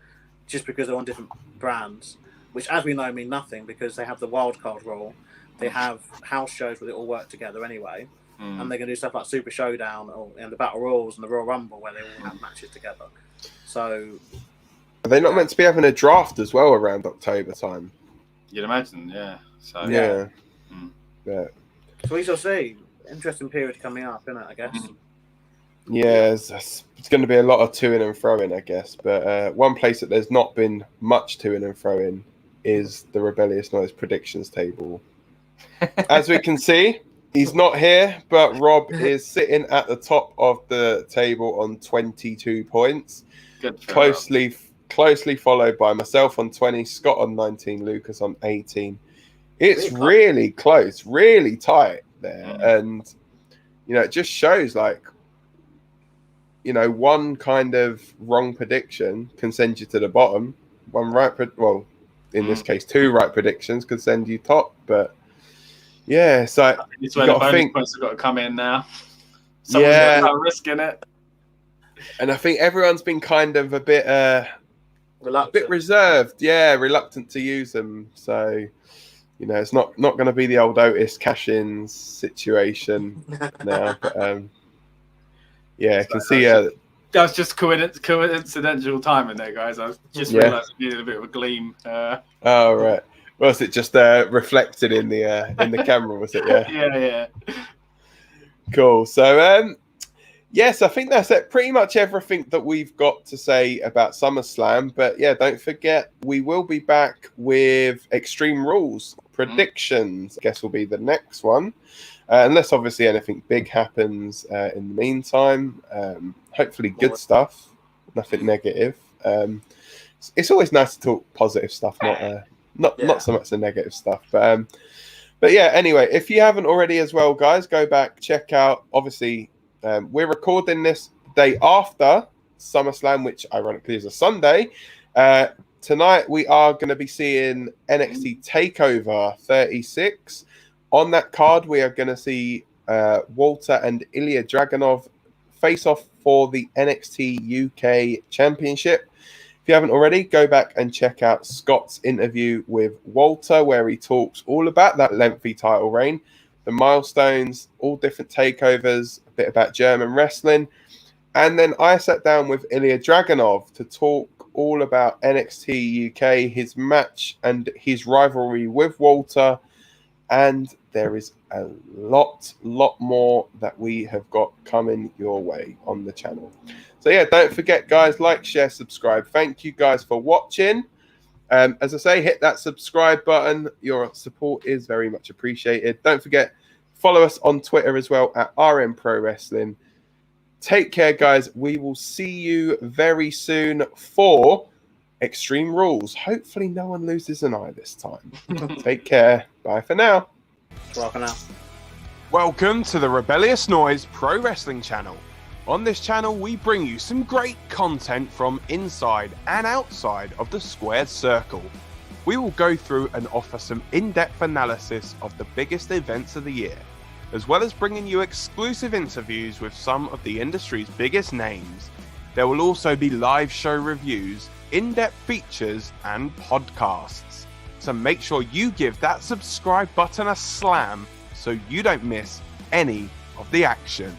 just because they're on different brands, which, as we know, mean nothing, because they have the wild card rule, they have house shows where they all work together anyway. And they're going to do stuff like Super Showdown and the Battle Royals and the Royal Rumble, where they all have matches together. So, are they not meant to be having a draft as well around October time? You'd imagine, yeah. So yeah. So we shall see. Interesting period coming up, isn't it? I guess. Yeah, it's going to be a lot of to-in and throw-in, I guess. But one place that there's not been much to-in and throw-in is the Rebellious Noise predictions table. As we can see, he's not here, but Rob is sitting at the top of the table on 22 points. Good for Closely followed by myself on 20, Scott on 19, Lucas on 18. It's really close, really tight there. And, it just shows one kind of wrong prediction can send you to the bottom. One right, in this case, two right predictions could send you top. But yeah, so it's where the bonus points have got to come in now. Someone's got to start risking it. And I think everyone's been kind of a bit reserved, reluctant to use them. So it's not going to be the old Otis cash-in situation now. But I can see. That was just coincidental timing there, guys. I just realised I needed a bit of a gleam. Oh right. Was it just reflected in the camera? Was it? Yeah. Cool. So yes, I think that's it. Pretty much everything that we've got to say about SummerSlam. But don't forget, we will be back with Extreme Rules predictions. I guess will be the next one. Unless obviously anything big happens in the meantime. Hopefully good stuff, nothing negative. It's always nice to talk positive stuff, not so much the negative stuff. But anyway, if you haven't already as well, guys, go back, check out. Obviously, we're recording this the day after SummerSlam, which ironically is a Sunday. Tonight we are going to be seeing NXT TakeOver 36. On that card, we are going to see Walter and Ilya Dragunov face off for the NXT UK Championship. If you haven't already, go back and check out Scott's interview with Walter, where he talks all about that lengthy title reign, the milestones, all different takeovers, a bit about German wrestling. And then I sat down with Ilya Dragunov to talk all about NXT UK, his match and his rivalry with Walter. And there is a lot more that we have got coming your way on the channel. So don't forget, guys, like, share, subscribe. Thank you guys for watching. As I say, hit that subscribe button. Your support is very much appreciated. Don't forget, follow us on Twitter as well at RN Pro Wrestling. Take care, guys. We will see you very soon for Extreme Rules. Hopefully no one loses an eye this time. Take care. Bye for now. Bye for now. Welcome to the Rebellious Noise Pro Wrestling channel. On this channel, we bring you some great content from inside and outside of the squared circle. We will go through and offer some in-depth analysis of the biggest events of the year, as well as bringing you exclusive interviews with some of the industry's biggest names. There will also be live show reviews, in-depth features, and podcasts. So make sure you give that subscribe button a slam so you don't miss any of the action.